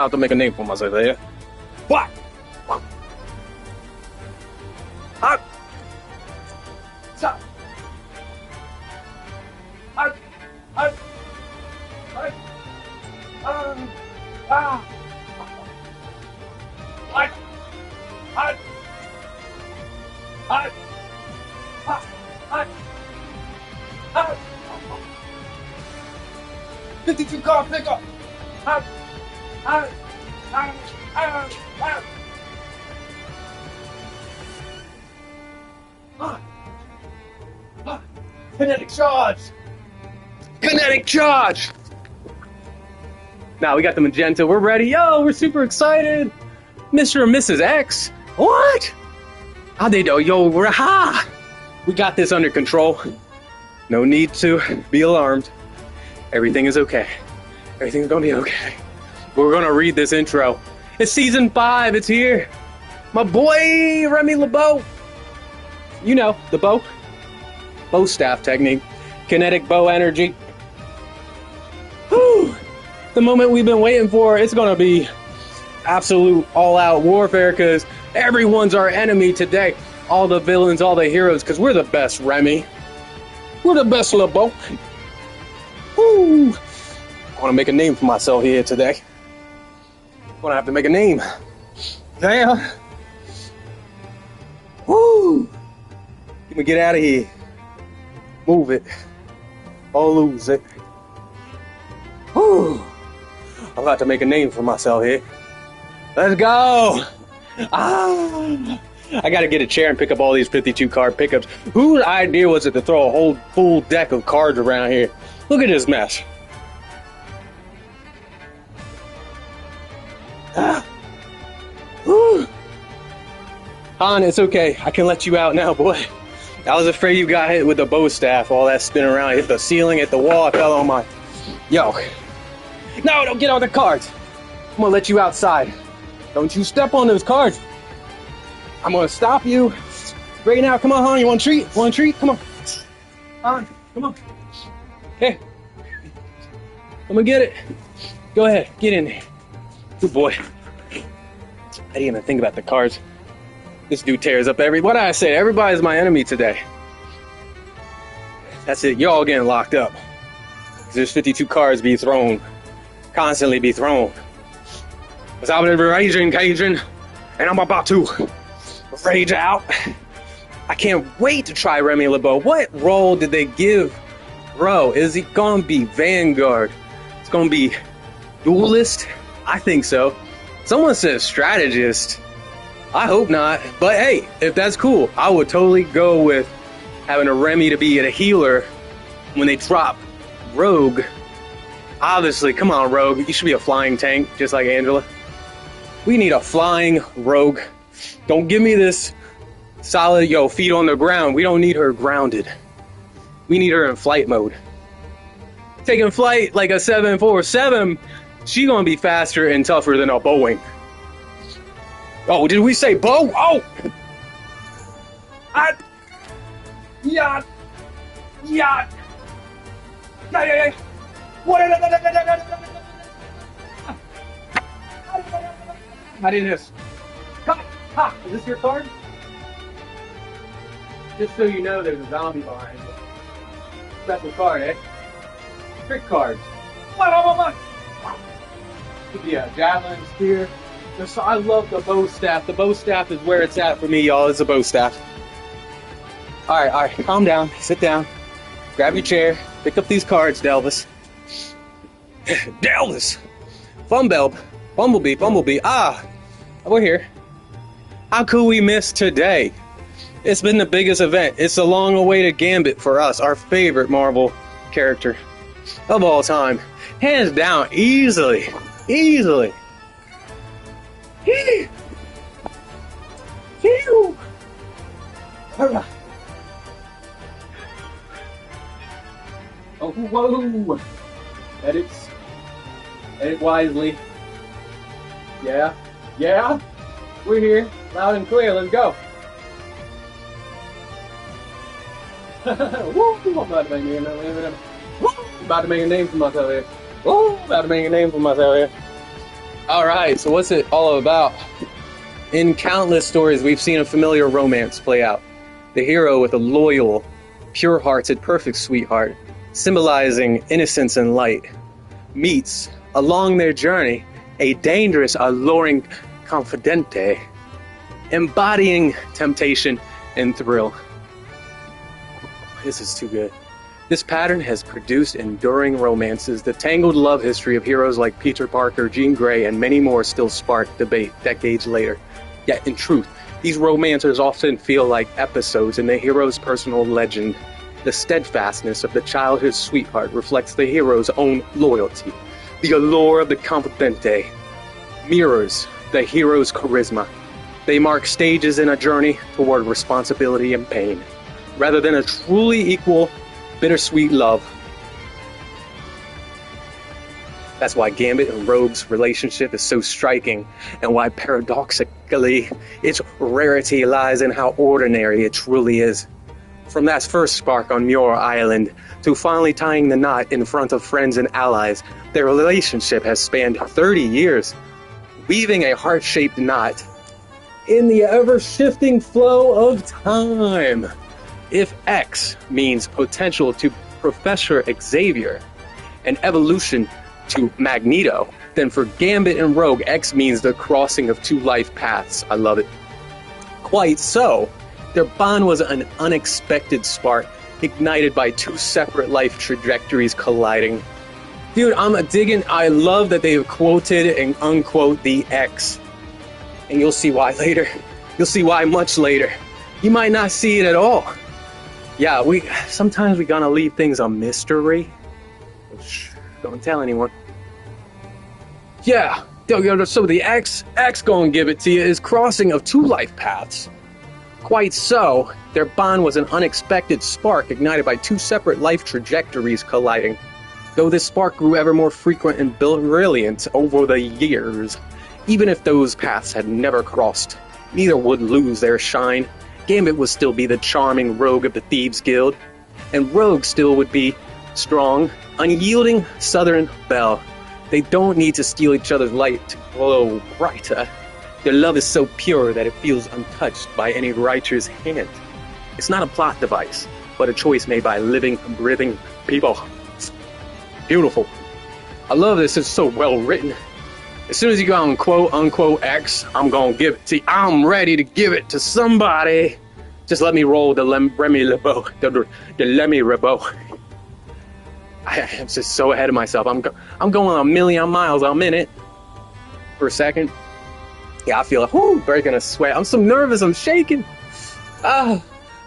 About to make a name for myself here. What? Up. Stop. Up. Up. Up. Ah. Up. Up. Up. Up. Up. Up. 52 car pickup. Up. Up. Up. Up. Up. Kinetic charge! Kinetic charge! Now we got the magenta. We're ready. Yo, we're super excited. Mr. and Mrs. X. What? How they do? Yo, we're ha! We got this under control. No need to be alarmed. Everything is okay. Everything's gonna be okay. We're gonna read this intro. It's season 5. It's here. My boy Remy LeBeau. You know, the bow. Bow staff technique. Kinetic bow energy. Whew. The moment we've been waiting for. It's gonna be absolute all-out warfare because everyone's our enemy today. All the villains, all the heroes, because we're the best, Remy. We're the best, LeBeau. Woo. I want to make a name for myself here today. I'm gonna have to make a name. Yeah. Woo. Let me get out of here. Move it. Or lose it. Whew. I'm about to make a name for myself here. Let's go. Ah. I gotta get a chair and pick up all these 52 card pickups. Whose idea was it to throw a whole full deck of cards around here? Look at this mess. Ah. Whew. Han, it's okay. I can let you out now, boy. I was afraid you got hit with the bow staff. All that spin around, hit the ceiling, hit the wall. I fell on my... Yo. No, don't get on the cards. I'm gonna let you outside. Don't you step on those cards. I'm gonna stop you right now. Come on, Han. You want a treat? Want a treat? Come on. Han, come on. Hey. I'm gonna get it. Go ahead. Get in there. Good boy. I didn't even think about the cards. This dude tears up what did I say? Everybody's my enemy today. That's it. You're all getting locked up. There's 52 cards be thrown. Constantly be thrown. Because I've been raging, Cajun. And I'm about to rage out. I can't wait to try Remy LeBeau. What role did they give Bro? Is he gonna be Vanguard? It's gonna be Duelist? I think so. Someone says Strategist. I hope not, but hey, if that's cool, I would totally go with having a Remy to be a healer when they drop Rogue. Obviously, come on, Rogue, you should be a flying tank, just like Angela. We need a flying Rogue. Don't give me this solid, feet on the ground. We don't need her grounded. We need her in flight mode. Taking flight like a 747, she's gonna be faster and tougher than a Boeing. Oh, did we say bow? Oh! Yacht! Yacht! Yeah. What? How did this? Ha! Is this your card? Just so you know, there's a zombie behind you. Special card, eh? Trick cards. What? Could be a javelin, spear. I love the bow staff. The bow staff is where it's at for me, y'all. It's a bow staff. All right. Calm down. Sit down. Grab your chair. Pick up these cards, Delvis. Delvis! Bumblebee. Ah! We're here. How could we miss today? It's been the biggest event. It's a long-awaited Gambit for us. Our favorite Marvel character of all time. Hands down. Easily. Phew. Oh, whoa. Edit wisely. Yeah. We're here. Loud and clear. Let's go. Woo! I'm about to make a name for myself here. All right, so what's it all about? In countless stories, we've seen a familiar romance play out. The hero with a loyal, pure-hearted, perfect sweetheart, symbolizing innocence and light, meets, along their journey, a dangerous, alluring confidente, embodying temptation and thrill. This is too good. This pattern has produced enduring romances. The tangled love history of heroes like Peter Parker, Jean Grey, and many more still spark debate decades later. Yet, in truth, these romances often feel like episodes in the hero's personal legend. The steadfastness of the childhood sweetheart reflects the hero's own loyalty. The allure of the confidente mirrors the hero's charisma. They mark stages in a journey toward responsibility and pain, rather than a truly equal, bittersweet love. That's why Gambit and Rogue's relationship is so striking, and why paradoxically its rarity lies in how ordinary it truly is. From that first spark on Muir Island to finally tying the knot in front of friends and allies, their relationship has spanned 30 years, weaving a heart-shaped knot in the ever-shifting flow of time. If X means potential to Professor Xavier and evolution to Magneto, then for Gambit and Rogue, X means the crossing of two life paths. I love it. Quite so. Their bond was an unexpected spark, ignited by two separate life trajectories colliding. Dude, I'm digging. I love that they've quoted and unquote the X. And you'll see why later. You'll see why much later. You might not see it at all. Yeah, sometimes we gonna leave things a mystery. Shh, don't tell anyone. Yeah, so the X gonna give it to you is crossing of two life paths. Quite so, their bond was an unexpected spark ignited by two separate life trajectories colliding. Though this spark grew ever more frequent and brilliant over the years, even if those paths had never crossed, neither would lose their shine. Gambit would still be the charming rogue of the Thieves Guild, and Rogue still would be strong, unyielding Southern belle. They don't need to steal each other's light to glow brighter. Their love is so pure that it feels untouched by any writer's hand. It's not a plot device, but a choice made by living, breathing people. It's beautiful. I love this. It's so well written. As soon as you go on quote unquote X, I'm gonna give it to you. I'm ready to give it to somebody. Just let me roll the Remy Lebeau. The Lemmy Rebeau. I'm just so ahead of myself. I'm going a million miles a minute per second. Yeah, I feel like, whoo, breaking a sweat. I'm so nervous, I'm shaking. Can't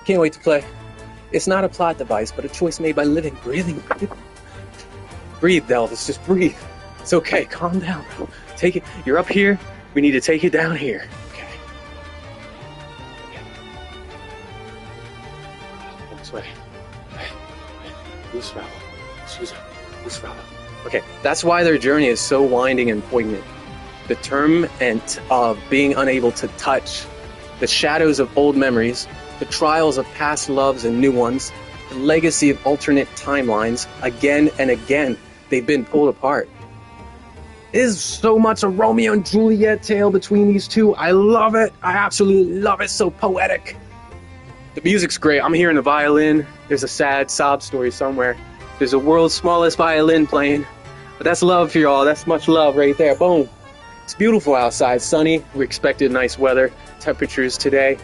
wait to play. It's not a plot device, but a choice made by living, breathing. Breathe, Delvis, just breathe. It's okay, calm down, bro. Take it, you're up here, we need to take it down here. Okay. I'm sweating. Loose rubber. Okay, that's why their journey is so winding and poignant. The torment of being unable to touch, the shadows of old memories, the trials of past loves and new ones, the legacy of alternate timelines, again and again, they've been pulled apart. It is so much a Romeo and Juliet tale between these two. I love it. I absolutely love it. So poetic. The music's great. I'm hearing the violin. There's a sad sob story somewhere. There's a world's smallest violin playing. But that's love for y'all. That's much love right there. Boom. It's beautiful outside, sunny. We expected nice weather. Temperatures today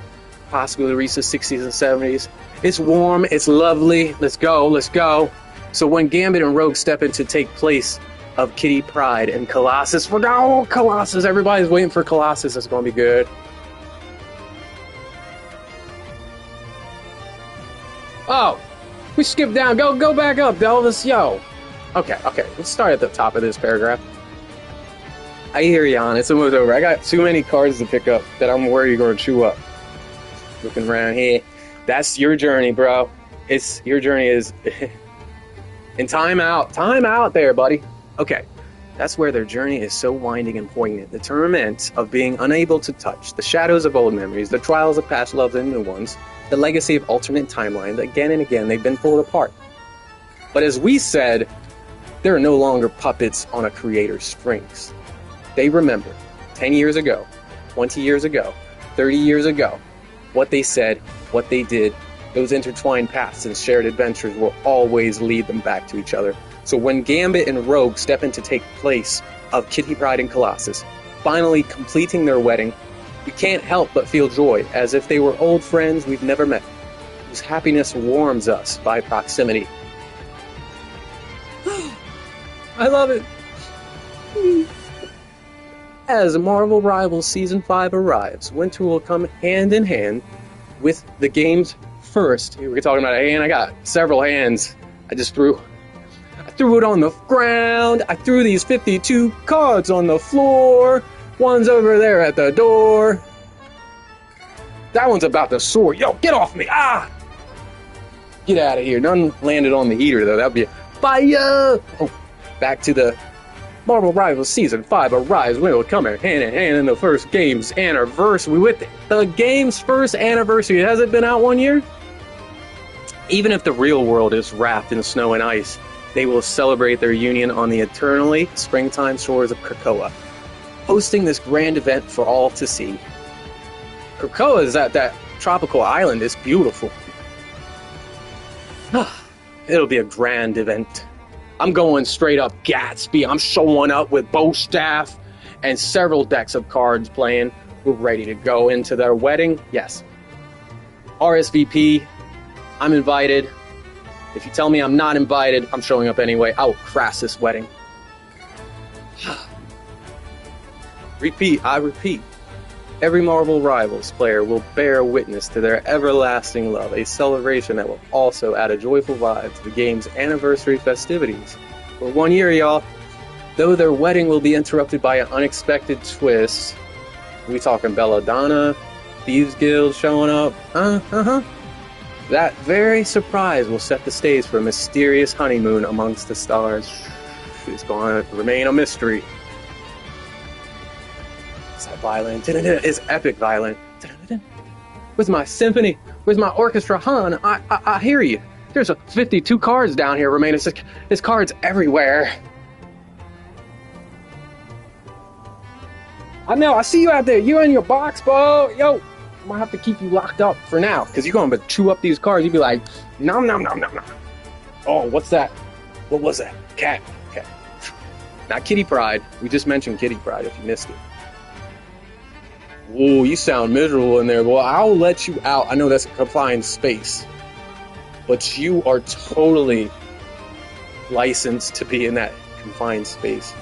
possibly reach the 60s and 70s. It's warm. It's lovely. Let's go. Let's go. So when Gambit and Rogue step in to take place of Kitty Pryde and Colossus, Colossus. Everybody's waiting for Colossus. It's going to be good. Oh, we skipped down. Go back up, Delvis. Yo. Okay. Let's start at the top of this paragraph. I hear you on. It's almost over. I got too many cards to pick up that I'm worried you're going to chew up. Looking around here. That's your journey, bro. Your journey is in time out. Time out there, buddy. Okay. That's where their journey is so winding and poignant. The torment of being unable to touch, the shadows of old memories, the trials of past loves and new ones, the legacy of alternate timelines. Again and again, they've been pulled apart. But as we said, there are no longer puppets on a creator's strings. they remember 10 years ago, 20 years ago, 30 years ago, what they said, what they did, those intertwined paths and shared adventures will always lead them back to each other. So when Gambit and Rogue step in to take place of Kitty Pryde and Colossus, finally completing their wedding, we can't help but feel joy, as if they were old friends we've never met, whose happiness warms us by proximity. I love it. As Marvel Rivals Season 5 arrives, winter will come hand in hand with the game's first. We're talking about a hand. I got several hands. I threw it on the ground. I threw these 52 cards on the floor. One's over there at the door. That one's about to soar. Yo, get off me. Ah! Get out of here. None landed on the heater, though. That'd be a fire. Oh, back to the Marvel Rivals Season 5 arrives. We will come hand in hand in the first game's anniversary with it. The game's first anniversary. Has it been out 1 year? Even if the real world is wrapped in snow and ice, they will celebrate their union on the eternally springtime shores of Krakoa, hosting this grand event for all to see. Krakoa is that tropical island. It's beautiful. It'll be a grand event. I'm going straight up Gatsby. I'm showing up with bow staff and several decks of cards playing. We're ready to go into their wedding. Yes. RSVP. I'm invited. If you tell me I'm not invited, I'm showing up anyway. I will crash this wedding. I repeat. Every Marvel Rivals player will bear witness to their everlasting love, a celebration that will also add a joyful vibe to the game's anniversary festivities. For 1 year, y'all, though their wedding will be interrupted by an unexpected twist. We talking Belladonna, Thieves Guild showing up? That very surprise will set the stage for a mysterious honeymoon amongst the stars. It's going to remain a mystery. Is that violin? It's epic violin. Where's my symphony? Where's my orchestra? Han, I hear you. There's 52 cards down here, Romaine. There's cards everywhere. I know, I see you out there. You in your box, bro. Yo, I'm gonna have to keep you locked up for now, because you're gonna chew up these cards. You'd be like, nom, nom, nom, nom, nom. Oh, what's that? What was that? Cat. Okay. Not Kitty Pryde. We just mentioned Kitty Pryde if you missed it. Whoa, you sound miserable in there. Well, I'll let you out. I know that's a confined space, but you are totally licensed to be in that confined space.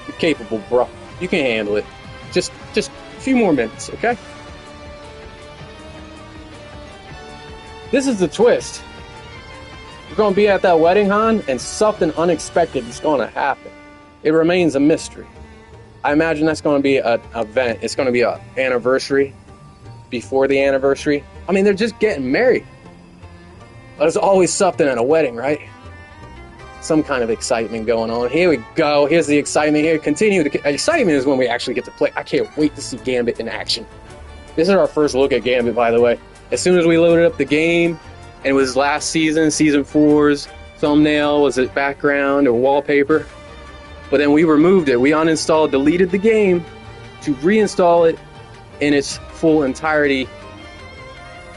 You're capable, bro. You can handle it. Just a few more minutes, okay? This is the twist. You're going to be at that wedding, Han, and something unexpected is going to happen. It remains a mystery. I imagine that's going to be an event. It's going to be an anniversary before the anniversary. I mean, they're just getting married. But there's always something at a wedding, right? Some kind of excitement going on. Here we go. Here's the excitement here. Continue. The excitement is when we actually get to play. I can't wait to see Gambit in action. This is our first look at Gambit, by the way. As soon as we loaded up the game, and it was last season, Season 4's thumbnail, was it background or wallpaper? But then we removed it. We uninstalled, deleted the game to reinstall it in its full entirety,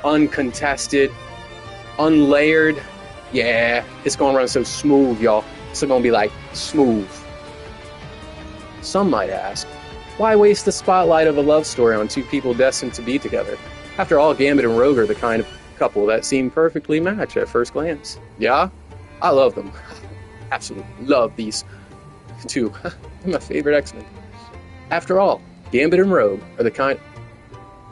uncontested, unlayered. Yeah, it's gonna run so smooth, y'all. It's gonna be like smooth. Some might ask, why waste the spotlight of a love story on two people destined to be together? After all, Gambit and Rogue are the kind of couple that seem perfectly matched at first glance. Yeah, I love them. Absolutely love these two. They're my favorite X-Men. After all, Gambit and Rogue are the kind...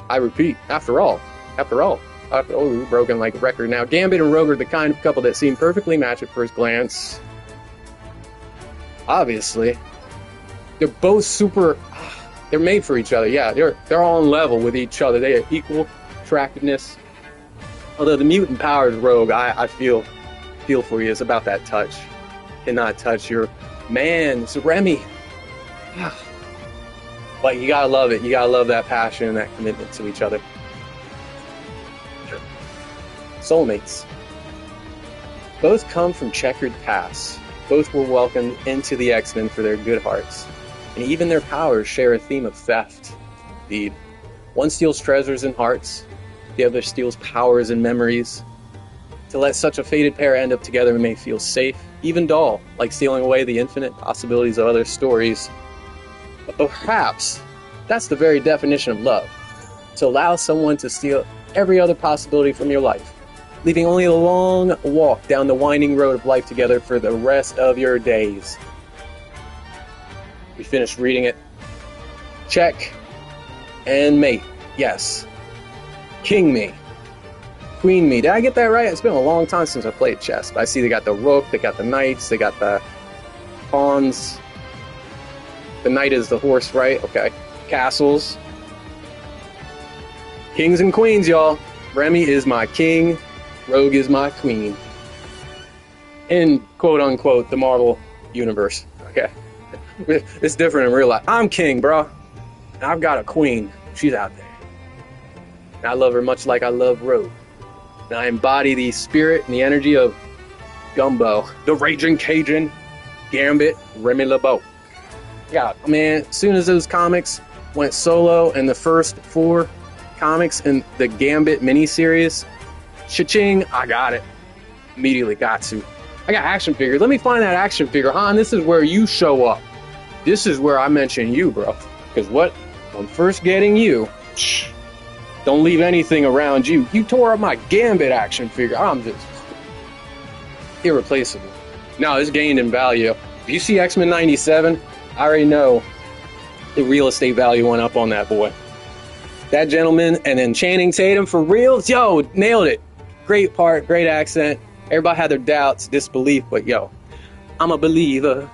I repeat, after all, we're broken like a record now. Gambit and Rogue are the kind of couple that seem perfectly matched at first glance. Obviously. They're both super... They're made for each other, yeah. They're on level with each other. They have equal attractiveness. Although the mutant powers Rogue, I feel for you. It's about that touch. Cannot touch your man. It's Remy. But you gotta love it. You gotta love that passion and that commitment to each other. Soulmates. Both come from checkered pasts. Both were welcomed into the X-Men for their good hearts. and even their powers share a theme of theft. Indeed, one steals treasures and hearts, the other steals powers and memories. To let such a fated pair end up together may feel safe, even dull, like stealing away the infinite possibilities of other stories. But perhaps that's the very definition of love, to allow someone to steal every other possibility from your life, leaving only a long walk down the winding road of life together for the rest of your days. We finished reading it. Check. And mate. Yes. King me. Queen me. Did I get that right? It's been a long time since I played chess. But I see they got the rook, they got the knights, they got the pawns. The knight is the horse, right? Okay. Castles. Kings and queens, y'all. Remy is my king. Rogue is my queen. In quote-unquote the Marvel universe. Okay. It's different in real life. I'm king, bro. I've got a queen. She's out there. And I love her much like I love Rogue. And I embody the spirit and the energy of Gumbo, the Raging Cajun, Gambit, Remy LeBeau. Yeah, man, as soon as those comics went solo and the first 4 comics in the Gambit miniseries, cha-ching, I got it. Immediately got to. I got action figures. Let me find that action figure. Han, this is where you show up. This is where I mention you, bro. Because what? When first getting you, don't leave anything around you. You tore up my Gambit action figure. I'm just irreplaceable. Now, it's gained in value. If you see X-Men 97, I already know the real estate value went up on that boy. That gentleman, and then Channing Tatum for reals. Yo, nailed it. Great part, great accent. Everybody had their doubts, disbelief, but yo, I'm a believer.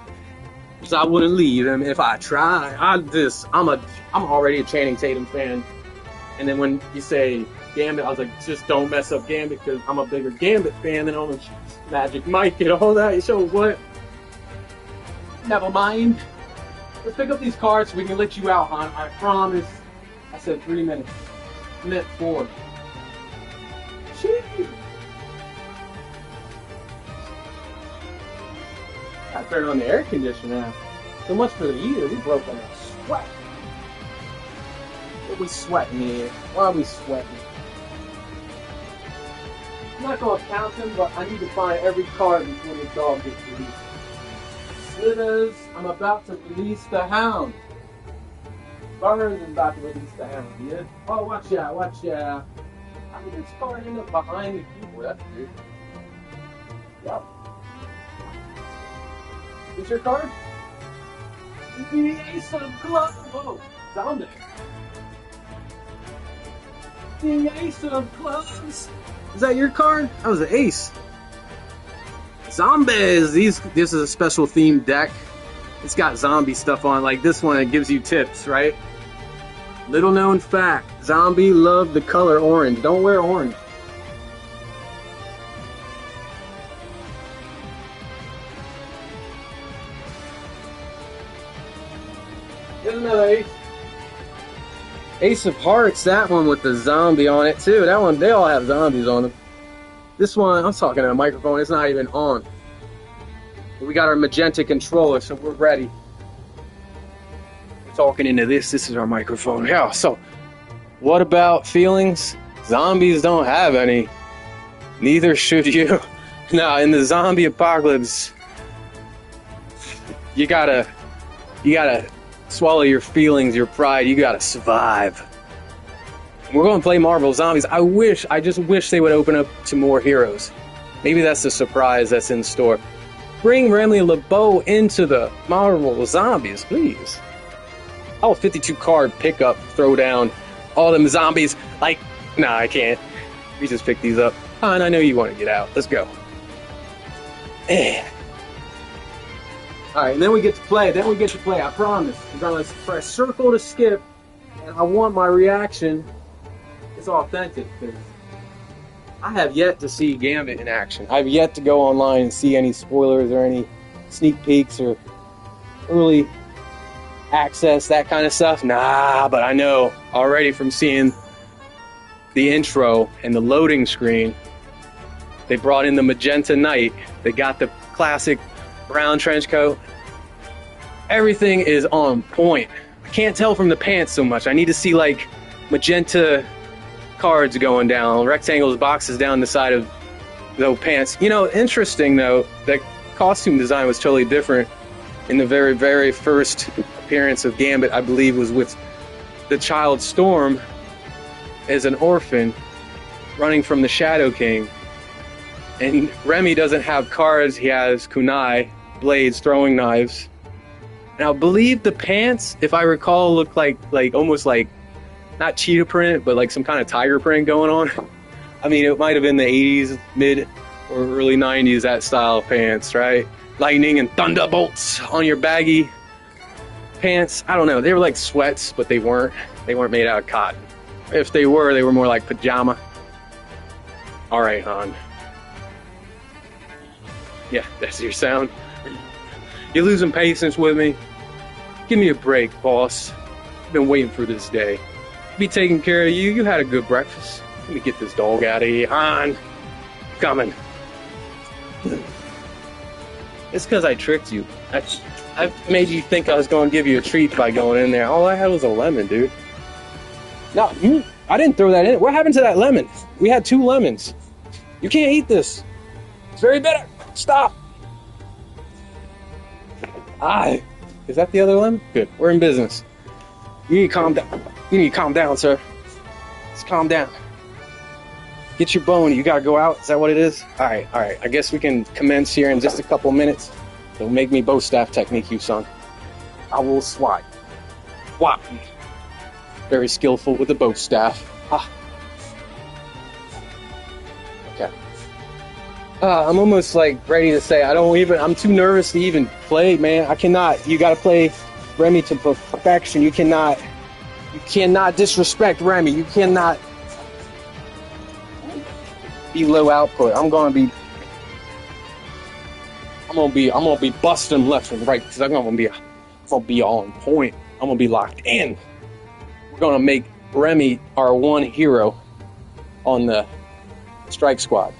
So I wouldn't leave him if I tried. I'm already a Channing Tatum fan. And then when you say Gambit, I was like, just don't mess up Gambit because I'm a bigger Gambit fan than all the Magic Mike and all that. So what? Never mind. Let's pick up these cards so we can let you out, hon. I promise. I said 3 minutes. I meant 4. Jeez. I turned on the air conditioner now. So much for the heater. We broke on a sweat. What are we sweating here? Why are we sweating? I'm not going to count them, but I need to find every card before the dog gets released. Slithers, I'm about to release the hound. Burns is about to release the hound, yeah? Oh, watch out, watch out. How did this card end up behind the keyboard? That's weird. Yep. What's your card? The Ace of Clubs. Oh, zombie. The Ace of Clubs. Is that your card? That was an ace. Zombies. This is a special themed deck. It's got zombie stuff on. Like this one, it gives you tips, right? Little known fact: zombie love the color orange. Don't wear orange. Here's another ace. Ace of Hearts, that one with the zombie on it too. That one, they all have zombies on them. This one, I'm talking to a microphone, it's not even on. But we got our magenta controller, so we're ready. We're talking into this is our microphone. Yeah, so what about feelings? Zombies don't have any. Neither should you. Now, in the zombie apocalypse, you gotta swallow your feelings, your pride. You gotta survive. We're going to play Marvel Zombies. I just wish they would open up to more heroes. Maybe that's the surprise that's in store. Bring Remy LeBeau into the Marvel Zombies, please. Oh, 52 card pickup, throw down all them zombies. Like, nah, I can't. We just pick these up. And I know you want to get out. Let's go. Alright, and then we get to play. I promise. We're going to press circle to skip. And I want my reaction. It's authentic. Because I have yet to see Gambit in action. I've yet to go online and see any spoilers or any sneak peeks or early access, that kind of stuff. Nah, but I know already from seeing the intro and the loading screen, they brought in the magenta knight. They got the classic brown trench coat. Everything is on point. I can't tell from the pants so much. I need to see like magenta cards going down, rectangles, boxes down the side of the pants. You know, interesting though, that costume design was totally different in the very, very first appearance of Gambit. I believe was with the child Storm as an orphan running from the Shadow King. And Remy doesn't have cards, he has kunai, blades, throwing knives. And I believe the pants, if I recall, look like almost like not cheetah print, but like some kind of tiger print going on. I mean, it might have been the 80s, mid or early 90s, that style of pants, right? Lightning and thunderbolts on your baggy pants. I don't know. They were like sweats, but they weren't. They weren't made out of cotton. If they were more like pajama. All right, hon. Yeah, that's your sound. You're losing patience with me. Give me a break, boss. I've been waiting for this day. Be taking care of you. You had a good breakfast. Let me get this dog out of here. Han, coming. It's because I tricked you. I made you think I was going to give you a treat by going in there. All I had was a lemon, dude. No, I didn't throw that in. What happened to that lemon? We had 2 lemons. You can't eat this. It's very bitter. Stop. Is that the other lemon? Good. We're in business. You need to calm down. You need to calm down, sir. Just calm down. Get your bone. You gotta go out. Is that what it is? All right. I guess we can commence here in just a couple minutes. Don't make me bow staff technique you, son. I will swipe. Whop. Very skillful with the bow staff. Okay. I'm almost like ready to say I'm too nervous to even play, man. I cannot. You gotta play Remy to perfection. You cannot disrespect Remy. You cannot be low output. I'm gonna be busting left and right because I'm gonna be on point. I'm gonna be locked in. We're gonna make Remy our one hero on the strike squad.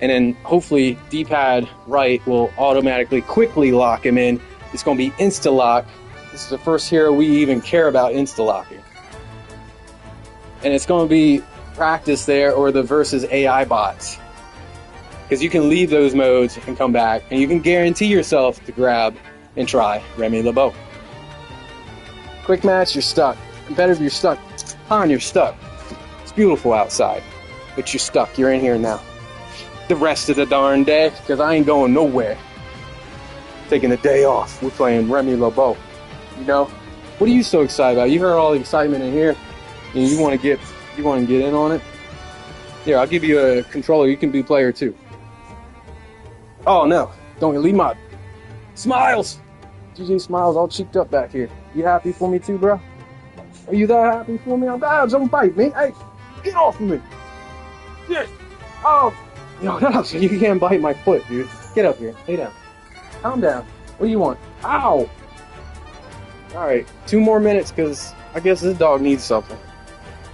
And then hopefully D-pad right will automatically quickly lock him in. It's gonna be insta-lock. This is the first hero we even care about insta-locking. And it's gonna be practice there or the versus AI bots. Because you can leave those modes and come back, and you can guarantee yourself to grab and try Remy LeBeau. Quick match, you're stuck. Competitive, you're stuck. Han, you're stuck. It's beautiful outside, but you're stuck. You're in here now. The rest of the darn day, because I ain't going nowhere. Taking the day off. We're playing Remy LeBeau. You know? What are you so excited about? You heard all the excitement in here, and you want to get in on it? Here, I'll give you a controller. You can be player too. Oh no, don't leave my smiles. GG Smiles all cheeked up back here. You happy for me too, bro? Are you that happy for me? Don't bite me. Hey, get off of me. Yeah. Oh, no, you can't bite my foot, dude. Get up here. Lay down. Calm down. What do you want? Ow. All right, 2 more minutes because I guess this dog needs something.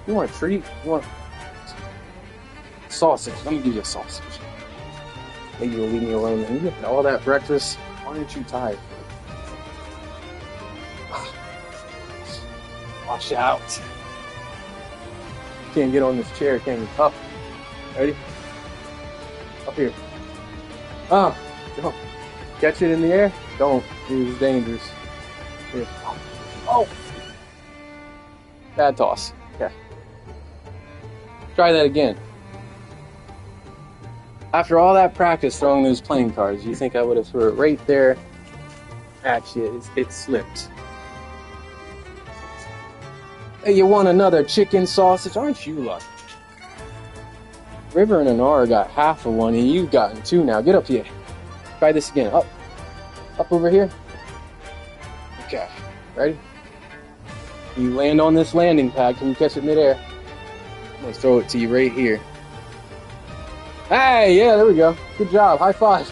You want a treat? You want sausage? Let me give you a sausage. Maybe you'll leave me alone. And you get all that breakfast. Why aren't you tired? Watch out. You can't get on this chair, can you? Up. Ready? Up here. Don't. Catch it in the air? Don't. It's dangerous. Here. Oh! Bad toss. Okay. Try that again. After all that practice throwing those playing cards, you think I would have threw it right there at you? It slipped. Hey, you want another chicken sausage? Aren't you lucky? River and Anara got half of one, and you've gotten 2 now. Get up here. Try this again. Up. Up over here. Okay. Ready? You land on this landing pad. Can you catch it midair? I'm going to throw it to you right here. Hey, yeah, there we go. Good job. High five.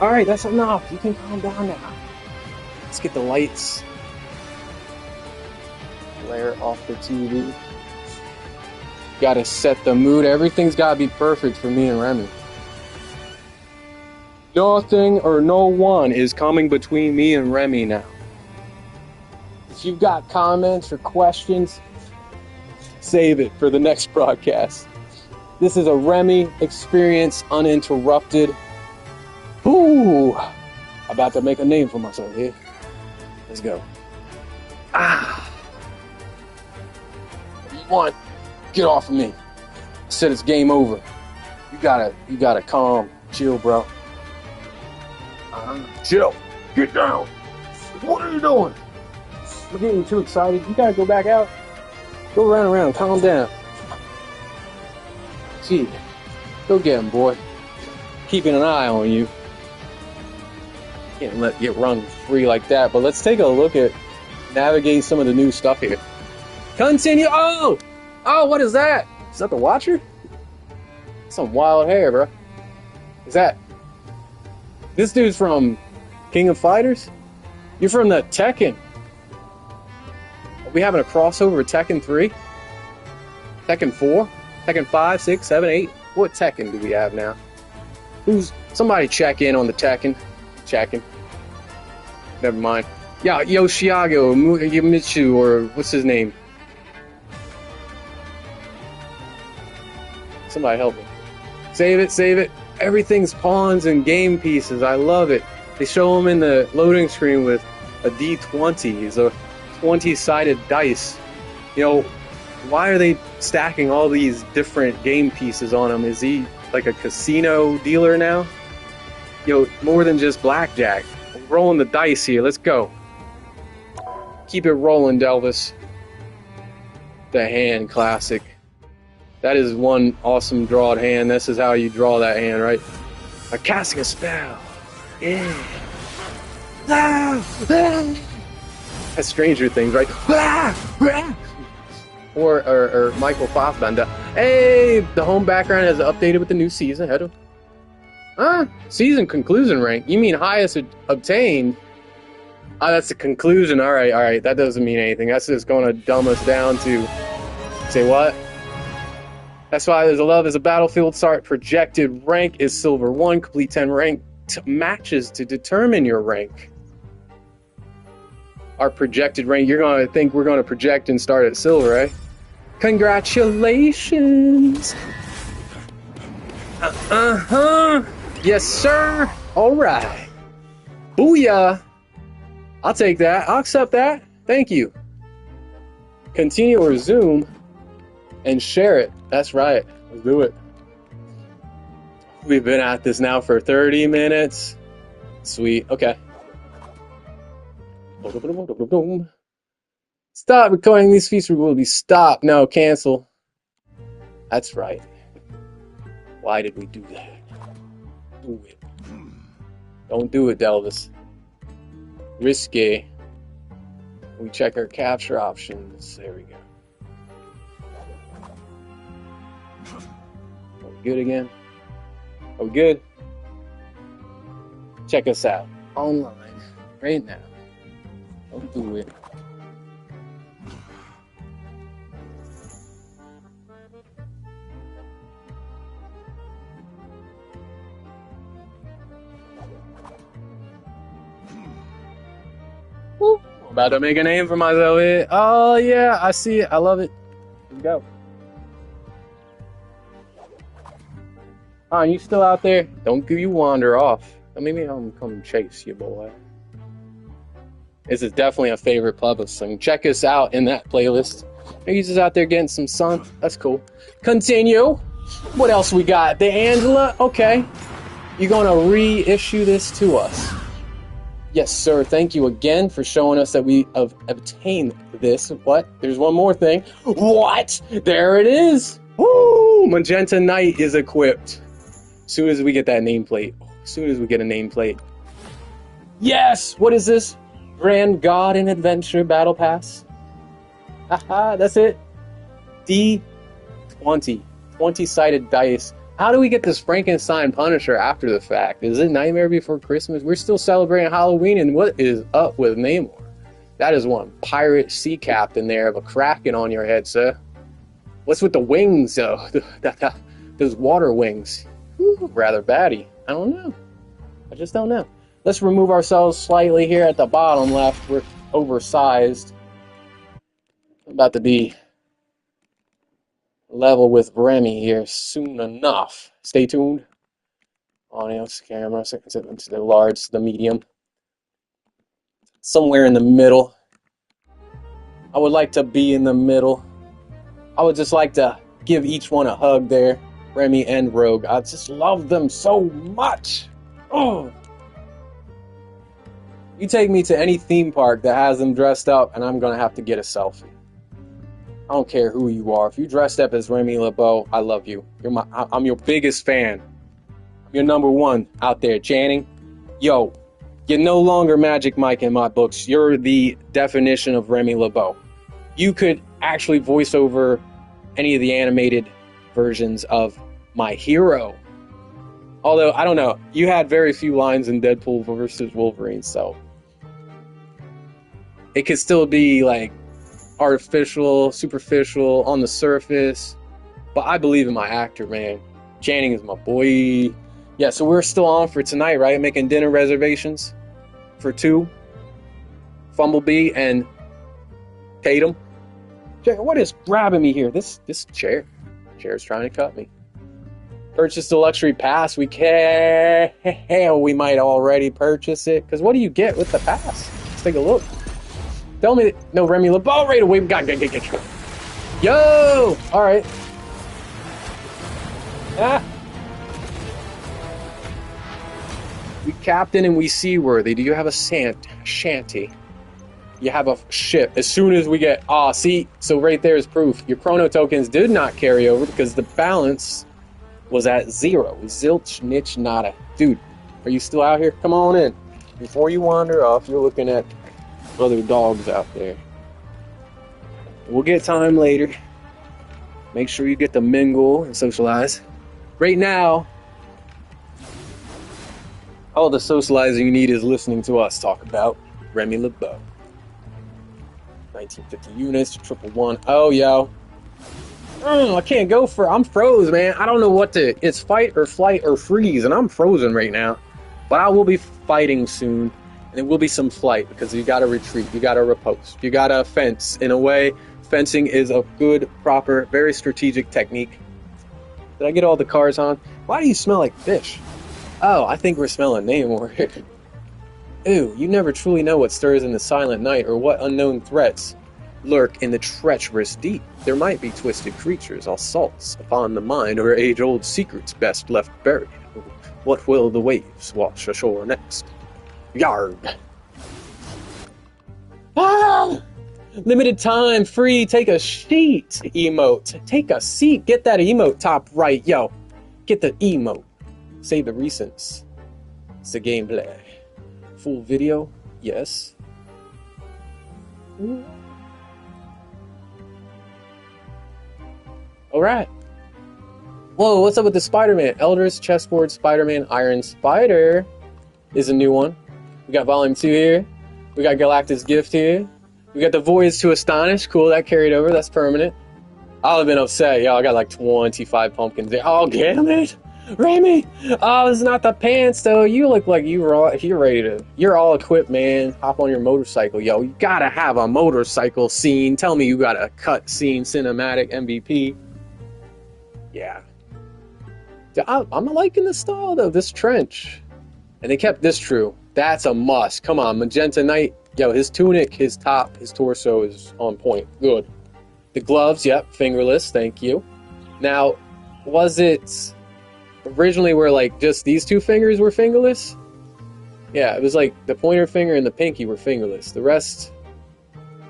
All right, that's enough. You can calm down now. Let's get the lights. Glare off the TV. Gotta set the mood. Everything's gotta be perfect for me and Remy. Nothing or no one is coming between me and Remy now. If you've got comments or questions, save it for the next broadcast. This is a Remy experience uninterrupted. Ooh, about to make a name for myself here. Let's go. What do you want? Get off of me. I said it's game over. You gotta calm, chill, bro. Chill. Get down. What are you doing? We're getting too excited. You gotta go back out. Go around. Calm down. Gee, go get him, boy. Keeping an eye on you. Can't let you run free like that. But let's take a look at navigate some of the new stuff here. Continue. Oh, what is that? Is that the Watcher? Some wild hair, bro. Is that? This dude's from King of Fighters? You're from the Tekken. Are we having a crossover with Tekken 3? Tekken 4? Tekken 5, 6, 7, 8? What Tekken do we have now? Somebody check in on the Tekken. Checking. Never mind. Yeah, Yoshiago, Mitsu, or what's his name? Somebody help me. Save it. Everything's pawns and game pieces. I love it. They show them in the loading screen with a D20. It's a 20-sided dice. You know, why are they stacking all these different game pieces on him? Is he like a casino dealer now? Yo, more than just blackjack. I'm rolling the dice here. Let's go. Keep it rolling, Delvis. The hand classic. That is one awesome drawed hand. This is how you draw that hand, right? I'm casting a spell. Yeah. That's Stranger Things, right? Or Michael Fassbender. Hey, the home background has updated with the new season. Season conclusion rank. You mean highest obtained? That's the conclusion. All right. That doesn't mean anything. That's just going to dumb us down to say what? That's why there's a love as a battlefield start. Projected rank is silver 1. Complete 10 rank matches to determine your rank. Our projected rank. You're going to think we're going to project and start at silver, right? Congratulations. Yes, sir. All right. Booyah. I'll take that. I'll accept that. Thank you. Continue or resume and share it. That's right. Let's do it. We've been at this now for 30 minutes. Sweet. Okay. Stop recording. These features will be stopped. No, cancel. That's right. Why did we do that? Do it. Don't do it, Delvis. Risky. We check our capture options. There we go. Are we good again? Are we good? Check us out online right now. Don't do it. About to make a name for myself here. Oh yeah, I see it. I love it. Let's go. You still out there? Don't you wander off. Maybe I'll come chase you, boy. This is definitely a favorite playlist. So check us out in that playlist. Maybe he's just out there getting some sun. That's cool. Continue. What else we got? The Angela. Okay. You're gonna reissue this to us. Yes, sir. Thank you again for showing us that we have obtained this. What? There's one more thing. What? There it is. Woo! Magenta Knight is equipped. As soon as we get that nameplate. As soon as we get a nameplate. Yes! What is this? Grand God and Adventure Battle Pass. Haha, that's it. D20. 20-sided dice. How do we get this Frankenstein Punisher after the fact? Is it Nightmare Before Christmas? We're still celebrating Halloween, and what is up with Namor? That is one pirate sea captain there of a kraken on your head, sir. What's with the wings, though? Those water wings. Ooh, rather batty. I don't know. I just don't know. Let's remove ourselves slightly here at the bottom left. We're oversized. I'm about to be level with Remy here soon enough. Stay tuned. Audio, camera, to the large, the medium. Somewhere in the middle. I would like to be in the middle. I would just like to give each one a hug there. Remy and Rogue. I just love them so much. Oh. You take me to any theme park that has them dressed up, and I'm going to have to get a selfie. I don't care who you are. If you dressed up as Remy LeBeau, I love you. I'm your biggest fan. I'm your number one out there, Channing. Yo, you're no longer Magic Mike in my books. You're the definition of Remy LeBeau. You could actually voice over any of the animated versions of my hero. Although, I don't know. You had very few lines in Deadpool versus Wolverine, so it could still be like artificial, superficial, on the surface. But I believe in my actor, man. Channing is my boy. Yeah, so we're still on for tonight, right? Making dinner reservations for 2. Fumblebee and Tatum. What is grabbing me here? This chair. Chair's trying to cut me. Purchase the luxury pass. We can. We might already purchase it. Because what do you get with the pass? Let's take a look. Tell me that. No, Remy LeBeau right away. We got. Yo! Alright. Ah. We captain and we seaworthy. Do you have a shanty? You have a ship. As soon as we get... see? So right there is proof. Your chrono tokens did not carry over because the balance was at 0. Zilch, niche, nada. Dude, are you still out here? Come on in. Before you wander off, you're looking at other dogs out there. We'll get time later. Make sure you get to mingle and socialize. Right now, all the socializing you need is listening to us talk about Remy LeBeau. 1950 units, 111. Oh, yo. I can't go for... I'm froze, man. I don't know what to... It's fight or flight or freeze, and I'm frozen right now. But I will be fighting soon. And there will be some flight, because you gotta retreat. You gotta riposte. You gotta fence. In a way, fencing is a good, proper, very strategic technique. Did I get all the cars on? Why do you smell like fish? Oh, I think we're smelling Namor here. Ew, you never truly know what stirs in the silent night or what unknown threats lurk in the treacherous deep. There might be twisted creatures, assaults upon the mind, or age-old secrets best left buried. What will the waves wash ashore next? Yarg! Ah! Limited time, free, take a sheet, emote. Take a seat, get that emote top right, yo. Get the emote. Save the recents. It's the gameplay. Full video? Yes. Alright. Whoa, what's up with the Spider-Man? Elders, Chessboard, Spider-Man, Iron Spider is a new one. We got Volume 2 here. We got Galactus Gift here. We got the Voyage to Astonish. Cool, that carried over. That's permanent. I'll have been upset. Yo, I got like 25 pumpkins there. Oh, damn it! Remy! Oh, it's not the pants, though. You look like you're ready to... You're all equipped, man. Hop on your motorcycle. Yo, you gotta have a motorcycle scene. Tell me you got a cut scene cinematic MVP. Yeah. I'm liking the style, though. This trench. And they kept this true. That's a must. Come on, Magenta Knight. Yo, his tunic, his top, his torso is on point. Good. The gloves, yep, fingerless. Thank you. Now, was it... originally where like just these 2 fingers were fingerless? Yeah, it was like the pointer finger and the pinky were fingerless. The rest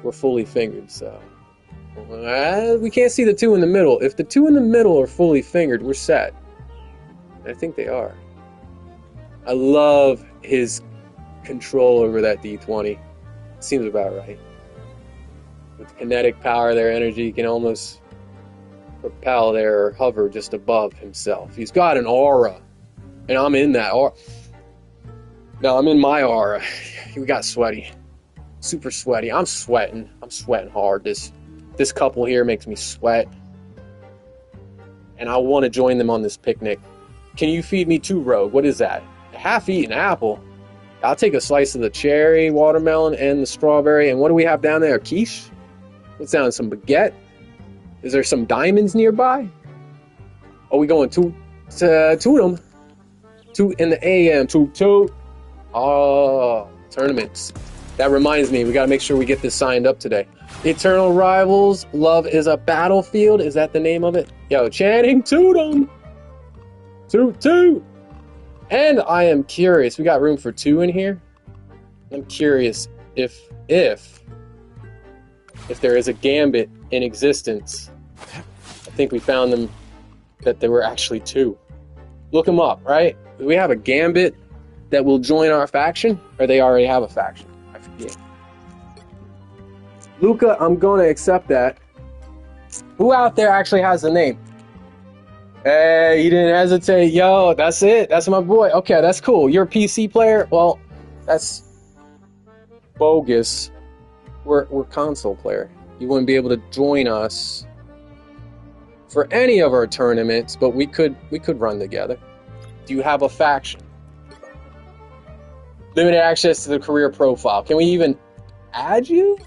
were fully fingered, so... we can't see the 2 in the middle. If the 2 in the middle are fully fingered, we're set. I think they are. I love his control over that D20. Seems about right. With kinetic power, their energy can almost... propel there or hover just above himself. He's got an aura, and I'm in that aura. No, I'm in my aura. We got sweaty, super sweaty. I'm sweating hard. This couple here makes me sweat, and I want to join them on this picnic. Can you feed me 2, Rogue? What is that? half-eaten apple. I'll take a slice of the cherry, watermelon, and the strawberry. And what do we have down there? Quiche? What's down? Some baguette? Is there some diamonds nearby? Are we going to them? 2 in the AM. Toot. Oh, tournaments. That reminds me, we got to make sure we get this signed up today. Eternal Rivals, Love is a Battlefield. Is that the name of it? Yo, Channing Tatum. Toot. And I am curious. We got room for 2 in here. I'm curious if there is a Gambit in existence. I think we found them, that there were actually 2. Look them up, right? Do we have a Gambit that will join our faction? Or they already have a faction? I forget. Luca, I'm going to accept that. Who out there actually has the name? Hey, you didn't hesitate. Yo, that's it. That's my boy. Okay, that's cool. You're a PC player? Well, that's bogus. We're console player. You wouldn't be able to join us for any of our tournaments, but we could run together. Do you have a faction? Limited access to the career profile. Can we even add you?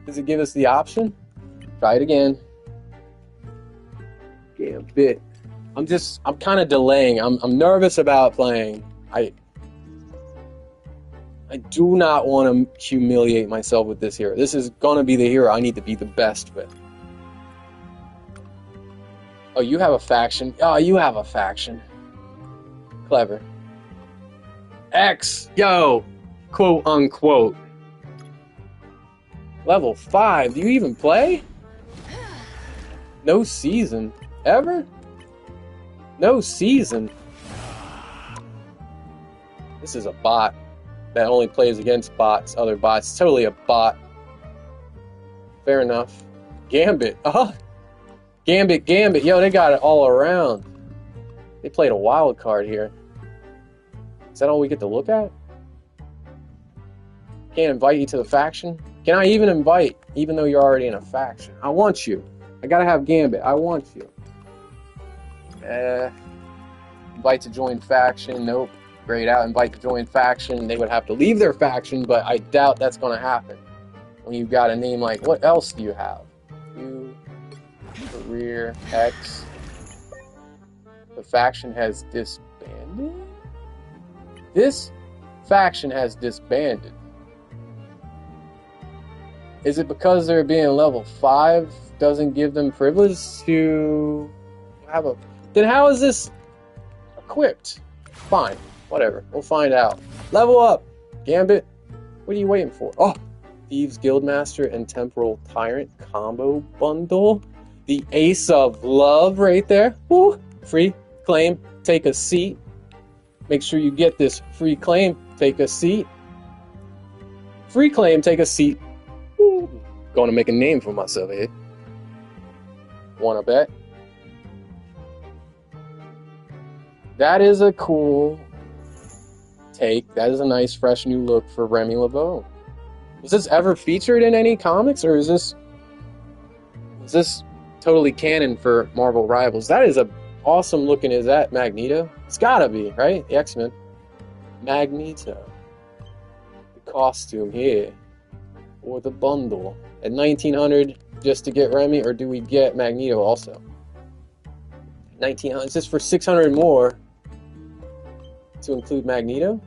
Does it give us the option? Try it again. Gambit. I'm kind of delaying. I'm nervous about playing. I do not want to humiliate myself with this hero. This is going to be the hero I need to be the best with. Oh, you have a faction. Oh, you have a faction. Clever. X, yo, quote unquote. Level 5. Do you even play? No season. Ever? No season. This is a bot that only plays against bots, other bots. It's totally a bot. Fair enough. Gambit. Gambit. Yo, they got it all around. They played a wild card here. Is that all we get to look at? Can't invite you to the faction? Can I even invite, even though you're already in a faction? I want you. I gotta have Gambit. I want you. Invite to join faction. Nope. Grayed out. Invite to join faction. They would have to leave their faction, but I doubt that's gonna happen. When you've got a name like, what else do you have? You, career, X. The faction has disbanded? This faction has disbanded. Is it because they're being level 5 doesn't give them privilege to have a... Then how is this equipped? Fine, whatever, we'll find out. Level up, Gambit. What are you waiting for? Oh, Thieves Guildmaster and Temporal Tyrant combo bundle. The Ace of Love right there. Woo! Free claim, take a seat. Make sure you get this free claim, take a seat. Free claim, take a seat. Woo. Going to make a name for myself here. Wanna bet? That is a cool take. That is a nice, fresh new look for Remy LeBeau. Was this ever featured in any comics, or is this totally canon for Marvel Rivals? That is a awesome looking. Is that Magneto? It's gotta be, right? The X-Men. Magneto. The costume here. Or the bundle. At 1900 just to get Remy, or do we get Magneto also? 1900. Is this for 600 more to include Magneto?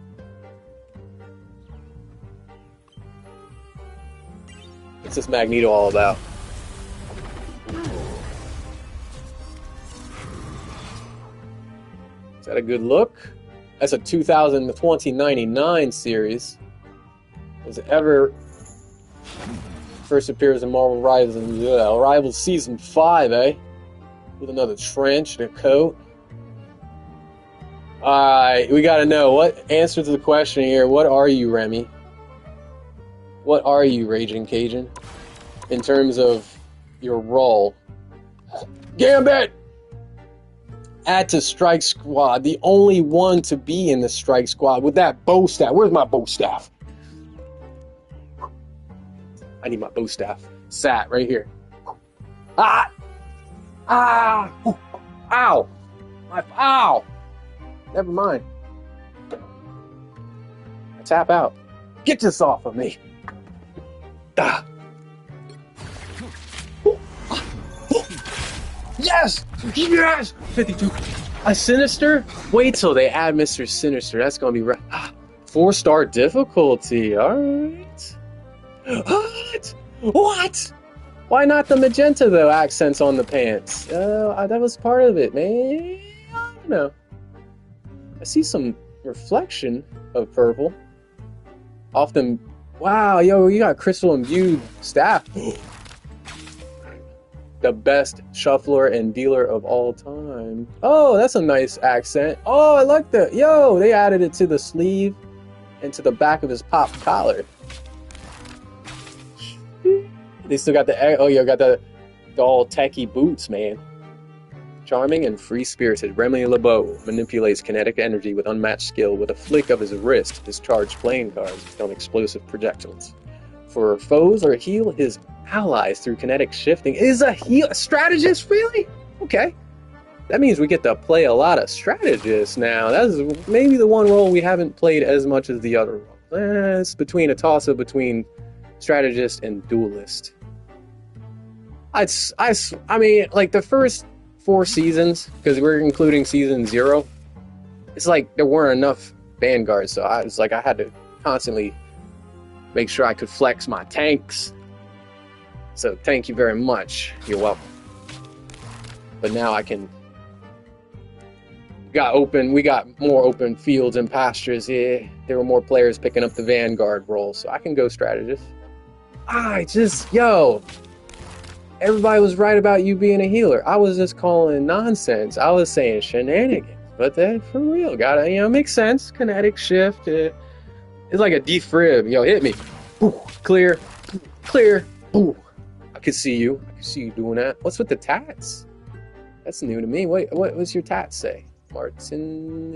What's this Magneto all about? Is that a good look? That's a 2020-99 series. Was it ever first appears in Marvel Rivals Season 5, eh? With another trench and a coat. Alright, we gotta know. What answer to the question here? What are you, Remy? What are you, Raging Cajun? In terms of your role. Gambit! Add to Strike Squad. The only one to be in the Strike Squad with that bow staff. Where's my bow staff? I need my bow staff. Sat right here. Ah! Ah! Ooh. Ow! Ow! Never mind. I tap out. Get this off of me. Ah. Yes! Yes! 52. A Sinister? Wait till they add Mr. Sinister. That's gonna be right. 4-star difficulty. Alright. What? What? Why not the magenta, though? Accents on the pants. That was part of it, man. I don't know. I see some reflection of purple. Often. Wow, yo, you got crystal imbued staff. The best shuffler and dealer of all time. Oh, that's a nice accent. Oh, I like that. Yo, they added it to the sleeve and to the back of his pop collar. They still got the, oh, you got the all techie boots, man. Charming and free-spirited, Remy LeBeau manipulates kinetic energy with unmatched skill. With a flick of his wrist, his charged playing cards become explosive projectiles. For foes or heal his allies through kinetic shifting. Is a strategist, really? Okay. That means we get to play a lot of strategists now. That's maybe the one role we haven't played as much as the other roles. It's between a toss-up between strategist and duelist. I mean, like the first 4 seasons, because we're including season 0, it's like there weren't enough vanguards, so I was like, I had to constantly make sure I could flex my tanks. So thank you very much. You're welcome. But now I can. We got more open fields and pastures here. There were more players picking up the vanguard role, so I can go strategist. Everybody was right about you being a healer. I was just calling nonsense. I was saying shenanigans, but that for real, gotta makes sense. Kinetic shift. It's like a defrib. Yo, hit me. Ooh, clear, clear. Ooh. I could see you. I could see you doing that. What's with the tats? That's new to me. Wait, what's your tats say? Martin.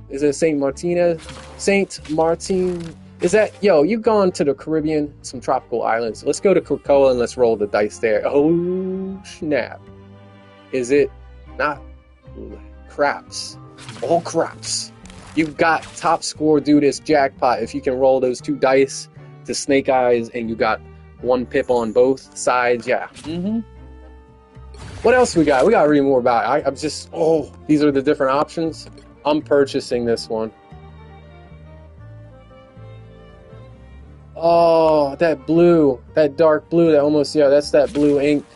Is it Saint Martinez? Saint Martin. Is that, yo, you've gone to the Caribbean, some tropical islands. Let's go to Krakoa and let's roll the dice there. Oh, snap. Is it not? Craps. All craps. You've got top score, do this jackpot. If you can roll those 2 dice to Snake Eyes and you got 1 pip on both sides, yeah. What else we got? We got to read more about it. These are the different options. I'm purchasing this one. Oh, that blue, that dark blue, that's that blue ink.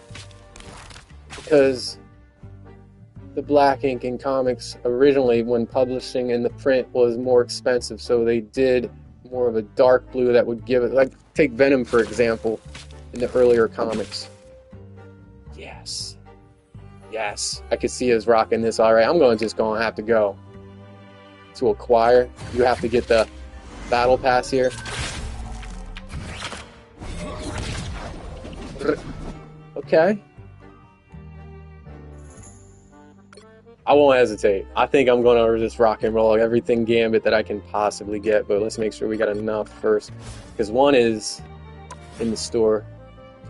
Because the black ink in comics originally, when publishing in the print, was more expensive, so they did more of a dark blue that would give it, like, take Venom, for example, in the earlier comics. Yes. Yes. I could see us rocking this, alright. I'm going to have to go. To acquire, you have to get the battle pass here. Okay. I won't hesitate. I think I'm going to just rock and roll everything Gambit that I can possibly get, but let's make sure we got enough first. Because one is in the store,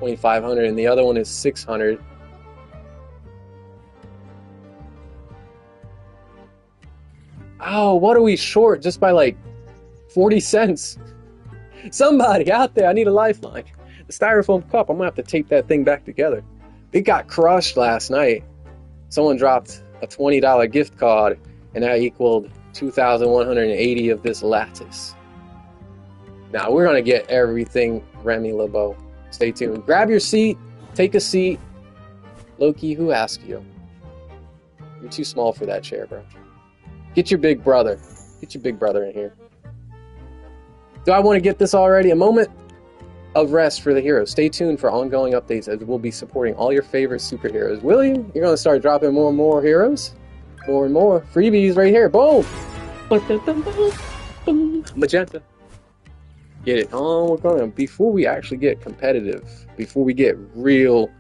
2,500, and the other one is 600. Oh, what are we short? Just by like 40 cents. Somebody out there, I need a lifeline. The styrofoam cup, I'm gonna have to tape that thing back together. It got crushed last night. Someone dropped a $20 gift card, and that equaled 2,180 of this lattice. Now we're gonna get everything Remy LeBeau. Stay tuned. Grab your seat, take a seat. Loki, who asked you? You're too small for that chair, bro. Get your big brother. Get your big brother in here. Do I want to get this already? A moment of rest for the heroes. Stay tuned for ongoing updates as we'll be supporting all your favorite superheroes. Will you? You're going to start dropping more and more heroes? More and more. Freebies right here. Boom! Magenta. Get it. Oh, we're going to, before we actually get competitive, before we get real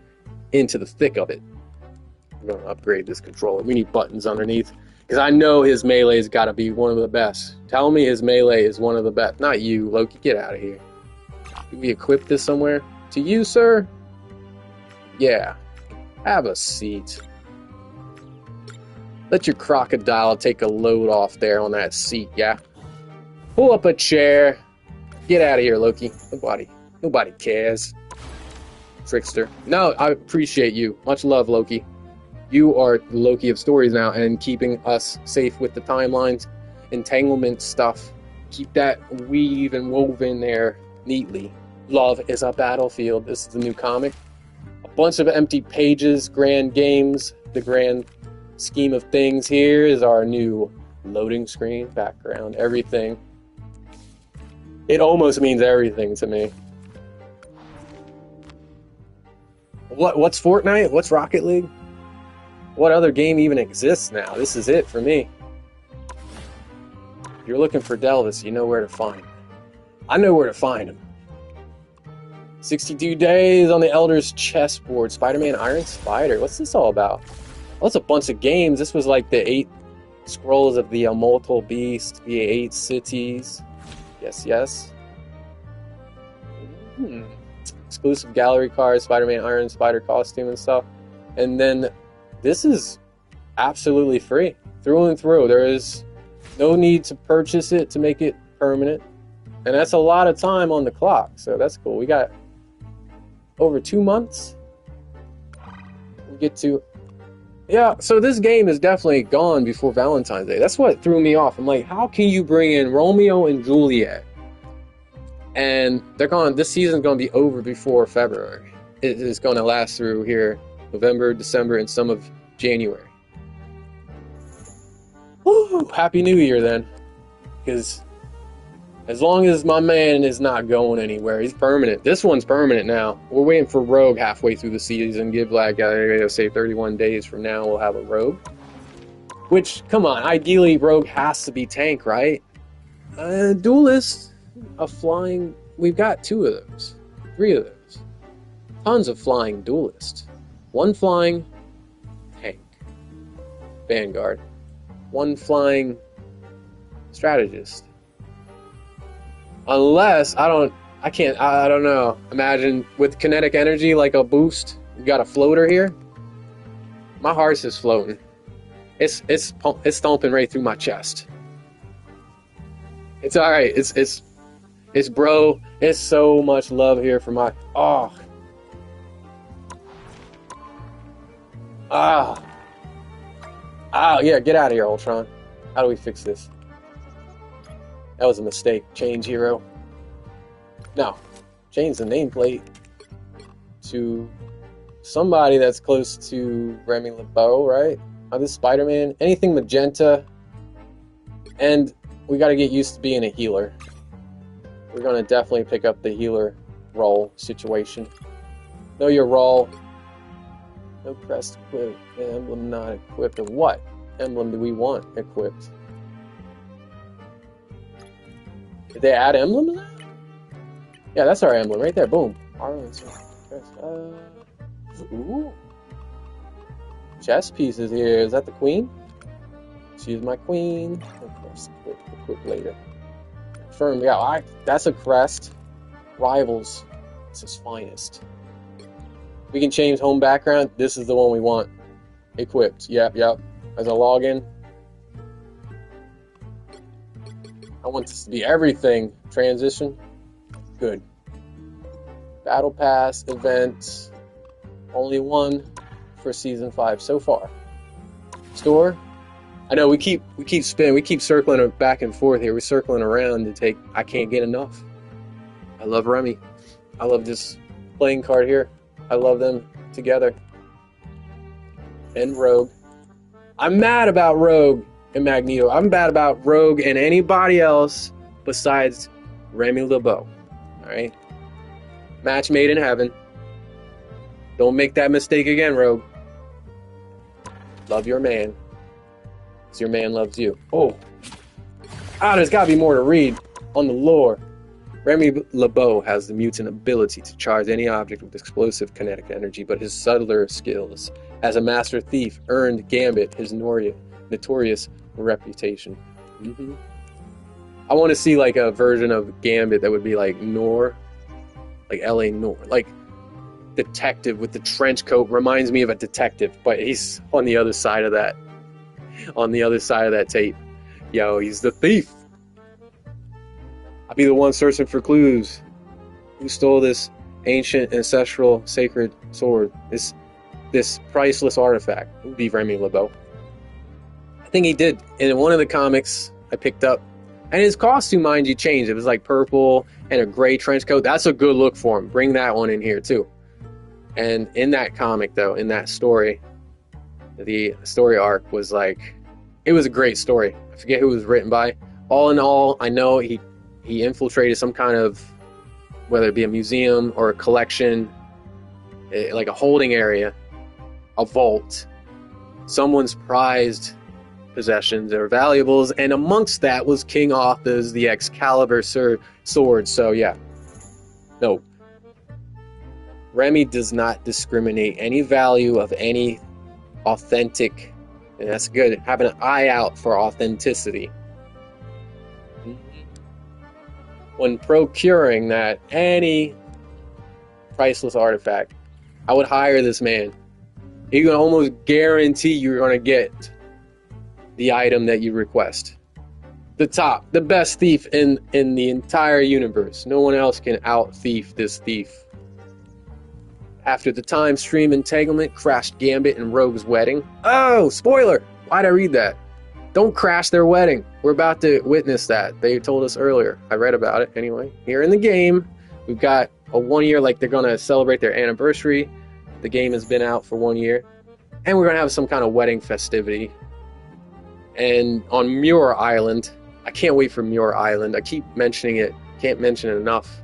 into the thick of it, we're going to upgrade this controller. We need buttons underneath. Because I know his melee's got to be one of the best. Tell me his melee is one of the best. Not you, Loki. Get out of here. Do we equip this somewhere? To you, sir? Yeah. Have a seat. Let your crocodile take a load off there on that seat, yeah? Pull up a chair. Get out of here, Loki. Nobody cares. Trickster. No, I appreciate you. Much love, Loki. You are the Loki of stories now and keeping us safe with the timelines, entanglement stuff. Keep that weave and woven there neatly. Love is a battlefield. This is the new comic. A bunch of empty pages, grand games. The grand scheme of things here is our new loading screen, background, everything. It almost means everything to me. What's Fortnite? What's Rocket League? What other game even exists now? This is it for me. If you're looking for Delvis, you know where to find him. I know where to find him. 62 days on the Elder's chessboard. Spider-Man Iron Spider. What's this all about? Well, it's a bunch of games. This was like the 8 scrolls of the Immortal Beast, the 8 cities. Yes. Exclusive gallery cards, Spider-Man Iron Spider costume and stuff. And then this is absolutely free through and through. There is no need to purchase it to make it permanent. And that's a lot of time on the clock. So that's cool. We got over 2 months. We get to... Yeah, so this game is definitely gone before Valentine's Day. That's what threw me off. I'm like, how can you bring in Romeo and Juliet? And they're gone. This season's going to be over before February. It is going to last through here November, December, and some of January. Woo! Happy New Year then. Because as long as my man is not going anywhere, he's permanent. This one's permanent now. We're waiting for Rogue halfway through the season. Give like, say 31 days from now, we'll have a Rogue. Which, come on, ideally Rogue has to be tank, right? Duelist. A flying... We've got 2 of those. 3 of those. Tons of flying duelists. 1 flying tank. Vanguard. 1 flying strategist. Unless, I don't know. Imagine with kinetic energy like a boost, you got a floater here. My heart's just floating. It's stomping right through my chest. It's alright. It's bro. It's so much love here for my... Oh. Yeah, get out of here, Ultron. How do we fix this? That was a mistake. Change hero. No. Change the nameplate to somebody that's close to Remy LeBeau, right? This Spider-Man. Anything magenta. And we got to get used to being a healer. We're going to definitely pick up the healer role situation. Know your role. No crest equipped. Emblem not equipped. And what emblem do we want equipped? Did they add emblem to that? Yeah, that's our emblem right there. Boom. Ooh. Chess pieces here. Is that the queen? She's my queen. Of course, equip later. Confirmed. Yeah, that's a crest. Rivals. It's his finest. We can change home background. This is the one we want. Equipped. Yep. As a login. I want this to be everything. Transition. Good. Battle Pass event. Only 1 for season 5 so far. Store. I know we keep spinning. We keep circling back and forth here. We're circling around to take. I can't get enough. I love Remy. I love this playing card here. I love them together. And Rogue. I'm mad about Rogue and Magneto. I'm mad about Rogue and anybody else besides Remy LeBeau. Alright? Match made in heaven. Don't make that mistake again, Rogue. Love your man. Because your man loves you. Oh. There's got to be more to read on the lore. Remy LeBeau has the mutant ability to charge any object with explosive kinetic energy, but his subtler skills as a master thief earned Gambit his notorious reputation. I want to see like a version of Gambit that would be like Noir, like L.A. Noir, like detective with the trench coat. Reminds me of a detective, but he's on the other side of that. On the other side of that tape. Yo, he's the thief. I'll be the one searching for clues. Who stole this ancient, ancestral, sacred sword? This priceless artifact. It would be Remy LeBeau. I think he did. In one of the comics I picked up, and his costume, mind you, changed. It was like purple and a gray trench coat. That's a good look for him. Bring that one in here too. And in that comic, though, in that story, the story arc was like, it was a great story. I forget who it was written by. All in all, I know he infiltrated some kind of, whether it be a museum or a collection, like a holding area, a vault, someone's prized possessions or valuables, and amongst that was King Arthur's the Excalibur sword. So yeah, no, Remy does not discriminate any value of any authentic, and that's good, having an eye out for authenticity when procuring that any priceless artifact. I would hire this man. You can almost guarantee you're going to get the item that you request. The best thief in the entire universe. No one else can out-thief this thief. After the time stream entanglement crashed Gambit and Rogue's wedding. Oh, spoiler! Why'd I read that? Don't crash their wedding. We're about to witness that. They told us earlier. I read about it anyway. Here in the game, we've got a 1 year, like they're going to celebrate their anniversary. The game has been out for 1 year. And we're going to have some kind of wedding festivity. And on Muir Island, I can't wait for Muir Island. I keep mentioning it. Can't mention it enough.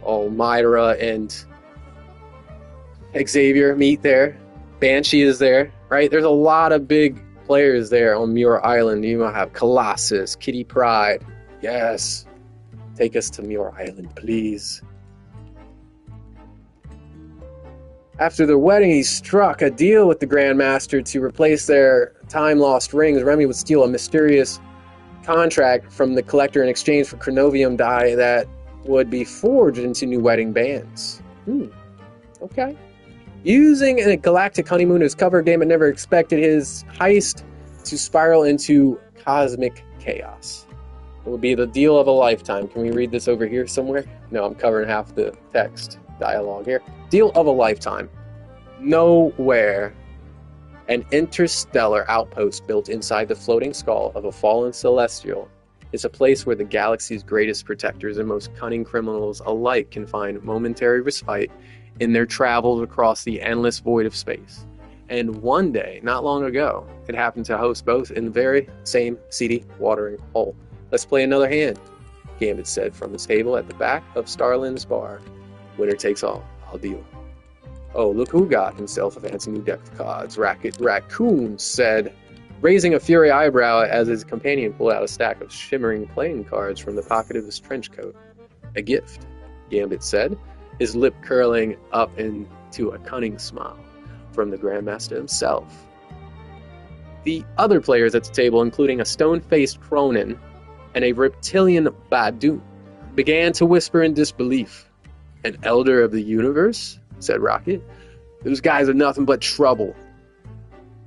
Oh, Myra and Xavier meet there. Banshee is there, right? There's a lot of big players there on Muir Island. You might have Colossus, Kitty Pryde. Yes. Take us to Muir Island, please. After their wedding, he struck a deal with the Grandmaster to replace their time-lost rings. Remy would steal a mysterious contract from the collector in exchange for chronovium dye that would be forged into new wedding bands. Okay. Using a galactic honeymoon as cover, Gambit never expected his heist to spiral into cosmic chaos. It would be the deal of a lifetime. Can we read this over here somewhere? No, I'm covering half the text dialogue here. Deal of a lifetime. Nowhere. An interstellar outpost built inside the floating skull of a fallen celestial is a place where the galaxy's greatest protectors and most cunning criminals alike can find momentary respite in their travels across the endless void of space. And one day, not long ago, it happened to host both in the very same seedy watering hole. Let's play another hand, Gambit said from his table at the back of Starlin's bar. Winner takes all. I'll deal. Oh, look who got himself a fancy new deck of cards. Raccoon said, raising a fury eyebrow as his companion pulled out a stack of shimmering playing cards from the pocket of his trench coat. A gift, Gambit said, his lip curling up into a cunning smile from the Grandmaster himself. The other players at the table, including a stone-faced Cronin and a reptilian Badu, began to whisper in disbelief. An elder of the universe? Said Rocket. Those guys are nothing but trouble.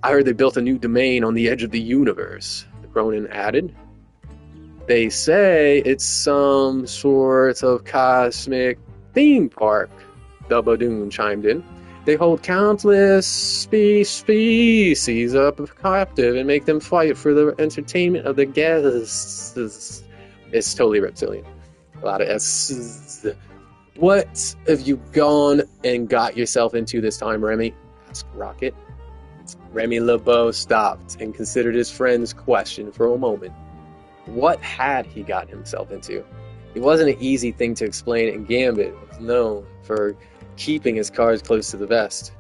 I heard they built a new domain on the edge of the universe, the Cronin added. They say it's some sort of cosmic theme park, the Badoon chimed in. They hold countless species up captive and make them fight for the entertainment of the guests. It's totally reptilian. A lot of S's. What have you gone and got yourself into this time, Remy? Asked Rocket. Remy LeBeau stopped and considered his friend's question for a moment. What had he gotten himself into? It wasn't an easy thing to explain, and Gambit was known for keeping his cards close to the vest.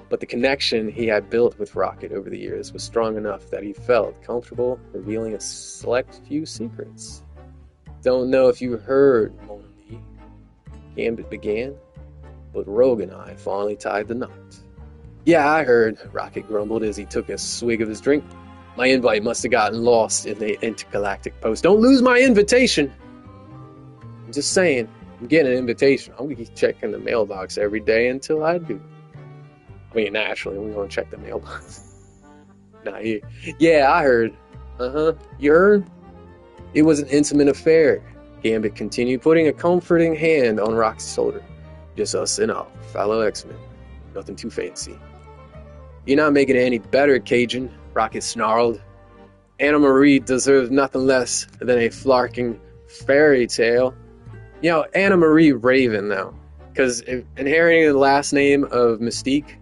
But the connection he had built with Rocket over the years was strong enough that he felt comfortable revealing a select few secrets. Don't know if you heard, Mon ami, Gambit began, but Rogue and I finally tied the knot. Yeah, I heard, Rocket grumbled as he took a swig of his drink. My invite must have gotten lost in the intergalactic post. Don't lose my invitation! I'm just saying, I'm getting an invitation. I'm going to keep checking the mailbox every day until I do. I mean, naturally, we're going to check the mailbox. Yeah, I heard. You heard? It was an intimate affair. Gambit continued, putting a comforting hand on Rocket's shoulder. Just us and our fellow X-Men. Nothing too fancy. You're not making it any better, Cajun, Rocket snarled. Anna Marie deserves nothing less than a flarking fairy tale. You know, Anna Marie Raven, though. Because inheriting the last name of Mystique,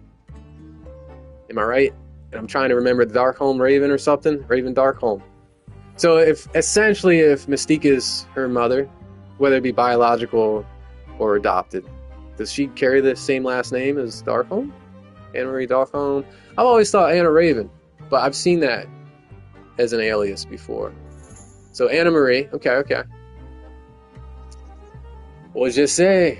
am I right? And I'm trying to remember Darkholme Raven or something. Raven Darkholme. So if Mystique is her mother, whether it be biological or adopted, does she carry the same last name as Darkholme? Anna Marie Darkholme? I've always thought Anna Raven, but I've seen that as an alias before. So Anna Marie, okay. What'd you say?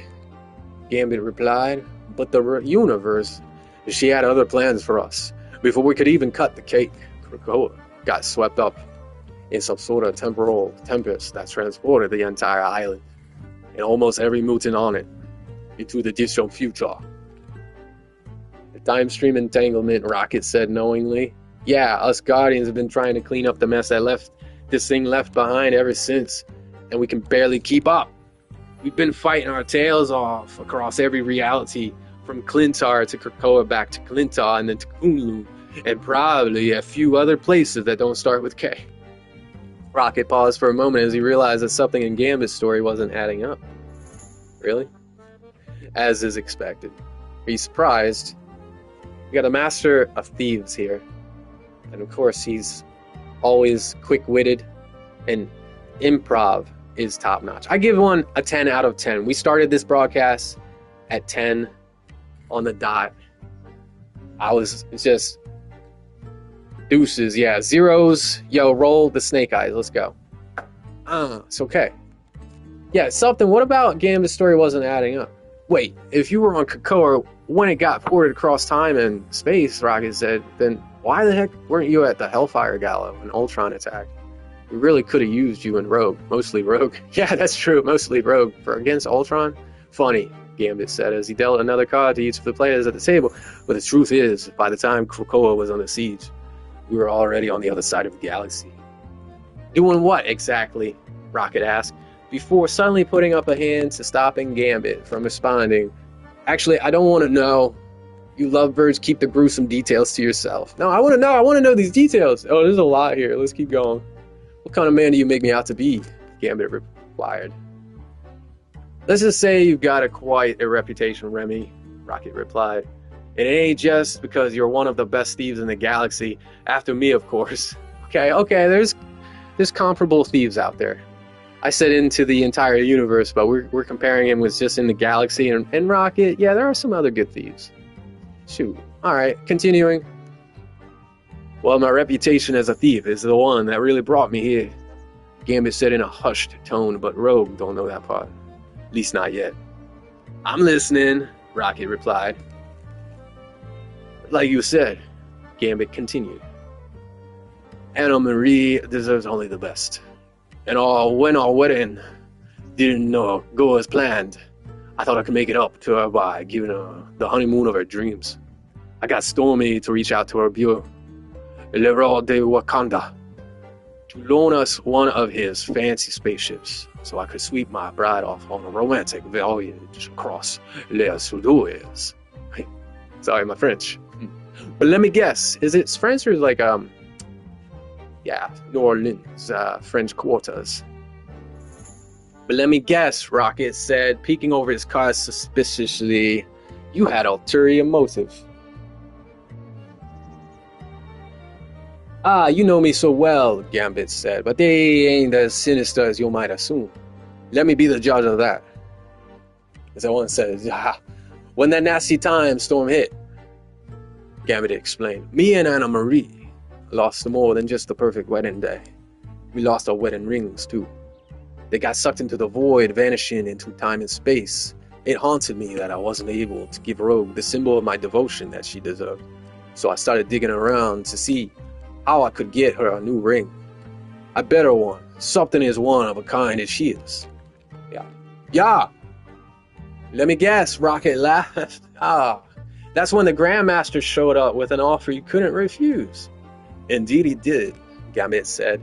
Gambit replied, but the universe, she had other plans for us. Before we could even cut the cake, Krakoa got swept up in some sort of temporal tempest that transported the entire island and almost every mutant on it into the distant future. The time stream entanglement, Rocket said knowingly. Yeah, us Guardians have been trying to clean up the mess that this thing left behind ever since, and we can barely keep up. We've been fighting our tails off across every reality, from Clintar to Krakoa back to Clintar and then to Kunlun, and probably a few other places that don't start with K. Rocket paused for a moment as he realized that something in Gambit's story wasn't adding up. Really? As is expected. He's surprised. We got a master of thieves here. And of course, he's always quick-witted, and improv is top-notch. I give one a 10 out of 10. We started this broadcast at 10 on the dot. It's just deuces, yeah. Zeros, yo, roll the snake eyes. Let's go. It's okay. Yeah, something. What about Gambit's story wasn't adding up? Wait, if you were on Krakoa when it got ported across time and space, Rocket said, then why the heck weren't you at the Hellfire Gala when Ultron attacked? We really could have used you in Rogue. Mostly Rogue. Yeah, that's true. Mostly Rogue. For against Ultron? Funny, Gambit said as he dealt another card to each of the players at the table. But the truth is, by the time Krakoa was under siege, we were already on the other side of the galaxy. Doing what exactly? Rocket asked, before suddenly putting up a hand to stopping Gambit from responding. Actually, I don't want to know. You lovebirds keep the gruesome details to yourself. No, I want to know. I want to know these details. Oh, there's a lot here. Let's keep going. What kind of man do you make me out to be? Gambit replied. Let's just say you've got quite a reputation, Remy, Rocket replied. And it ain't just because you're one of the best thieves in the galaxy. After me, of course. Okay, there's comparable thieves out there. I said into the entire universe, but we're comparing him with just in the galaxy. And Rocket, yeah, there are some other good thieves. Shoot. Alright, continuing. Well, my reputation as a thief is the one that really brought me here. Gambit said in a hushed tone, but Rogue don't know that part. At least not yet. I'm listening, Rocket replied. Like you said, Gambit continued. Anna Marie deserves only the best. And when our wedding didn't go as planned, I thought I could make it up to her by giving her the honeymoon of her dreams. I got Stormy to reach out to her bureau, Le Roi de Wakanda, to loan us one of his fancy spaceships so I could sweep my bride off on a romantic voyage across Les Sudoues. Sorry, my French. But let me guess, is it French or like, New Orleans, French quarters? But let me guess, Rocket said, peeking over his card suspiciously. You had ulterior motive. You know me so well, Gambit said, but they ain't as sinister as you might assume. Let me be the judge of that. As I once said, when that nasty time storm hit, Gambit explained, me and Anna Marie lost more than just the perfect wedding day. We lost our wedding rings, too. They got sucked into the void, vanishing into time and space. It haunted me that I wasn't able to give Rogue the symbol of my devotion that she deserved. So I started digging around to see how I could get her a new ring. A better one. Something as one of a kind as she is. Yeah. Let me guess, Rocket laughed. That's when the Grandmaster showed up with an offer you couldn't refuse. Indeed he did, Gambit said.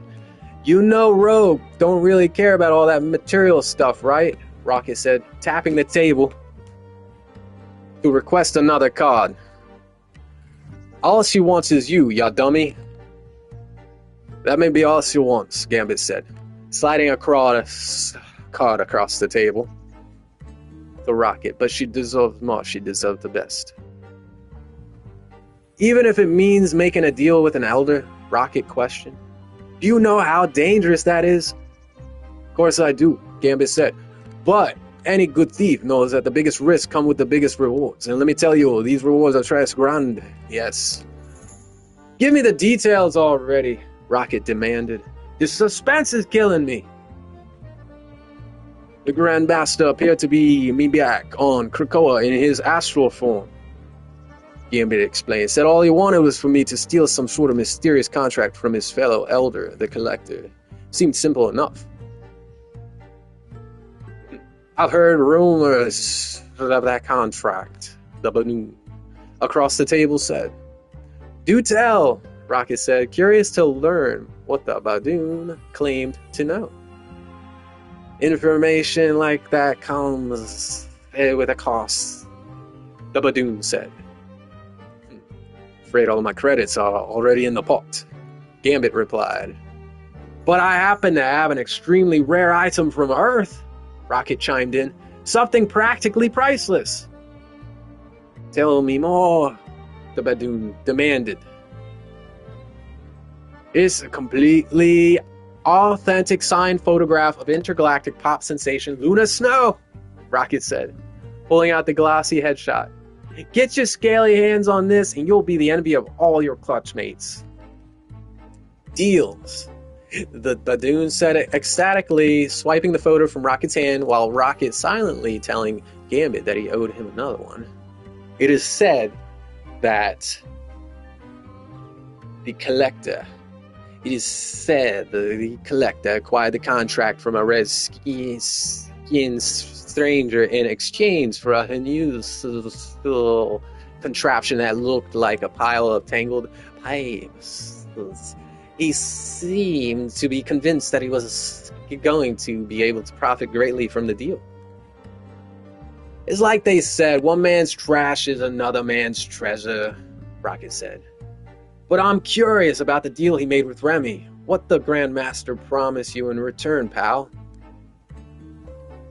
You know Rogue don't really care about all that material stuff, right? Rocket said, tapping the table to request another card. All she wants is you, ya dummy. That may be all she wants, Gambit said, sliding a card across the table. The Rocket, but she deserves more. She deserves the best. Even if it means making a deal with an elder, Rocket questioned. Do you know how dangerous that is? Of course I do, Gambit said. But any good thief knows that the biggest risks come with the biggest rewards. And let me tell you, these rewards are tres grande. Yes. Give me the details already, Rocket demanded. The suspense is killing me. The Grand Master appeared to be me back on Krakoa in his astral form. Gambit explained. Said all he wanted was for me to steal some sort of mysterious contract from his fellow elder, the Collector. Seemed simple enough. I've heard rumors of that contract, the Badoon across the table said. Do tell, Rocket said, curious to learn what the Badoon claimed to know. Information like that comes with a cost, the Badoon said. Afraid all of my credits are already in the pot, Gambit replied. But I happen to have an extremely rare item from Earth, Rocket chimed in. Something practically priceless. Tell me more, the Badoon demanded. It's a completely authentic signed photograph of intergalactic pop sensation Luna Snow, Rocket said, pulling out the glossy headshot. Get your scaly hands on this and you'll be the envy of all your clutch mates. Deals, the Badoon said ecstatically, swiping the photo from Rocket's hand while Rocket silently telling Gambit that he owed him another one. It is said that the Collector acquired the contract from a red-skinned stranger in exchange for a unusual contraption that looked like a pile of tangled pipes. He seemed to be convinced that he was going to be able to profit greatly from the deal. It's like they said, one man's trash is another man's treasure, Rocket said. But I'm curious about the deal he made with Remy. What the Grand Master promised you in return, pal?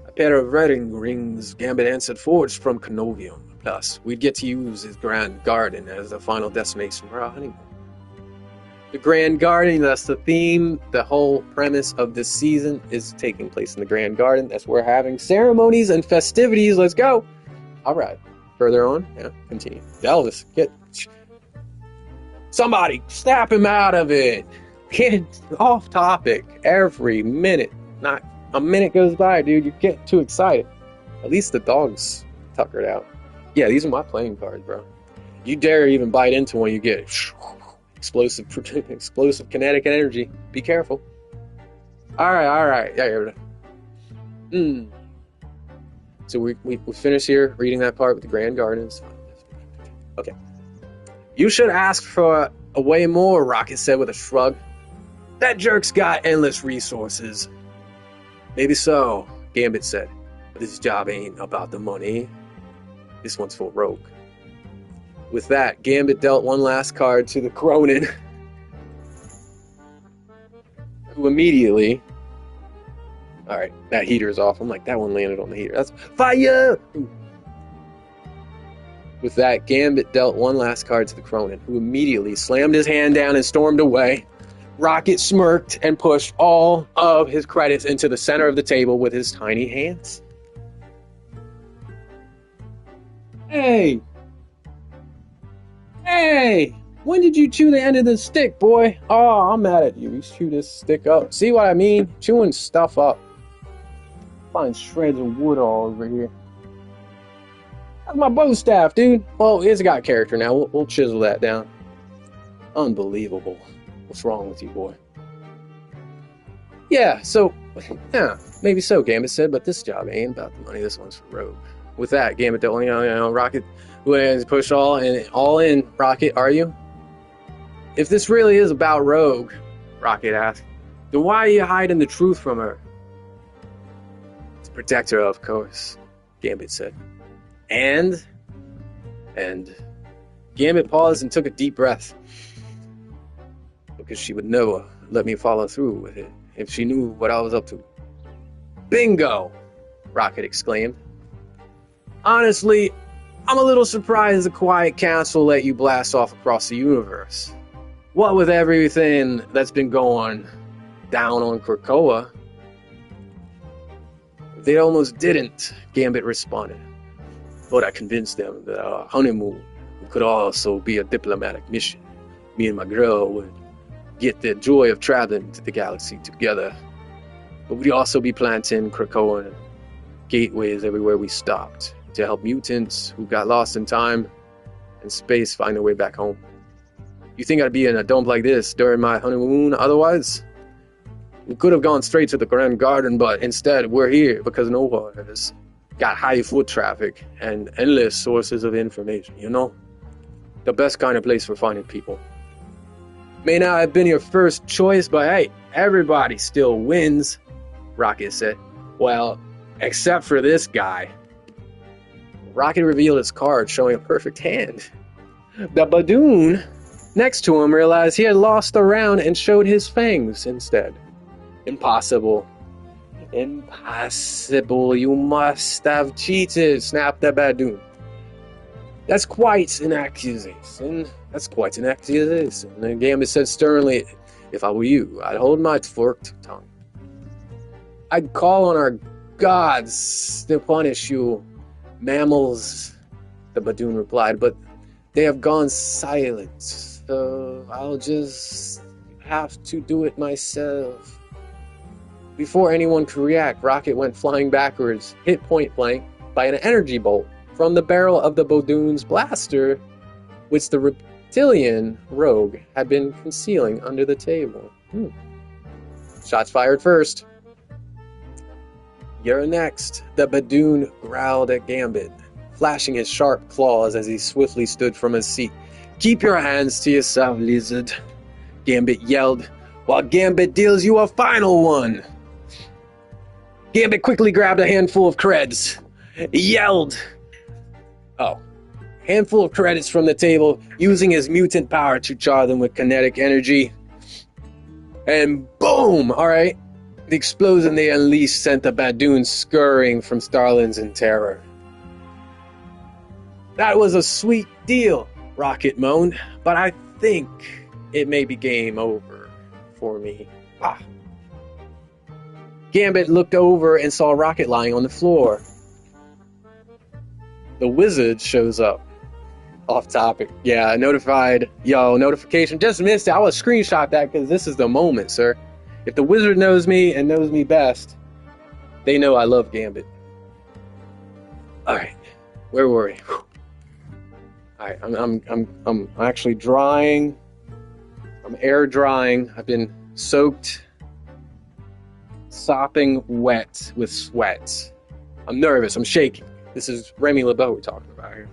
A pair of wedding rings, Gambit answered, forged from Canovium. Plus, we'd get to use his Grand Garden as the final destination for our honeymoon. The Grand Garden, that's the theme. The whole premise of this season is taking place in the Grand Garden. That's where we're having ceremonies and festivities. Let's go. All right. Further on. Yeah, continue. Elvis, get... Somebody, snap him out of it. Get off topic every minute. Not a minute goes by, dude. You get too excited. At least the dog's tuckered out. Yeah, these are my playing cards, bro. You dare even bite into one, you get explosive kinetic energy. Be careful. All right. Yeah. So we finish here reading that part with the Grand Gardens. Okay. You should ask for a way more, Rocket said with a shrug. That jerk's got endless resources. Maybe so, Gambit said. But this job ain't about the money. This one's for Rogue. With that, Gambit dealt one last card to the Cronin, who immediately... Alright, that heater's off. I'm like, that one landed on the heater. That's fire! With that, Gambit dealt one last card to the Cronin, who immediately slammed his hand down and stormed away. Rocket smirked and pushed all of his credits into the center of the table with his tiny hands. Hey! When did you chew the end of the stick, boy? Oh, I'm mad at you. You chew this stick up. See what I mean? Chewing stuff up. Find shreds of wood all over here. That's my bow staff, dude. Well, it's got character now. We'll chisel that down. Unbelievable. What's wrong with you, boy? Yeah, maybe so, Gambit said, but this job ain't about the money. This one's for Rogue. With that, Gambit dealt, Rocket, who has pushed all in, Rocket, are you? If this really is about Rogue, Rocket asked, Then why are you hiding the truth from her? To protect her, of course, Gambit said. And Gambit paused and took a deep breath. Because she would never let me follow through with it if she knew what I was up to. Bingo! Rocket exclaimed. Honestly, I'm a little surprised the Quiet Council let you blast off across the universe. What with everything that's been going down on Krakoa? They almost didn't, Gambit responded. But I convinced them that our honeymoon could also be a diplomatic mission. Me and my girl would get the joy of traveling to the galaxy together. But we'd also be planting Krakoan gateways everywhere we stopped to help mutants who got lost in time and space find their way back home. You think I'd be in a dump like this during my honeymoon otherwise? We could have gone straight to the Grand Garden, but instead we're here because Nova has got high foot traffic and endless sources of information, you know? The best kind of place for finding people. May not have been your first choice, but hey, everybody still wins, Rocket said. Well, except for this guy. Rocket revealed his card, showing a perfect hand. The Badoon next to him realized he had lost the round and showed his fangs instead. Impossible. Impossible. You must have cheated, snapped the Badoon. That's quite an accusation. And Gambit said sternly, if I were you, I'd hold my forked tongue. I'd call on our gods to punish you, mammals, the Badoon replied, but they have gone silent, so I'll just have to do it myself. Before anyone could react, Rocket went flying backwards, hit point blank by an energy bolt from the barrel of the Badoon's blaster, which the reptilian rogue had been concealing under the table. Shots fired first. You're next, the Badoon growled at Gambit, flashing his sharp claws as he swiftly stood from his seat. Keep your hands to yourself, lizard, Gambit yelled, while Gambit deals you a final one. Gambit quickly grabbed a handful of creds. He yelled. Handful of credits from the table, using his mutant power to charge them with kinetic energy. And boom! Alright. The explosion they unleashed sent the Badoon scurrying from Starlings in terror. That was a sweet deal, Rocket moaned, but I think it may be game over for me. Gambit looked over and saw Rocket lying on the floor. The wizard shows up. Off topic. Yeah, notified. Yo, notification. Just missed it. I will screenshot that because this is the moment, sir. If the wizard knows me and knows me best, they know I love Gambit. Alright. Where were we? Alright, I'm actually drying. I'm air drying. I've been soaked, sopping wet with sweat. I'm nervous. I'm shaking. This is Remy LeBeau we're talking about here.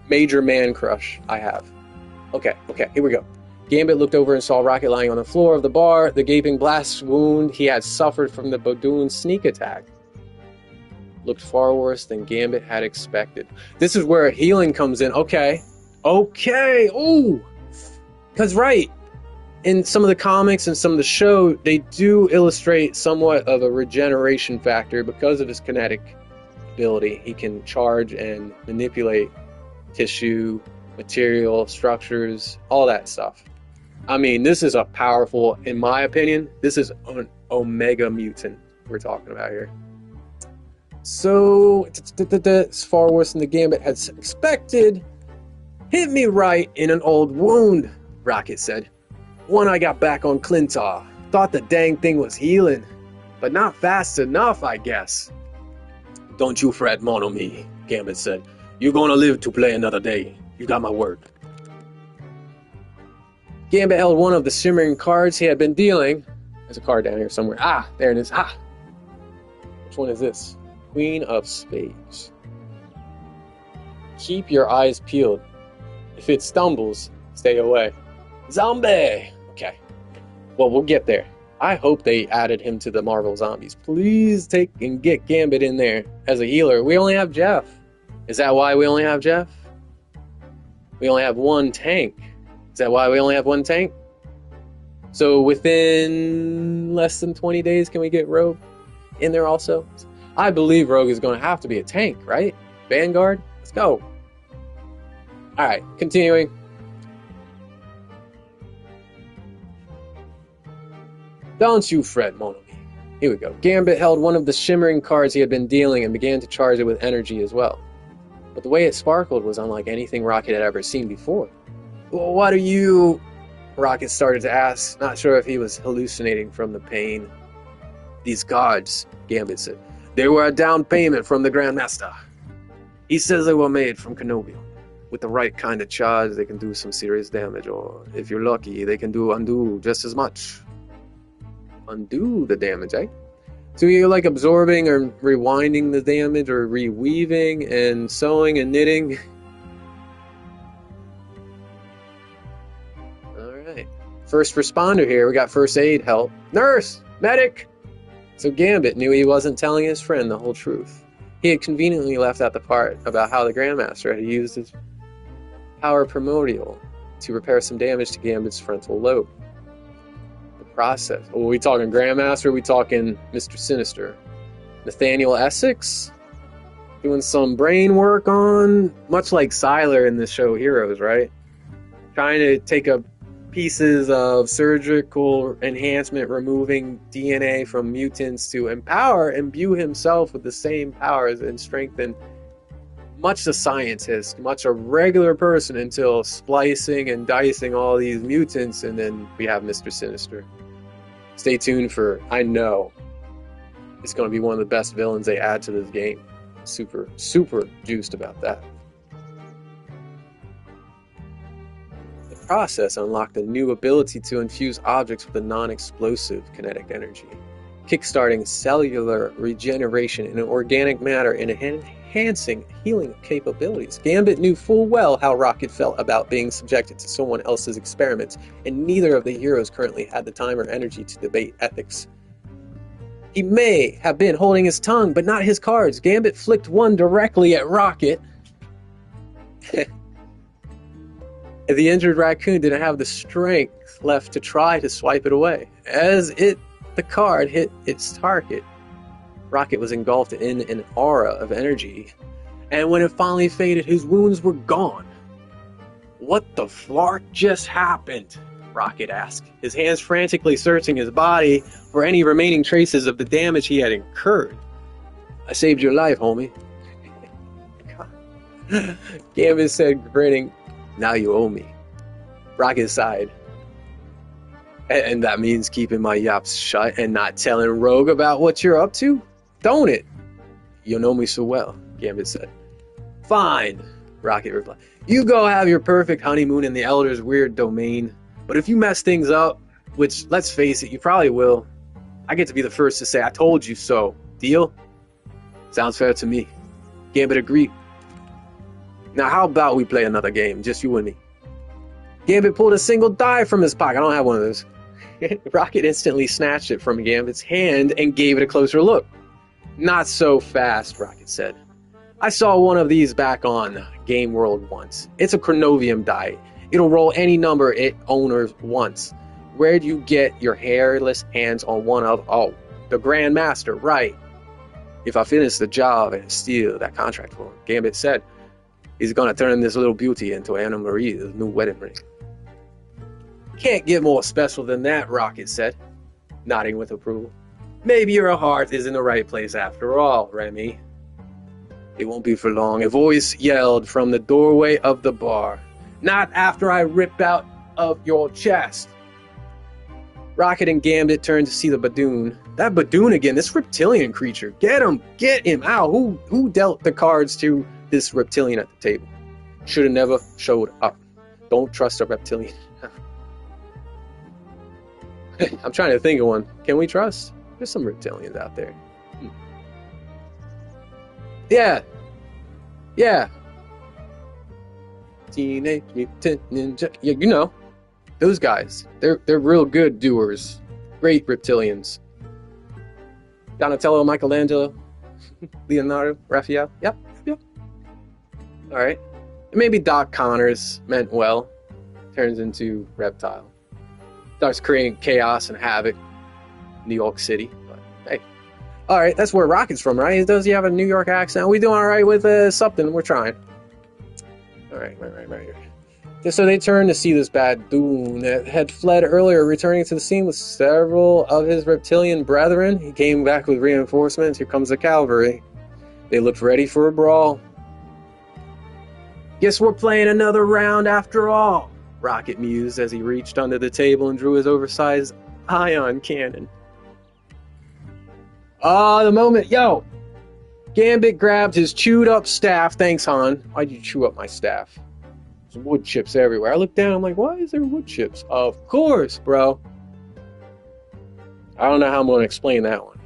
Major man crush I have. Okay, here we go. Gambit looked over and saw Rocket lying on the floor of the bar, the gaping blast wound he had suffered from the Badoon's sneak attack. Looked far worse than Gambit had expected. This is where healing comes in. Okay. Ooh! Because, right, in some of the comics and some of the show, they do illustrate somewhat of a regeneration factor because of his kinetic ability. He can charge and manipulate tissue, material, structures, all that stuff. I mean, this is a powerful, in my opinion, this is an Omega mutant we're talking about here. So, it's far worse than the Gambit had expected. Hit me right in an old wound, Rocket said. One I got back on Clintar. Thought the dang thing was healing, but not fast enough, I guess. Don't you fret, mon ami, Gambit said. You're gonna live to play another day. You got my word. Gambit held one of the shimmering cards he had been dealing. There's a card down here somewhere. There it is. Which one is this? Queen of Spades. Keep your eyes peeled. If it stumbles, stay away. Zombie! Okay. Well, we'll get there. I hope they added him to the Marvel Zombies. Please take and get Gambit in there as a healer. We only have Jeff. Is that why we only have Jeff? We only have one tank. Is that why we only have one tank? So within less than 20 days, can we get Rogue in there also? I believe Rogue is going to have to be a tank, right? Vanguard? Let's go. All right, continuing. Don't you fret, mon ami. Here we go. Gambit held one of the shimmering cards he had been dealing and began to charge it with energy as well. But the way it sparkled was unlike anything Rocket had ever seen before. Well, what are you... Rocket started to ask, not sure if he was hallucinating from the pain. These cards, Gambit said. They were a down payment from the Grandmaster. He says they were made from Kenobium. With the right kind of charge, they can do some serious damage, or if you're lucky, they can undo just as much. Undo the damage, eh? So you're like absorbing or rewinding the damage, or reweaving and sewing and knitting. Alright. First responder here. We got first aid help. Nurse! Medic! So Gambit knew he wasn't telling his friend the whole truth. He had conveniently left out the part about how the Grandmaster had used his power primordial to repair some damage to Gambit's frontal lobe. Process. Oh, are we talking Grandmaster? Are we talking Mr. Sinister? Nathaniel Essex? Doing some brain work on, much like Sylar in the show Heroes, right? Trying to take up pieces of surgical enhancement, removing DNA from mutants to imbue himself with the same powers and strengthen much a scientist, much a regular person, until splicing and dicing all these mutants, and then we have Mr. Sinister. Stay tuned for, I know, it's going to be one of the best villains they add to this game. Super, super juiced about that. The process unlocked a new ability to infuse objects with a non-explosive kinetic energy, kickstarting cellular regeneration in organic matter and enhancing healing capabilities. Gambit knew full well how Rocket felt about being subjected to someone else's experiments, and neither of the heroes currently had the time or energy to debate ethics. He may have been holding his tongue, but not his cards. Gambit flicked one directly at Rocket. The injured raccoon didn't have the strength left to try to swipe it away. As the card hit its target, Rocket was engulfed in an aura of energy, and when it finally faded, his wounds were gone. What the flark just happened? Rocket asked, his hands frantically searching his body for any remaining traces of the damage he had incurred. I saved your life, homie. Gambit said, grinning, now you owe me. Rocket sighed. And that means keeping my yaps shut and not telling Rogue about what you're up to? Don't it? You know me so well, Gambit said. Fine, Rocket replied. You go have your perfect honeymoon in the Elder's weird domain. But if you mess things up, which, let's face it, you probably will, I get to be the first to say I told you so. Deal? Sounds fair to me. Gambit agreed. Now how about we play another game, just you and me? Gambit pulled a single die from his pocket. I don't have one of those. Rocket instantly snatched it from Gambit's hand and gave it a closer look. Not so fast, Rocket said. I saw one of these back on Game World once. It's a Chronovium die. It'll roll any number its owner wants. Where'd you get your hairless hands on one of... Oh, the Grandmaster, right. If I finish the job and steal that contract for him, Gambit said, he's gonna turn this little beauty into Anna Maria's new wedding ring. Can't get more special than that, Rocket said, nodding with approval. Maybe your heart is in the right place after all, Remy. It won't be for long. A voice yelled from the doorway of the bar. Not after I rip out of your chest. Rocket and Gambit turned to see the Badoon. That Badoon again, this reptilian creature. Get him out. Who dealt the cards to this reptilian at the table? Should have never showed up. Don't trust a reptilian. I'm trying to think of one. Can we trust? There's some reptilians out there. Yeah. Teenage Mutant Ninja. Yeah, you know. Those guys. They're real good doers Great reptilians. Donatello, Michelangelo, Leonardo, Raphael. Yep. Alright. Maybe Doc Connors meant well. Turns into reptile. Starts creating chaos and havoc in New York City. But hey. Alright, that's where Rocket's from, right? Does he have a New York accent? We doing alright with something? We're trying. Alright, right. So they turn to see this bad Dune that had fled earlier, returning to the scene with several of his reptilian brethren. He came back with reinforcements. Here comes the cavalry. They looked ready for a brawl. Guess we're playing another round after all, Rocket mused as he reached under the table and drew his oversized ion cannon. The moment, yo! Gambit grabbed his chewed up staff. Thanks, Han. Why'd you chew up my staff? There's wood chips everywhere. I looked down, I'm like, why is there wood chips? Of course, bro. I don't know how I'm going to explain that one.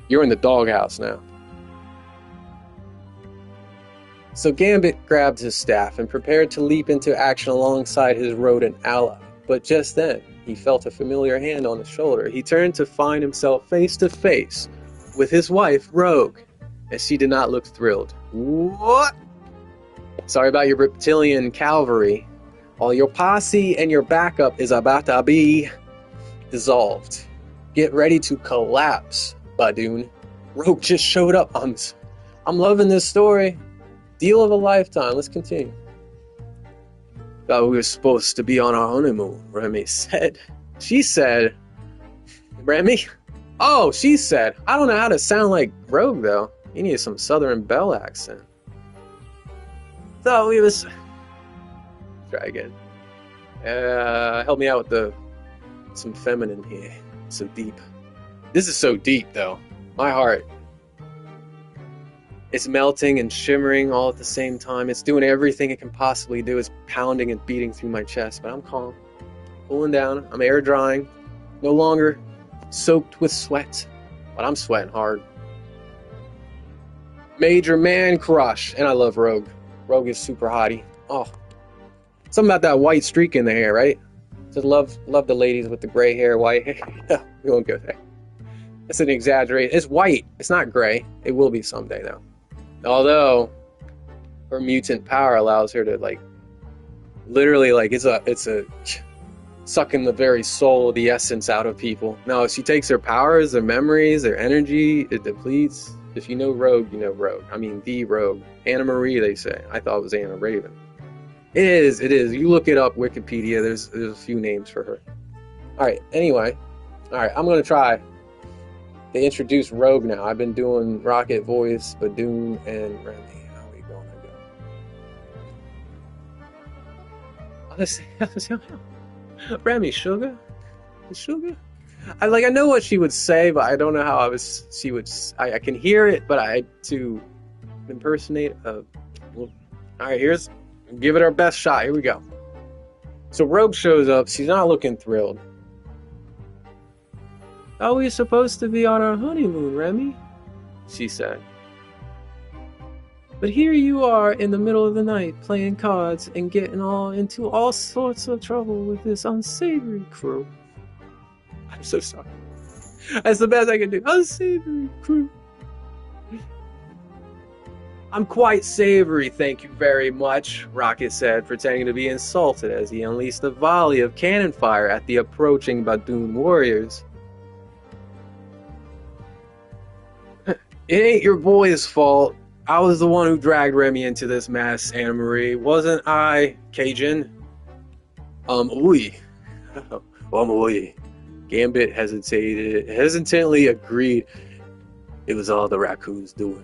You're in the doghouse now. So Gambit grabbed his staff and prepared to leap into action alongside his rodent ally. But just then, he felt a familiar hand on his shoulder. He turned to find himself face to face with his wife, Rogue, and she did not look thrilled. What? Sorry about your reptilian cavalry. All your posse and your backup is about to be dissolved. Get ready to collapse, Badoon. Rogue just showed up. I'm loving this story. Deal of a lifetime. Let's continue. Thought we were supposed to be on our honeymoon, Remy said. She said, Remy? Oh, she said. I don't know how to sound like Rogue, though. You need some Southern Belle accent. Thought we was... Try again. Help me out with some feminine here. So deep. This is so deep, though. My heart. It's melting and shimmering all at the same time. It's doing everything it can possibly do. It's pounding and beating through my chest, but I'm calm. Cooling down. I'm air drying. No longer soaked with sweat, but I'm sweating hard. Major man crush. And I love Rogue. Rogue is super hottie. Oh. Something about that white streak in the hair, right? Just love the ladies with the gray hair, white hair. We won't go there. That's an exaggeration. It's white. It's not gray. It will be someday, though. Although her mutant power allows her to literally it's a sucking the very soul, the essence out of people. Now, if she takes their powers, their memories, their energy, it depletes. If you know Rogue, you know Rogue. I mean, the Rogue. Anna Marie, they say. I thought it was Anna Raven. It is. You look it up, Wikipedia. There's a few names for her. All right. Anyway, I'm gonna try. They introduced Rogue now. I've been doing Rocket voice, Badoon, and Remy. How are we gonna go? Remy, sugar? I know what she would say, but I don't know how I can hear it, but to impersonate alright, give it our best shot. Here we go. So Rogue shows up. She's not looking thrilled. Are we supposed to be on our honeymoon, Remy? She said. But here you are in the middle of the night playing cards and getting into all sorts of trouble with this unsavory crew. I'm so sorry. That's the best I can do. Unsavory crew. I'm quite savory, thank you very much, Rocket said, pretending to be insulted as he unleashed a volley of cannon fire at the approaching Badoon warriors. It ain't your boy's fault. I was the one who dragged Remy into this mess, Anna Marie. Wasn't I, Cajun? Oui. Oui. Gambit hesitantly agreed. It was all the raccoons doing.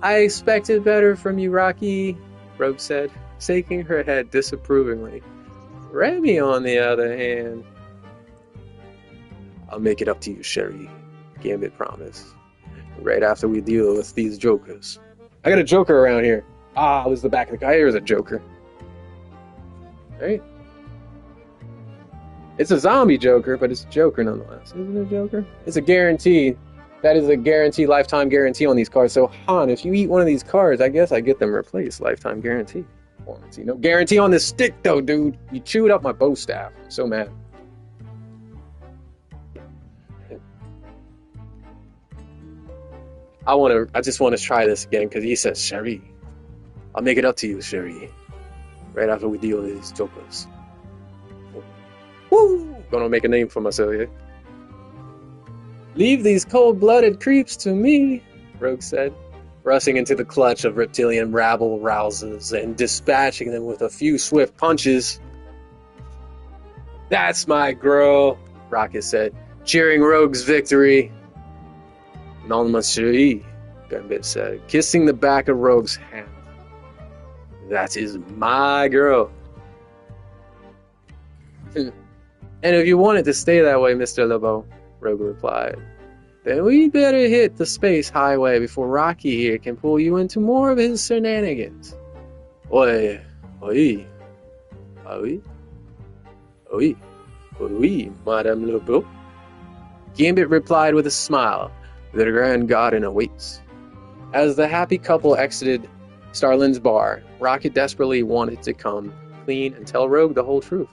I expected better from you, Rocky, Rogue said, shaking her head disapprovingly. Remy, on the other hand... I'll make it up to you, Sherry, Gambit promised. Right after we deal with these jokers. I got a joker around here. It was the back of the guy. Here's a joker. Right? It's a zombie joker, but it's a joker nonetheless. Isn't it a joker? It's a guarantee. That is a guarantee, lifetime guarantee on these cards. So, Han, if you eat one of these cards, I guess I get them replaced. Lifetime guarantee. Warranty. No guarantee on this stick, though, dude. You chewed up my bow staff. I'm so mad. I just want to try this again because he says, Sherry. I'll make it up to you, Sherry. Right after we deal with these jokers. Woo! Gonna make a name for myself here. Leave these cold-blooded creeps to me, Rogue said, rushing into the clutch of reptilian rabble-rousers and dispatching them with a few swift punches. That's my girl, Rocket said, cheering Rogue's victory. Non, ma chérie, Gambit said, kissing the back of Rogue's hand. That is my girl. And if you want it to stay that way, Mr. LeBeau, Rogue replied, then we'd better hit the space highway before Rocky here can pull you into more of his shenanigans. Oui, Madame LeBeau. Gambit replied with a smile. The Grand Garden awaits. As the happy couple exited Starlin's bar, Rocket desperately wanted to come clean and tell Rogue the whole truth.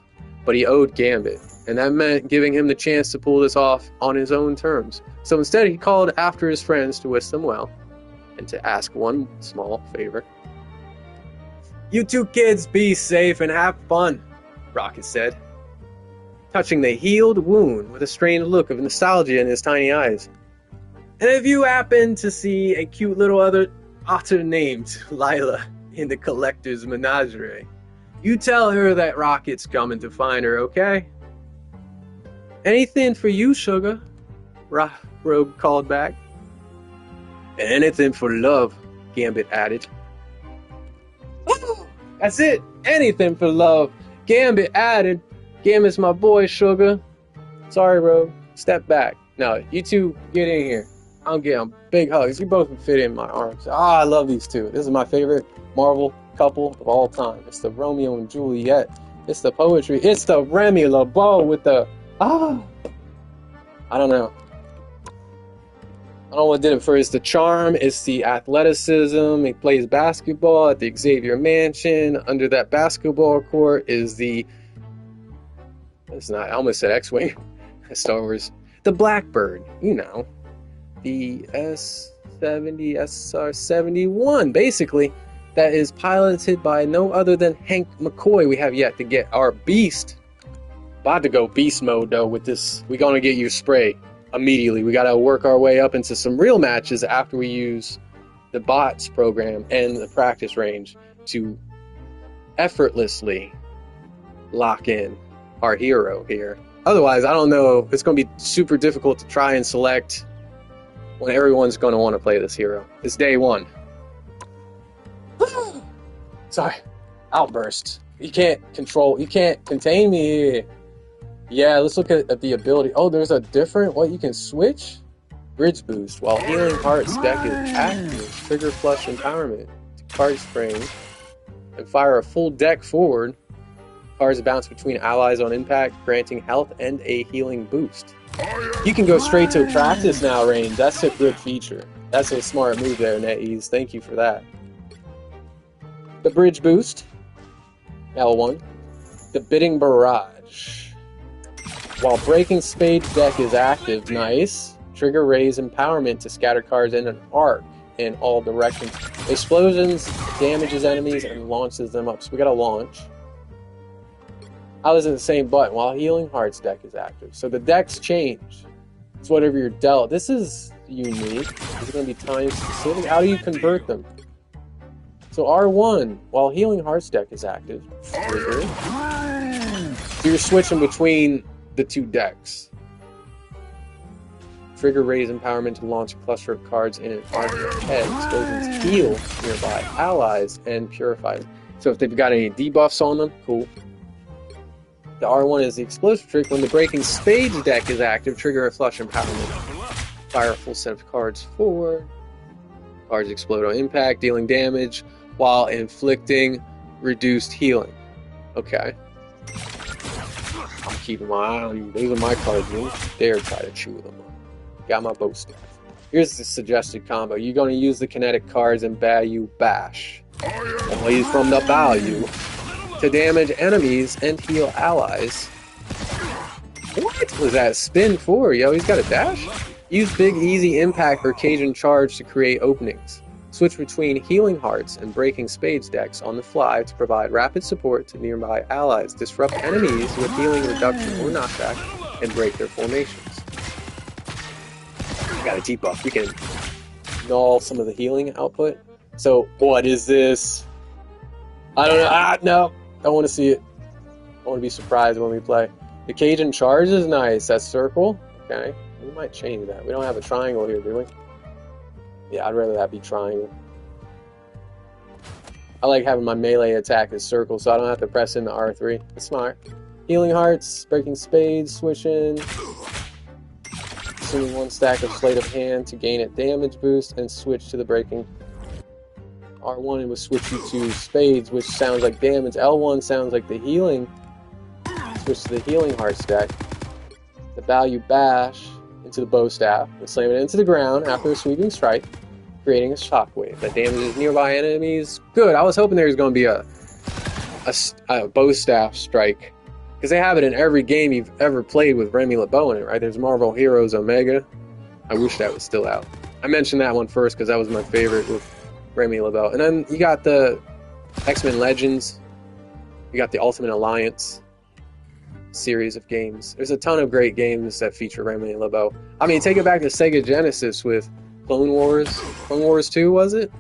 But he owed Gambit, and that meant giving him the chance to pull this off on his own terms. So instead he called after his friends to wish them well, and to ask one small favor. You two kids be safe and have fun, Rocket said, touching the healed wound with a strange look of nostalgia in his tiny eyes. And if you happen to see a cute little otter named Lila in the collector's menagerie, you tell her that Rocket's coming to find her, okay? Anything for you, sugar, Rogue called back. Anything for love, Gambit added. Oh, that's it. Anything for love, Gambit added. Gambit's my boy, sugar. Sorry, Rogue. Step back. No, you two get in here. I'll get them big hugs. You both can fit in my arms. I love these two. This is my favorite Marvel couple of all time. It's the Romeo and Juliet. It's the poetry. It's the Remy LeBeau with the I don't know. I don't know what did it first. The charm. It's the athleticism. He plays basketball at the Xavier Mansion. Under that basketball court is the... It's not... I almost said X-Wing. Star Wars. The Blackbird. You know. The S-70, SR-71. Basically, that is piloted by no other than Hank McCoy. We have yet to get our beast. About to go beast mode, though, with this. We're going to get you spray immediately. We got to work our way up into some real matches after we use the bots program and the practice range to effortlessly lock in our hero here. Otherwise, I don't know. It's going to be super difficult to try and select when everyone's going to want to play this hero. It's day one. Sorry. Outburst. You can't contain me here. Yeah, let's look at the ability. Oh, there's a different, what, you can switch? Bridge boost. While Healing Heart's deck is active, trigger flush empowerment. Card spring. And fire a full deck forward. Cards bounce between allies on impact, granting health and a healing boost. You can go straight to practice now range. That's a good feature. That's a smart move there, NetEase. Thank you for that. The bridge boost. L1. The bidding barrage. While Breaking Spade deck is active, nice. Trigger raise empowerment to scatter cards in an arc in all directions. Explosions damages enemies and launches them up. So we got a launch. I was in the same button while Healing Hearts deck is active. So the decks change. It's whatever you're dealt. This is unique. It's going to be time specific. How do you convert them? So R1 while Healing Hearts deck is active. Trigger. So you're switching between the two decks. Trigger raise empowerment to launch a cluster of cards in an arc head. Explosions heal nearby allies and purify them. So if they've got any debuffs on them, cool. The R1 is the explosive trick. When the Breaking Spades deck is active, trigger a flush empowerment. Fire a full set of cards forward. Cards explode on impact, dealing damage while inflicting reduced healing. Okay. I'm keeping my eye on you. Those are my cards. You dare try to chew them up. Got my bow staff. Here's the suggested combo. You're going to use the kinetic cards and Bayou Bash. Only from the Bayou. To damage enemies and heal allies. What was that spin for? Yo, he's got a dash? Use Big Easy Impact or Cajun Charge to create openings. Switch between Healing Hearts and Breaking Spades decks on the fly to provide rapid support to nearby allies. Disrupt enemies with healing reduction or knockback and break their formations. I got a debuff. We can null some of the healing output. So, what is this? I don't know. No. I want to see it. I want to be surprised when we play. The Cajun Charge is nice. That's circle. Okay. We might change that. We don't have a triangle here, do we? Yeah, I'd rather that be triangle. I like having my melee attack as circle, so I don't have to press into R3. It's smart. Healing Hearts, Breaking Spades, switching. Assuming one stack of Sleight of Hand to gain a damage boost, and switch to the Breaking. R1 would switch you to Spades, which sounds like damage. L1 sounds like the healing. Switch to the Healing Hearts deck. The value Bash into the bow staff and slam it into the ground after a sweeping strike, creating a shockwave that damages nearby enemies. Good. I was hoping there was going to be a bow staff strike, because they have it in every game you've ever played with Remy LeBeau in it, right? There's Marvel Heroes Omega. I wish that was still out. I mentioned that one first because that was my favorite with Remy LeBeau. And then you got the X-Men Legends. You got the Ultimate Alliance series of games. There's a ton of great games that feature Remy LeBeau. I mean, take it back to Sega Genesis with Clone Wars. Clone Wars 2, was it?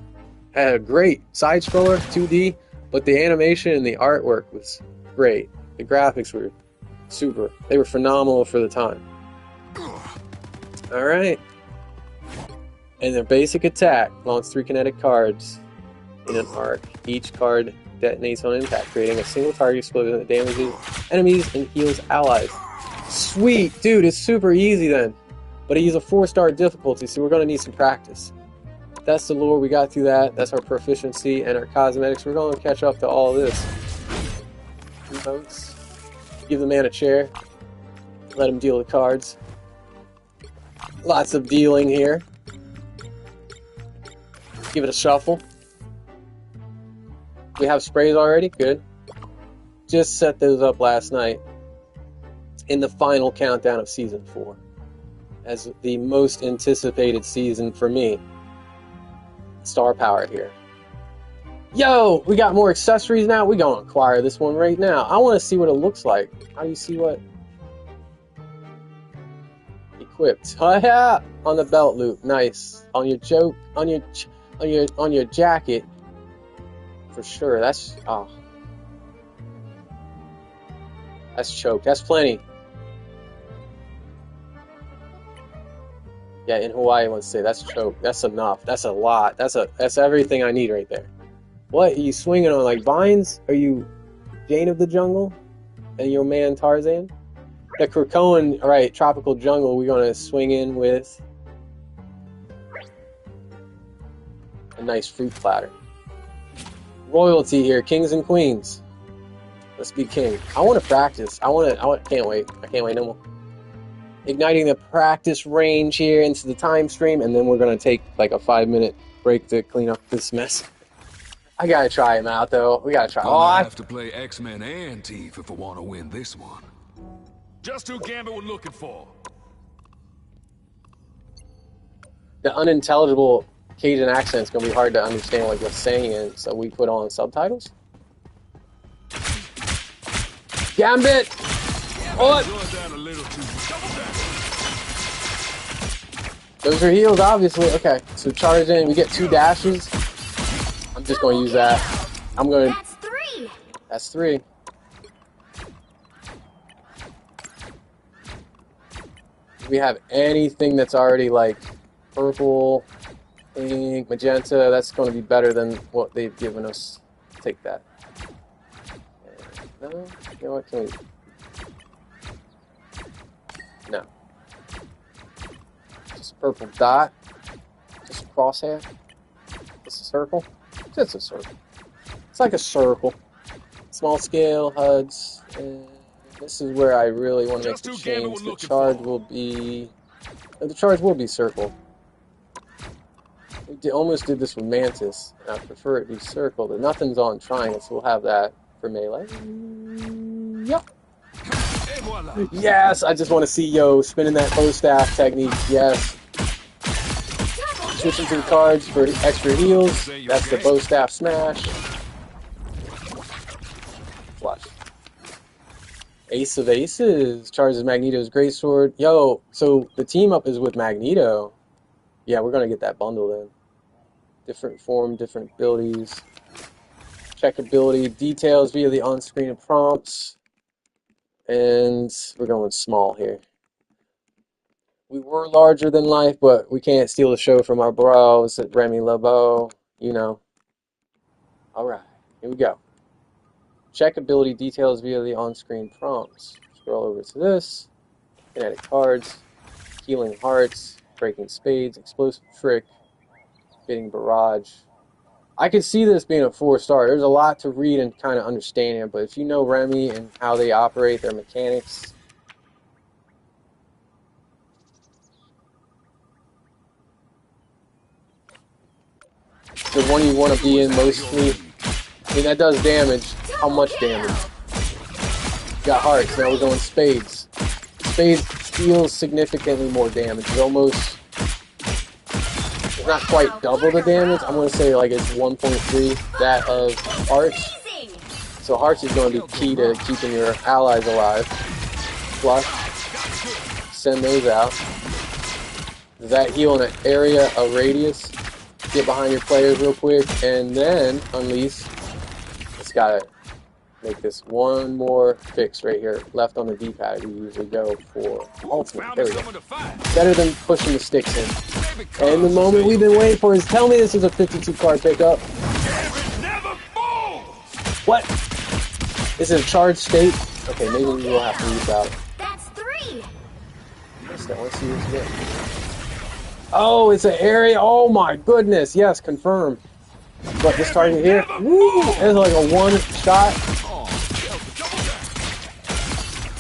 Had a great side-scroller, 2D, but the animation and the artwork was great. The graphics were super. They were phenomenal for the time. Alright. And their basic attack launch 3 kinetic cards in an arc. Each card detonates on impact, creating a single target explosion that damages enemies and heals allies. Sweet! Dude, it's super easy then. But he's a 4-star difficulty, so we're going to need some practice. That's the lore. We got through that. That's our proficiency and our cosmetics. We're going to catch up to all this. Emotes. Give the man a chair. Let him deal the cards. Lots of dealing here. Give it a shuffle. We have sprays already? Good. Just set those up last night in the final countdown of Season 4 as the most anticipated season for me. Star power here. Yo! We got more accessories now. We're going to acquire this one right now. I want to see what it looks like. How do you see what? Equipped. Oh yeah! On the belt loop. Nice. On your joke. On your jacket. For sure, that's choke. That's plenty. Yeah, in Hawaii, I want to say that's choke. That's enough. That's a lot. That's everything I need right there. What are you swinging on, like vines? Are you Jane of the Jungle and your man Tarzan? The Krakoan, right? Tropical jungle. We're gonna swing in with a nice fruit platter. Royalty here, kings and queens. Let's be king. I want to practice. Can't wait. I can't wait no more. Igniting the practice range here into the time stream, and then we're going to take like a 5-minute break to clean up this mess. I got to try him out, though. We got to try. I have to play X-Men and Thief if I want to win this one. Just who Gambit we're looking for. The unintelligible Cajun accent's gonna be hard to understand what you're saying, so we put on subtitles. Gambit! What? Those are healed, obviously. Okay, so charge in. We get 2 dashes. I'm just gonna use that. I'm gonna. That's 3. That's 3. Do we have anything that's already like purple? Pink, magenta, that's going to be better than what they've given us. Take that. No? You know what? Can we? No. Just a purple dot. Just a crosshair. Just a circle. Just a circle. It's like a circle. Small scale HUDs. And this is where I really want to make the change. The charge will be. The charge will be circle. We almost did this with Mantis, and I prefer it be circle, but nothing's on triangle, so we'll have that for melee. Yep. Yes, I just want to see Yo spinning that bow staff technique. Yes. Switching to the cards for extra heals. That's the bow staff smash. Flush. Ace of Aces charges Magneto's greatsword. Yo, so the team up is with Magneto. Yeah, we're gonna get that bundle then. Different form, different abilities. Check ability details via the on-screen prompts. And we're going small here. We were larger than life, but we can't steal the show from our bros at Remy LeBeau. You know. Alright, here we go. Check ability details via the on-screen prompts. Scroll over to this. Kinetic cards. Healing hearts. Breaking spades. Explosive trick. Hitting barrage. I could see this being a 4-star. There's a lot to read and kind of understand here, but if you know Remy and how they operate, their mechanics... the one you want to be in mostly. I mean, that does damage. How much damage? Got hearts. Now we're going spades. Spades deals significantly more damage. It's almost... it's not quite double the damage. I'm going to say like it's 1.3 that of hearts. So hearts is going to be key to keeping your allies alive. Flush. Send those out. Does that heal in an area, a radius? Get behind your players real quick, and then unleash. It's gotta make this one more fix right here. Left on the D-pad, we usually go for ultimate. There we go. Better than pushing the sticks in. And the moment we've been waiting for is tell me this is a 52 card pickup. What? This is a charged state? Okay, maybe we will have to use that. That's 3. Let's see what's good. Oh, it's an area. Oh my goodness. Yes, confirm. But this target here, woo, it's like a one shot.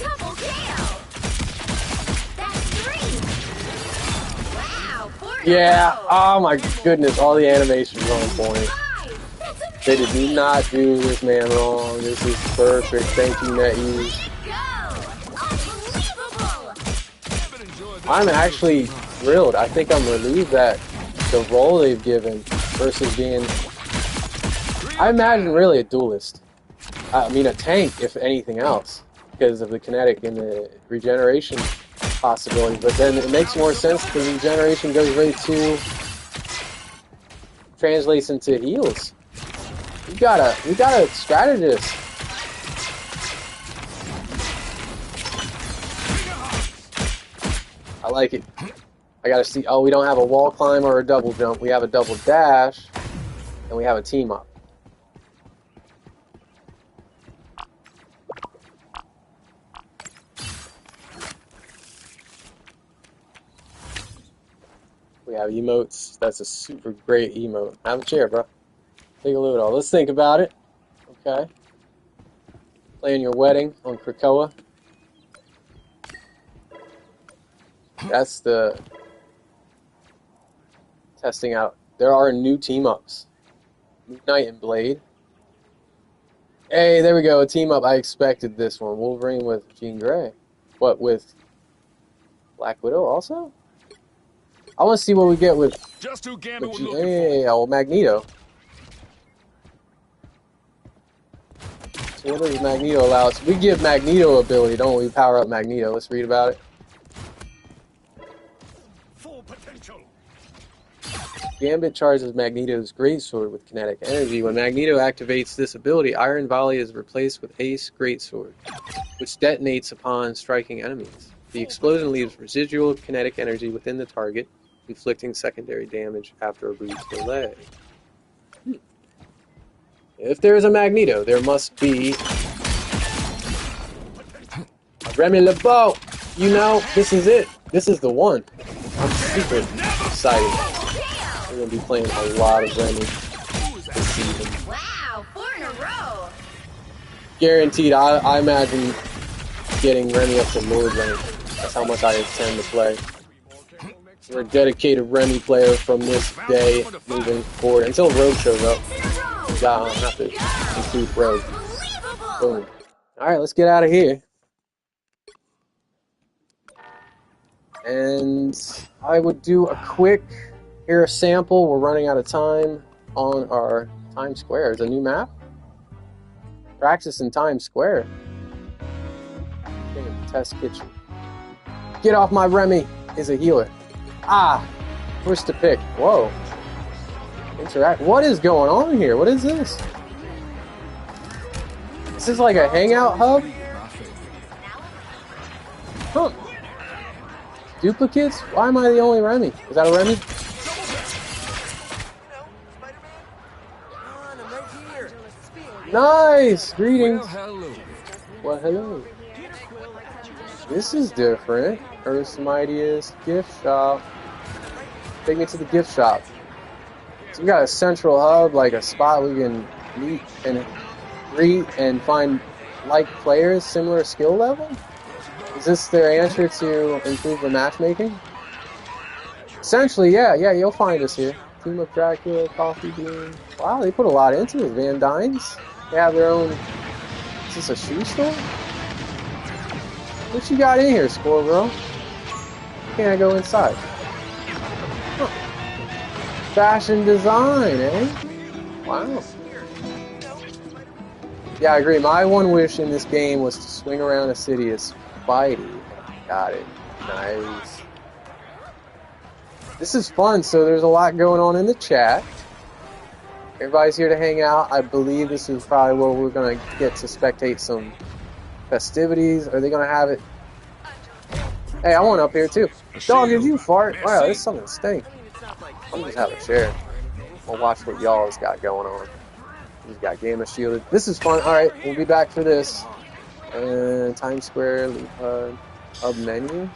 Double kill. That's 3. Wow. 4 Yeah. Oh my goodness. All the animations are on point. 5. That's They did not do this man wrong. This is perfect. Thank you, NetEase. Unbelievable. I'm actually thrilled. I think I'm relieved that the role they've given versus being, I imagine, really a duelist. I mean, a tank, if anything else, because of the kinetic and the regeneration possibility. But then it makes more sense because regeneration goes right to, translates into heals. We got a strategist. I like it. I gotta see. Oh, we don't have a wall climb or a double jump. We have a double dash, and we have a team up. We have emotes. That's a super great emote. Have a chair, bro. Take a look at all. Let's think about it. Okay. Plan your wedding on Krakoa. That's the testing out. There are new team ups. Moon Knight and Blade. Hey, there we go. A team up. I expected this one. Wolverine with Jean Grey. What, with Black Widow also? I want to see what we get with. Just who Gambit was looking Hey, well, Magneto. So what does Magneto allow us? We give Magneto ability, don't we? Power up Magneto. Let's read about it. Full potential. Gambit charges Magneto's greatsword with kinetic energy. When Magneto activates this ability, Iron Volley is replaced with Ace Greatsword, which detonates upon striking enemies. The explosion leaves residual kinetic energy within the target, inflicting secondary damage after a brief delay. If there is a Magneto, there must be a Remy LeBeau. You know, this is it. This is the one. I'm super excited. We're going to be playing a lot of Remy this season. Wow, 4 in a row. Guaranteed, I imagine getting Remy up to Lord rank. That's how much I intend to play. We're a dedicated Remy player from this day moving forward. Until Rogue shows up. Yeah, I have to include Rogue. Boom. Alright, let's get out of here. And I would do a quick Here a sample. We're running out of time on our Times Square. Is a new map? Practice in Times Square. Test kitchen. Get off my Remy is a healer. Ah, first to pick. Whoa. Interact. What is going on here? What is this? Is this like a hangout hub? Huh. Duplicates? Why am I the only Remy? Is that a Remy? Nice! Greetings. Well, hello. This is different. Earth's mightiest gift shop. Take me to the gift shop. So we got a central hub, like a spot we can meet and greet and find like players, similar skill level? Is this their answer to improve the matchmaking? Essentially, yeah, you'll find us here. Team of Dracula, Coffee Bean. Wow, they put a lot into it. Van Dyne's. They have their own. Is this a shoe store? What you got in here, Squirrel Girl? Can't I go inside? Huh. Fashion design, eh? Wow. Yeah, I agree. My one wish in this game was to swing around a city as Spidey. Got it. Nice. This is fun, so there's a lot going on in the chat. Everybody's here to hang out. I believe this is probably where we're going to get to spectate some festivities. Are they going to have it? Hey, I want up here too. Dog, did you fart? Wow, there's something stink. I'm just having a share. I'll watch what y'all's got going on. He's got Gamma shielded. This is fun. Alright, we'll be back for this. And Times Square, hub menu.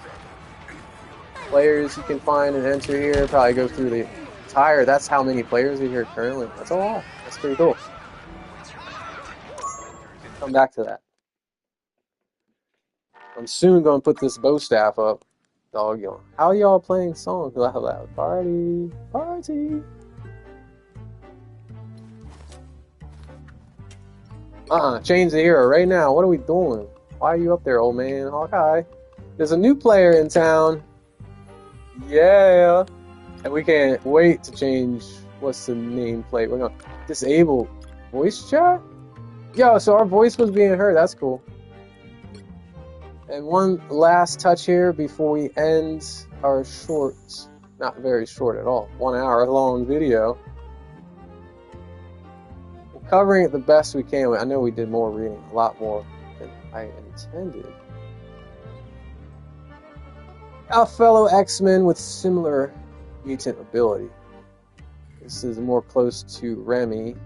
Players you can find and enter here. Probably go through the entire. That's how many players are here currently. That's a lot. That's pretty cool. Come back to that. I'm soon going to put this bow staff up. Dog, y'all. How y'all playing songs? Loud. Party. Party. Change the hero right now. What are we doing? Why are you up there, old man? Hawkeye. There's a new player in town. Yeah. And we can't wait to change. What's the nameplate? We're going to disable voice chat? Yo, so our voice was being heard. That's cool. And one last touch here before we end our short, not very short at all, 1 hour long video. We're covering it the best we can. I know we did more reading, a lot more than I intended. A fellow X-Men with similar mutant ability. This is more close to Remy.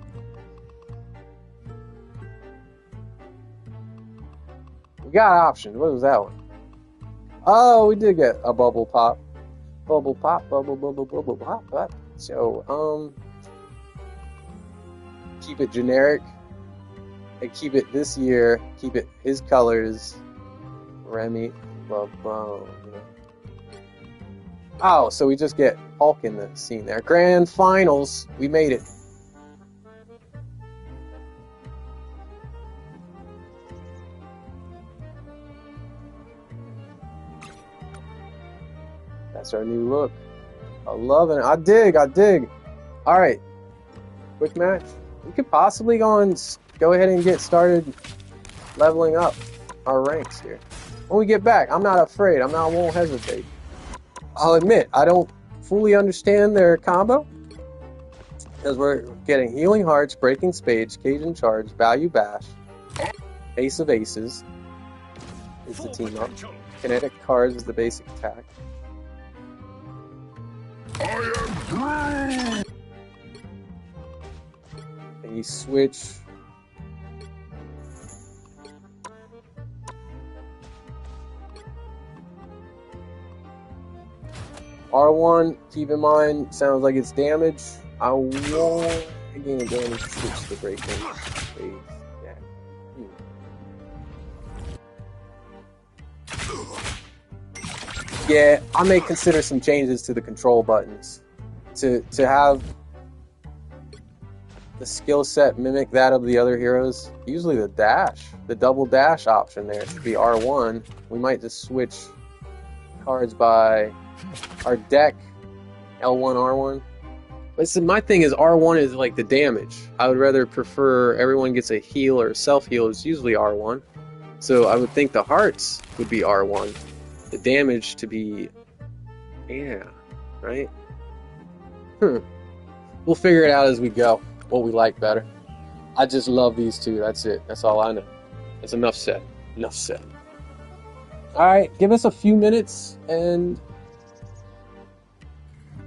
We got options. What was that one? Oh, we did get a bubble pop. Bubble pop, bubble pop. So, keep it generic. And keep it this year. Keep it his colors. Remy. Oh, so we just get Hulk in the scene there. Grand finals. We made it. That's our new look. I love it. I dig. All right. Quick match. We could possibly go ahead and get started leveling up our ranks here. When we get back, I'm not afraid. I won't hesitate. I'll admit, I don't fully understand their combo. Because we're getting Healing Hearts, Breaking Spades, Cajun Charge, Value Bash, Ace of Aces is the team up. Kinetic Cards is the basic attack. And you switch. R1, keep in mind, sounds like it's damage. I won't gain damage to switch to breaking phase. Yeah, I may consider some changes to the control buttons to have the skill set mimic that of the other heroes. Usually the dash, the double dash option there should be R1. We might just switch cards by our deck L1, R1. But see, my thing is R1 is like the damage. I would rather prefer everyone gets a heal or self-heal. It's usually R1. So I would think the hearts would be R1. The damage to be... Yeah, right? We'll figure it out as we go, what we like better. I just love these two, that's it. That's all I know. That's enough said. Enough said. Alright, give us a few minutes, and...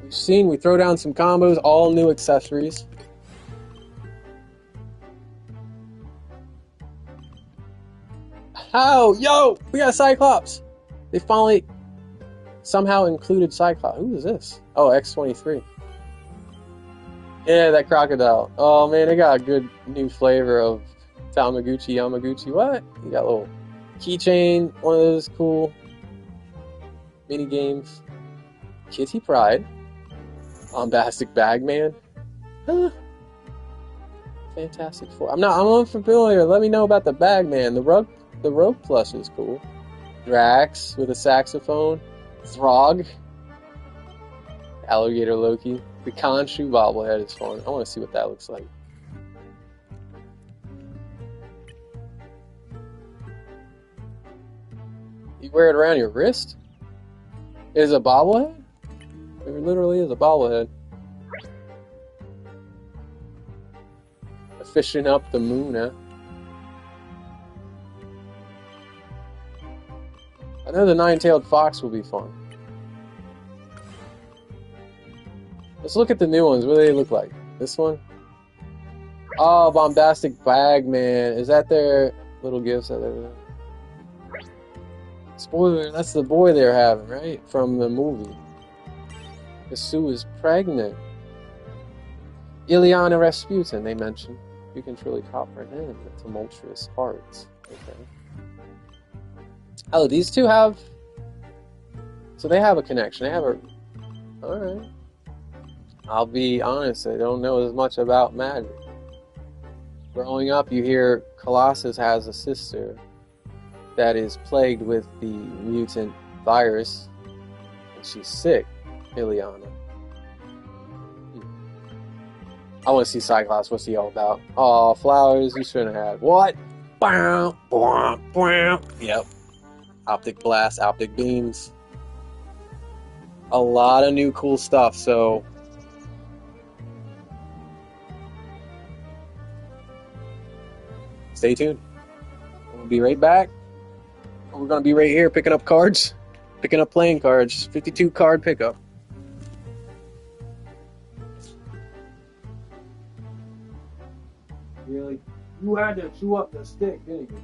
We've seen, we throw down some combos, all new accessories. Oh, yo! We got Cyclops! They finally somehow included Cyclops. Who is this? Oh, X-23. Yeah, that crocodile. Oh man, they got a good new flavor of Tamaguchi, Yamaguchi. What? You got a little keychain, one of those cool mini games. Kitty Pride. Bombastic Bagman. Huh. Fantastic Four. I'm unfamiliar. Let me know about the Bagman. The Rogue Plus is cool. Drax with a saxophone. Throg. Alligator Loki. The Khonshu bobblehead is fun. I want to see what that looks like. You wear it around your wrist? It is a bobblehead? It literally is a bobblehead. Fishing up the moon, huh? I know the nine-tailed fox will be fun. Let's look at the new ones. What do they look like? This one? Oh, Bombastic Bagman. Is that their little gifts? Spoiler, that's the boy they're having, right? From the movie. The Sue is pregnant. Ilyana Rasputin, they mentioned. You can truly comprehend the tumultuous hearts. Okay. Oh, these two have... So they have a connection. They have a... Alright. I'll be honest, I don't know as much about magic. Growing up, you hear Colossus has a sister that is plagued with the mutant virus, and she's sick, Ilyana. I want to see Cyclops. What's he all about? Oh, flowers you shouldn't have had. What? Yep. Optic blast, optic beams. A lot of new cool stuff, so... Stay tuned. We'll be right back. We're going to be right here picking up cards. Picking up playing cards. 52 card pickup. Really? You had to chew up the stick, didn't you?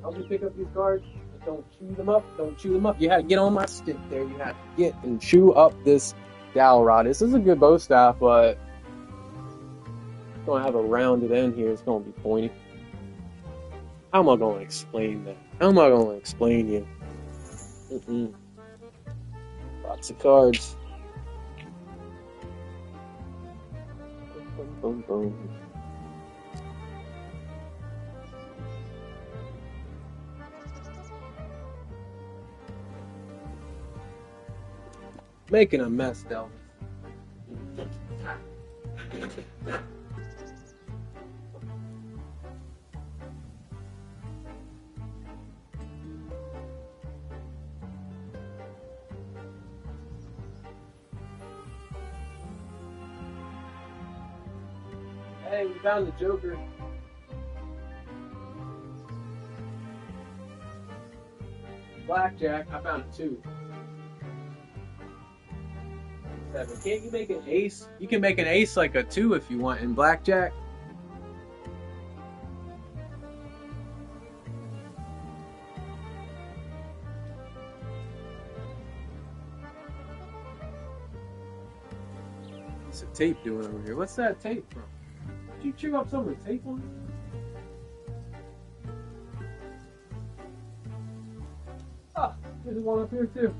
Help me pick up these cards. But don't chew them up. Don't chew them up. You had to get on my stick there. You had to get and chew up this dowel rod. This is a good bow staff, but it's going to have a rounded end here. It's going to be pointy. How am I going to explain that? How am I going to explain you? Lots of cards. Boom, boom. Making a mess, Delvin. Hey, we found the Joker. Blackjack, I found it too. 7. Can't you make an ace? You can make an ace like a 2 if you want in blackjack. What's the tape doing over here? What's that tape from? Did you chew up some of the tape on it? Ah, there's one up here too.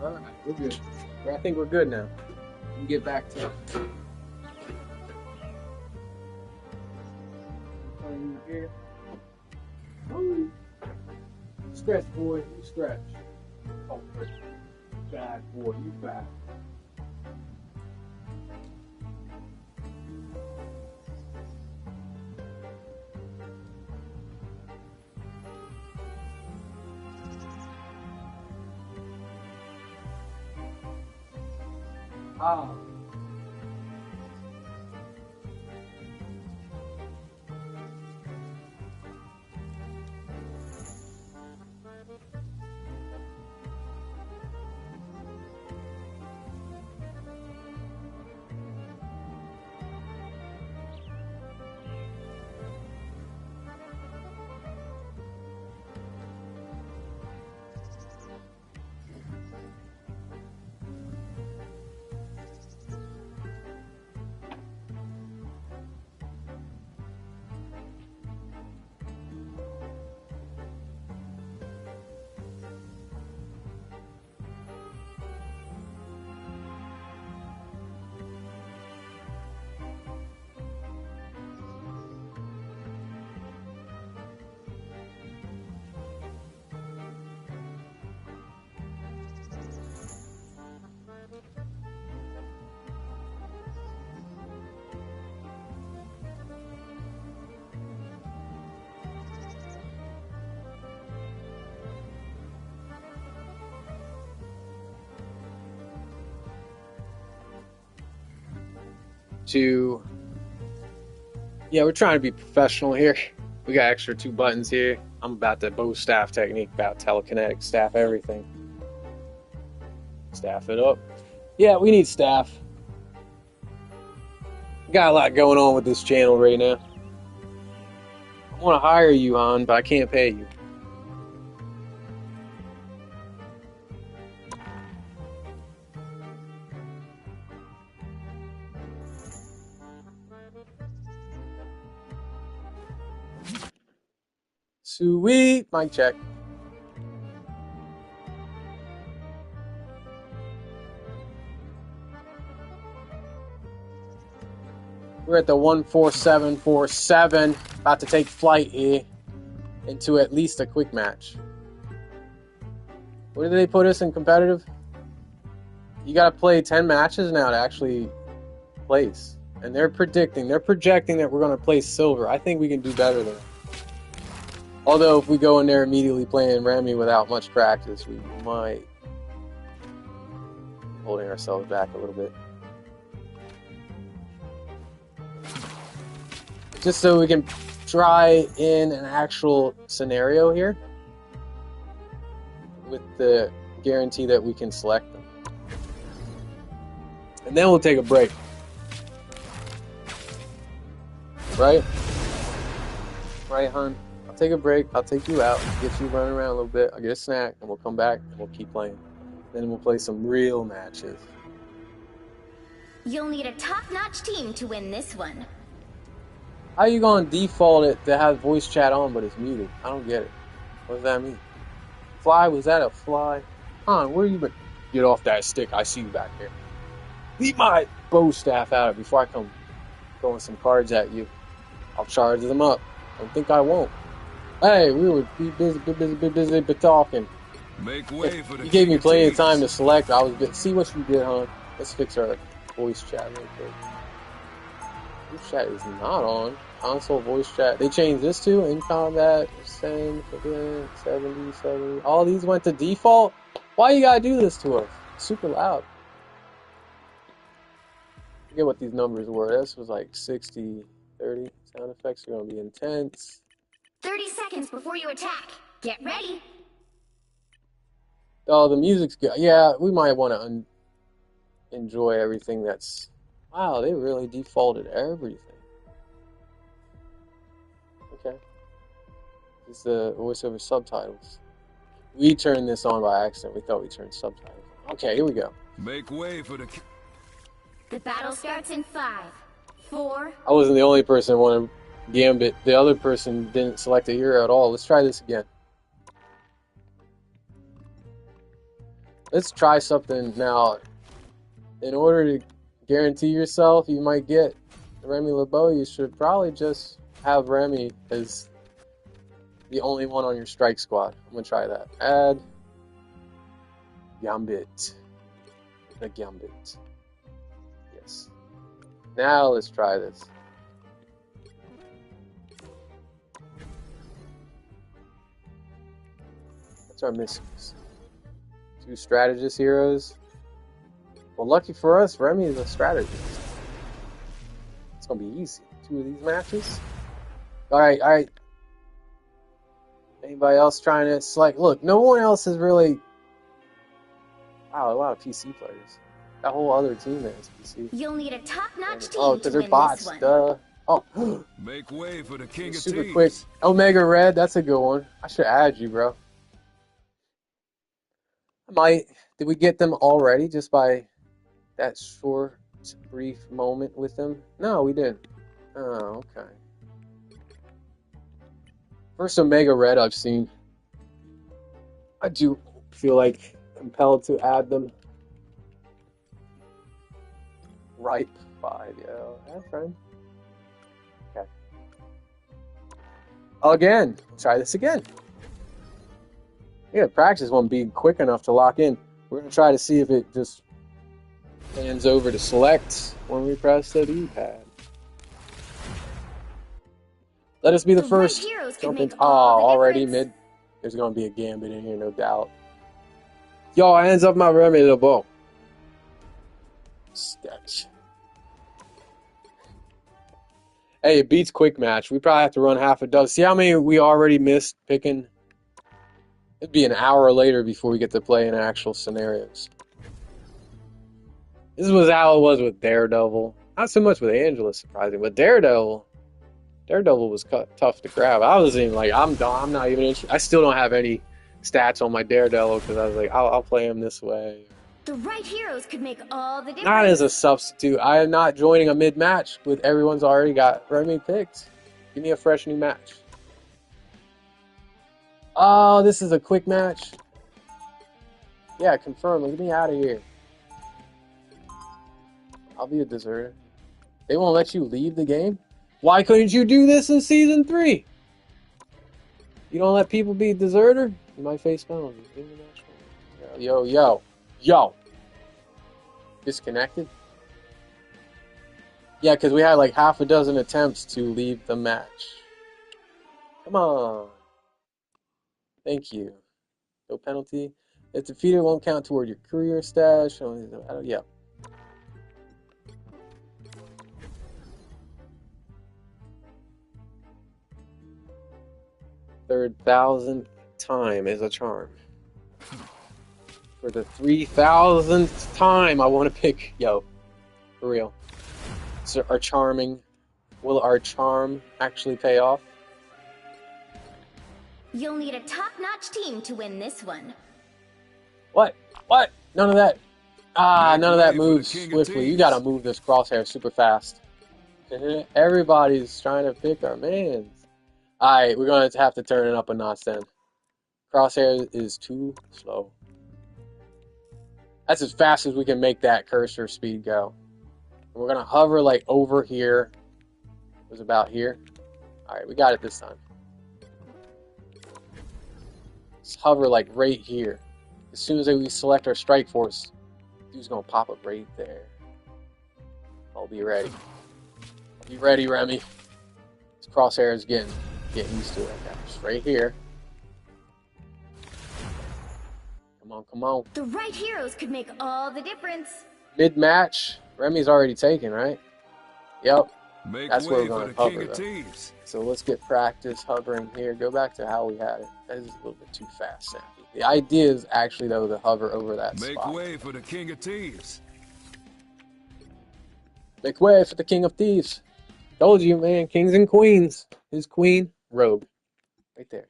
Alright, we're good. I think we're good now. We can get back to it. Here. Ooh. Stretch, boy. You stretch. Oh, bad boy. You bad. Ah. Yeah, we're trying to be professional here. We got extra 2 buttons here. I'm about the bow staff technique, about telekinetic staff everything. Staff it up. Yeah, we need staff. Got a lot going on with this channel right now. I want to hire you, Han, but I can't pay you. Sweet. Mic check. We're at the 14747. About to take flight here into at least a quick match. Where did they put us in competitive? You got to play 10 matches now to actually place. And they're projecting that we're going to place silver. I think we can do better than that. Although if we go in there immediately playing REMY without much practice, we might be holding ourselves back a little bit. Just so we can try in an actual scenario here with the guarantee that we can select them. And then we'll take a break. Right? Right, hon? I'll take a break. I'll take you out. Get you running around a little bit. I'll get a snack, and we'll come back, and we'll keep playing. Then we'll play some real matches. You'll need a top-notch team to win this one. How you gonna default it to have voice chat on, but it's muted? I don't get it. What does that mean? Fly? Was that a fly? Han, where you been? Get off that stick. I see you back there. Leave my bow staff out before I come throwing some cards at you. I'll charge them up. Don't think I won't. Hey, we were busy talking. Make way for the You gave me plenty of teams. time to select. I was see what you did, huh? Let's fix our voice chat real quick. Voice chat is not on. Console voice chat. They changed this to in combat, send, 70. All these went to default? Why you gotta do this to us? Super loud. I forget what these numbers were. This was like 60, 30. Sound effects are gonna be intense. 30 seconds before you attack. Get ready. Oh, the music's good. Yeah, we might want to enjoy everything that's... Wow, they really defaulted everything. Okay. It's the voiceover subtitles. We turned this on by accident. We thought we turned subtitles on. Okay, here we go. Make way for the... The battle starts in 5, 4. I wasn't the only person who wanted Gambit. The other person didn't select a hero at all. Let's try this again. Let's try something now. In order to guarantee yourself you might get Remy LeBeau, you should probably just have Remy as the only one on your strike squad. I'm gonna try that. Add Gambit. The Gambit. Yes. Now let's try this. What's our missions? 2 strategist heroes. Well, lucky for us, Remy is a strategist. It's gonna be easy. 2 of these matches. Alright, alright. Anybody else trying to select? Look, no one else has really... Wow, a lot of PC players. That whole other team there is PC. You'll need a top-notch team Oh, to because they're win bots, this one. duh. Oh, Make way for the king of super teams. quick. Omega Red, that's a good one. I should add you, bro. Did we get them already just by that short, brief moment with them? No, we didn't. Oh, okay. First Omega Red I've seen. I do feel like compelled to add them. Ripe 5, yo. Have friend. Okay. Again. Try this again. Yeah, practice won't be quick enough to lock in. We're going to try to see if it just hands over to select when we press the D-pad. Let us be the first. Red heroes can Jump make in. all the Already difference. mid. There's going to be a Gambit in here, no doubt. Yo, hands up my Remy LeBeau. Sketch. Hey, it beats quick match. We probably have to run half a dozen. See how many we already missed picking? It'd be an hour later before we get to play in actual scenarios. This was how it was with Daredevil. Not so much with Angela, surprising, but Daredevil was tough to grab. I was even like, I'm done. I'm not even interested. I still don't have any stats on my Daredevil because I was like, I'll play him this way. The right heroes could make all the difference. Not as a substitute. I am not joining a mid-match with everyone's already got Remy picked. Give me a fresh new match. Oh, this is a quick match. Yeah, confirm. Get me out of here. I'll be a deserter. They won't let you leave the game? Why couldn't you do this in Season 3? You don't let people be a deserter? You might face penalties. Yo. Disconnected? Yeah, because we had like half a dozen attempts to leave the match. Come on. Thank you. No penalty. If defeated, won't count toward your career stash. Yeah. Third thousandth time is a charm. For the 3,000th time, I want to pick. Yo, for real. So will our charm actually pay off? You'll need a top-notch team to win this one. What? None of that. None of that Make way for the moves king of swiftly. You teams. gotta move this crosshair super fast. Everybody's trying to pick our mans. Alright, we're gonna have to turn it up a notch then. Crosshair is too slow. That's as fast as we can make that cursor speed go. We're gonna hover like over here. It was about here. Alright, we got it this time. Let's hover like right here. As soon as we select our strike force, dude's gonna pop up right there. I'll be ready. Be ready, Remy. This crosshair is getting used to it. Just right here. Come on. The right heroes could make all the difference. Mid-match, Remy's already taken, right? Yep. Make That's where way we're for going the to king hover, of though. teams. So let's get practice hovering here. Go back to how we had it. That is a little bit too fast, Sandy. The idea is actually, though, to hover over that Make spot. way for the king of teams. Make way for the king of thieves. Told you, man. Kings and queens. His queen, Rogue. Right there.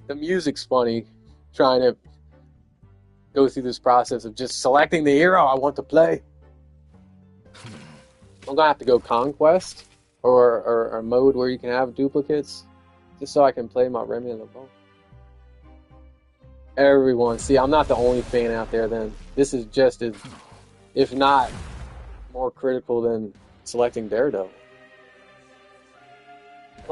The music's funny. Trying to go through this process of just selecting the hero I want to play. I'm gonna have to go conquest or a mode where you can have duplicates, just so I can play my Remy and LeBon. Everyone, see, I'm not the only fan out there. Then this is just as, if not more critical than selecting Daredevil.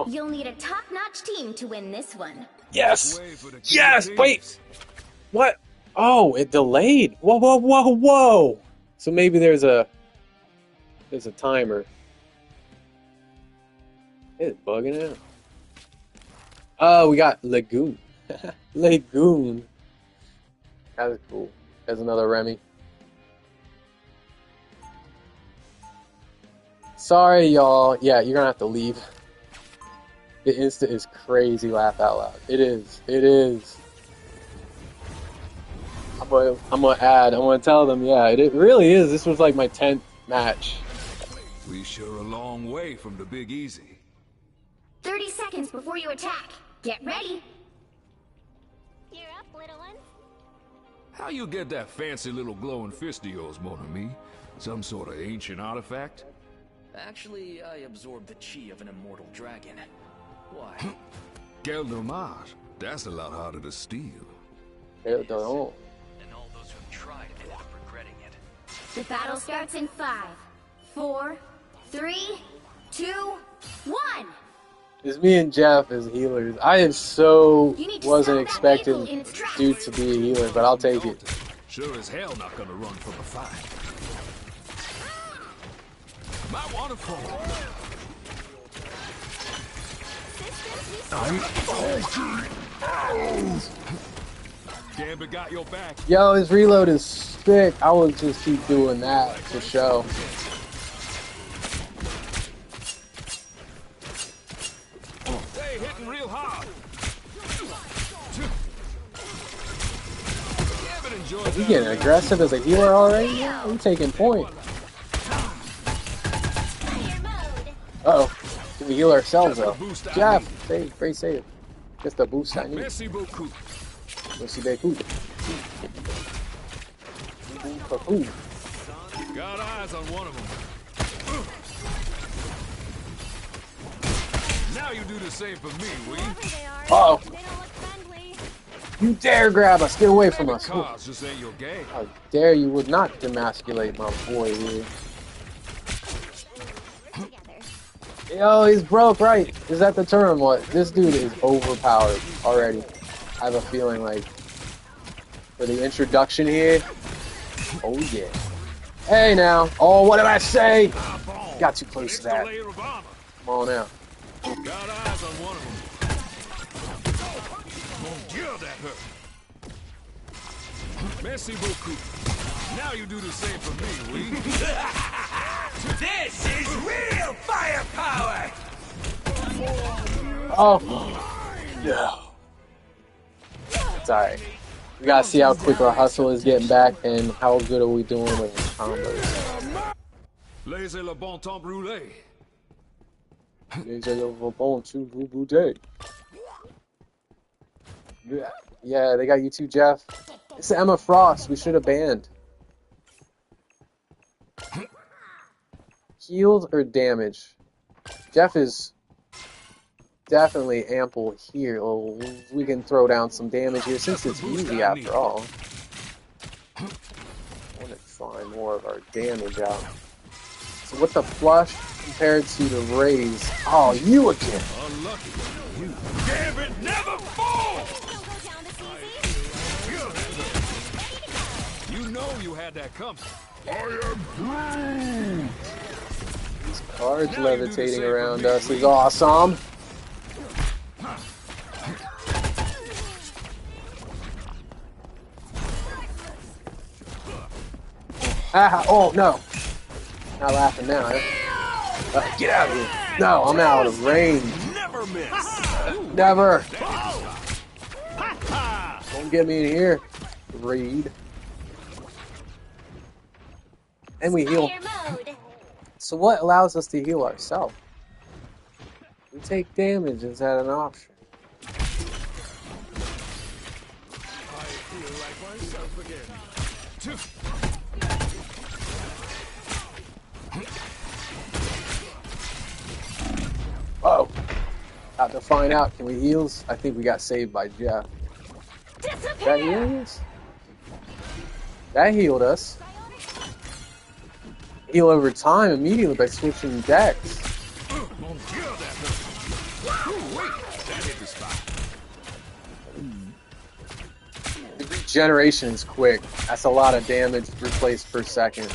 You'll need a top-notch team to win this one. Yes! Yes! Wait! What? Oh, it delayed. Whoa, whoa, whoa, whoa! So maybe there's a timer. It's bugging out. Oh, we got Lagoon. Lagoon. That was cool. There's another Remy. Sorry, y'all. Yeah, you're gonna have to leave. The Insta is crazy, laugh out loud. It is. It is. I'm gonna tell them, yeah, it really is. This was like my 10th match. We sure a long way from the Big Easy. 30 seconds before you attack. Get ready. You're up, little one. How you get that fancy little glowing fist of yours, mon ami? Some sort of ancient artifact? Actually, I absorbed the chi of an immortal dragon. Why? Quel dommage. That's a lot harder to steal. It don't. And all those who've tried ended up regretting it. The battle starts in 5, 4, 3, 2, 1. It's me and Jeff as healers. I am so You need to wasn't stop that expecting vehicle in its tracks. dude to be a healer, but I'll take it. Sure as hell not gonna run from a fight. Might wanna fall. Gambit got your back. Yo, his reload is sick. I will just keep doing that for show. They hitting real hard. Gambit enjoyed Is he that. getting aggressive as a healer already? Yeah, we taking point. Uh-oh. Can we heal ourselves, though? Jeff, save, great save. Just the boost I need. Merci beaucoup. Merci beaucoup. Got eyes on one of them. Now you do the same for me, will you? Uh-oh. They don't look friendly. You dare grab us. Get away from us. Cars just ain't your game. How dare you would not demasculate my boy here. Together. Yo, he's broke, right? Is that the term? What? This dude is overpowered already. I have a feeling like for the introduction here. Oh yeah. Hey now. Oh, what did I say? Got too close to that. Come on out. Got eyes on one of them. Mon Dieu, that hurt. Merci beaucoup. Now you do the same for me, will you? This is real firepower! Oh. Yeah. It's alright. We gotta see how quick our hustle is getting back and how good are we doing with combos. Laissez le bon temps brûler. Yeah, they got you too, Jeff. It's Emma Frost. We should have banned. Healed or damage? Jeff is definitely ample here. Oh, we can throw down some damage here since it's easy after all. I want to find more of our damage out. So with the flush compared to the raise. Oh, you again. Unlucky. You. Gambit never falls! Don't go down this easy. You know you had that coming. These cards levitating around us is awesome. Ah, oh no. Not laughing now. Get out of here. No, I'm out of range. Never miss! Never. Don't get me in here. Reed. And we heal. Fire mode. So what allows us to heal ourselves? We take damage. Is that an option? I feel like myself again. About to find out. Can we heals? I think we got saved by Jeff. That healed us? That healed us. Heal over time immediately by switching decks. The regeneration is quick. That's a lot of damage replaced per second.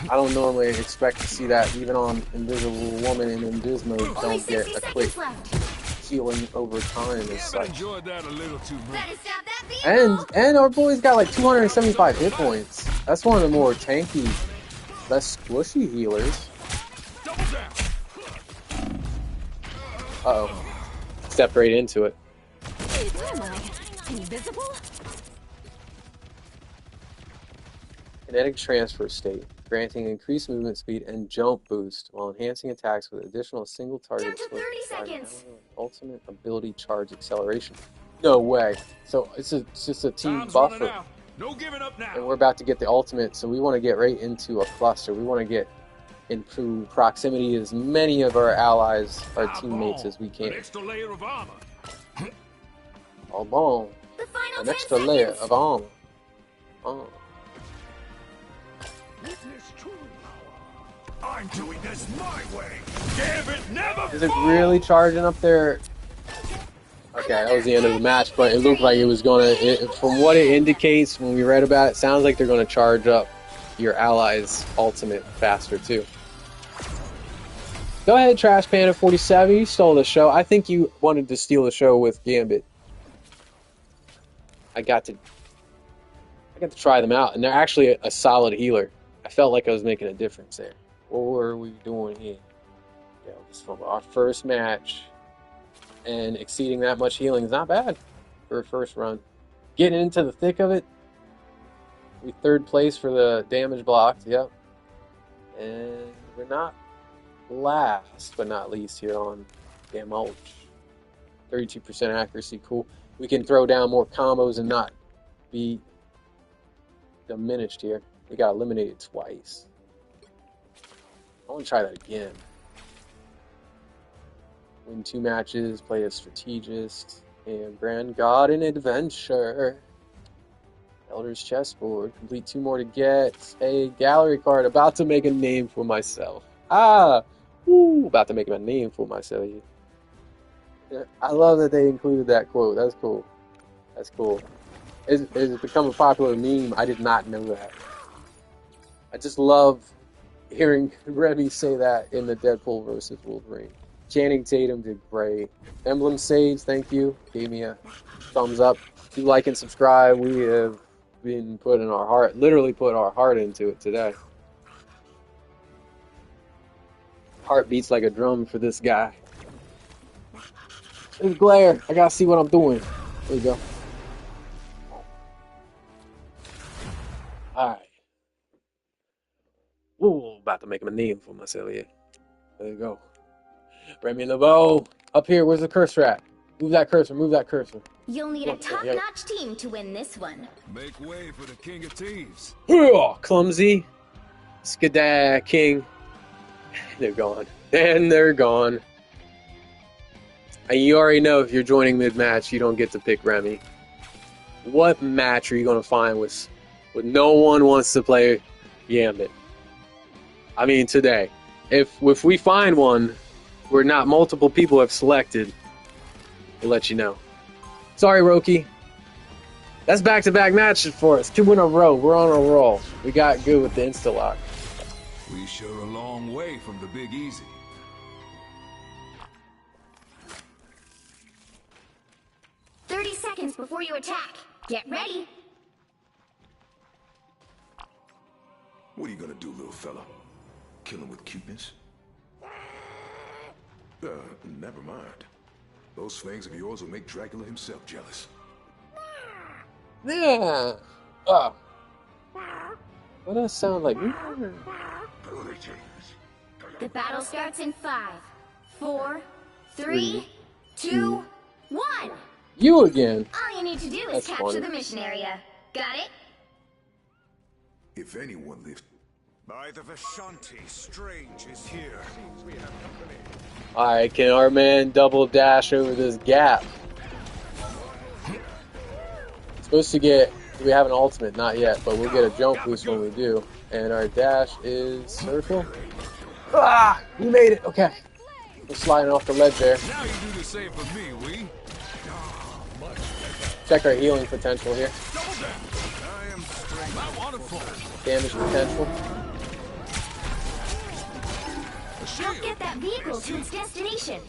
I don't normally expect to see that even on Invisible Woman and Invis mode. Only Don't get 60 a quick seconds left. healing over time as Haven't such. enjoyed that a little too much. Better stop that vehicle. And our boy's got like 275 hit points. That's one of the more tanky, less squishy healers. Double down. Uh-oh. Stepped right into it. Where am I? Invisible? Kinetic transfer state, granting increased movement speed and jump boost while enhancing attacks with additional single target. Down to 30 seconds. Ultimate ability charge acceleration. No way. So it's just a team Time's running buffer. out. No giving up now. And we're about to get the ultimate, so we want to get right into a cluster. We want to get into proximity as many of our allies, our teammates as we An can. extra layer of armor. Oh, bon. The final An 10 extra seconds. layer of armor. Oh. I'm doing this my way. Give it never Is it really charging up there? Okay, that was the end of the match, but it looked like it was gonna. From what it indicates when we read about it, sounds like they're gonna charge up your allies' ultimate faster too. Go ahead, Trash Panda 47. You stole the show. I think you wanted to steal the show with Gambit. I got to try them out, and they're actually a solid healer. I felt like I was making a difference there. What were we doing here? Yeah, just from our first match, and exceeding that much healing is not bad for a first run. Getting into the thick of it, we third place for the damage blocked. Yep, and we're not last but not least here on Damn Mulch. 32% accuracy, cool. We can throw down more combos and not be diminished here. We got eliminated twice. I want to try that again. Win 2 matches, play a strategist, and Grand God in Adventure. Elder's Chessboard. Complete 2 more to get a gallery card. About to make a name for myself. Woo! About to make a name for myself. I love that they included that quote. That's cool. That's cool. It's become a popular meme. I did not know that. I just love hearing Remy say that in the Deadpool versus Wolverine. Channing Tatum did great. Emblem Sage, thank you. Gave me a thumbs up. Do like and subscribe. We have been putting our heart, literally put our heart into it today. Heart beats like a drum for this guy. There's glare. I gotta see what I'm doing. There you go. Alright. Ooh, about to make him a name for myself here. There you go. Remy LeBeau. Up here, where's the cursor at? Move that cursor, move that cursor. You'll need a top-notch team to win this one. Make way for the King of Thieves. Clumsy. Skadah King. They're gone. And they're gone. And you already know if you're joining mid-match, you don't get to pick Remy. What match are you going to find with no one wants to play Gambit? I mean, today. If we find one where not multiple people have selected, we'll let you know. Sorry, Roki. That's back-to-back matches for us. 2 in a row. We're on a roll. We got good with the insta-lock. We sure a long way from the Big Easy. Seconds before you attack. Get ready. What are you gonna do, little fella? Kill him with cuteness? Never mind. Those fangs of yours will make Dracula himself jealous. Yeah. What does that sound like? The battle starts in 5, 4, 3, 2, 1. You again. All you need to do is That's capture funny. the mission area. Got it? If anyone lives By the Vishanti, strange is here. Alright, can our man double dash over this gap? Supposed to get, we have an ultimate, not yet, but we'll get a jump boost when we do. And our dash is circle. Ah! We made it! Okay. We're sliding off the ledge there. Now you do the same for me, we. Check our healing potential here. Damage potential. Help get that vehicle to its destination.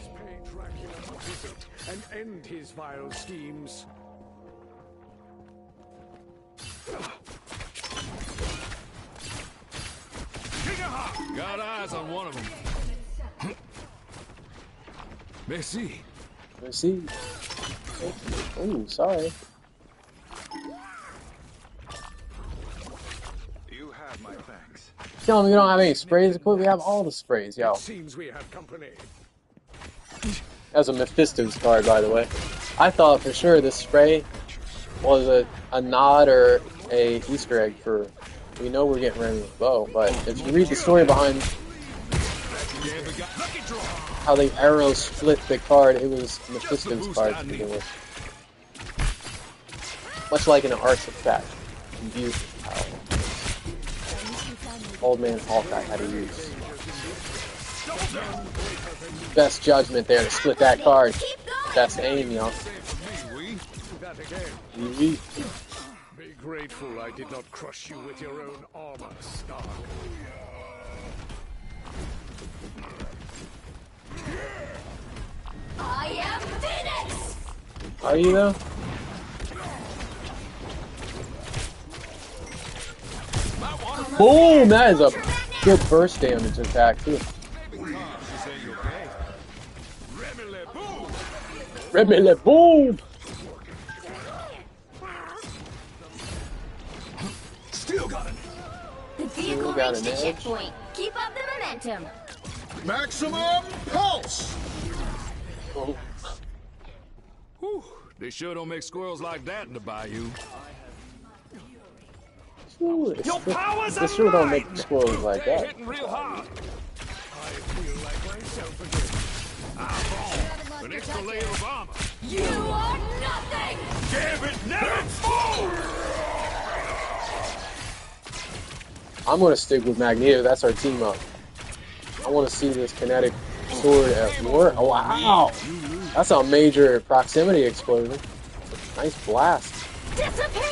And end his vile schemes. Got eyes on one of them. Merci. Merci. Oh, sorry. You have my thanks. Tell me we don't have any sprays equipped. We have all the sprays, yo. Seems we have company. That's a Mephisto's card, by the way. I thought for sure this spray was a nod or a Easter egg for. We know we're getting Remy with bow, but if you read the story behind how the arrow split the card, it was Mephisto's card to begin with. Much like in an artifact, confused how Old Man Hawkeye had to use. Best judgment there to split that card. Best aim, y'all. Be grateful I did not crush you with your own armor, Stark. I am Phoenix! Are you though? Boom! That is a good burst damage attack too. Remy le boom! Still got it. The vehicle reached the checkpoint. Keep up the momentum. Maximum pulse. Oh. Whew. They sure don't make squirrels like that in the bayou. Ooh, they sure don't make squirrels like that. Hitting real hard. I feel like myself again. An extra layer of armor. You are nothing! Damn it, never fall! I'm gonna stick with Magneto. That's our team up. I want to see this kinetic sword at work. Oh, wow! That's a major proximity explosion. Nice blast. Disappear!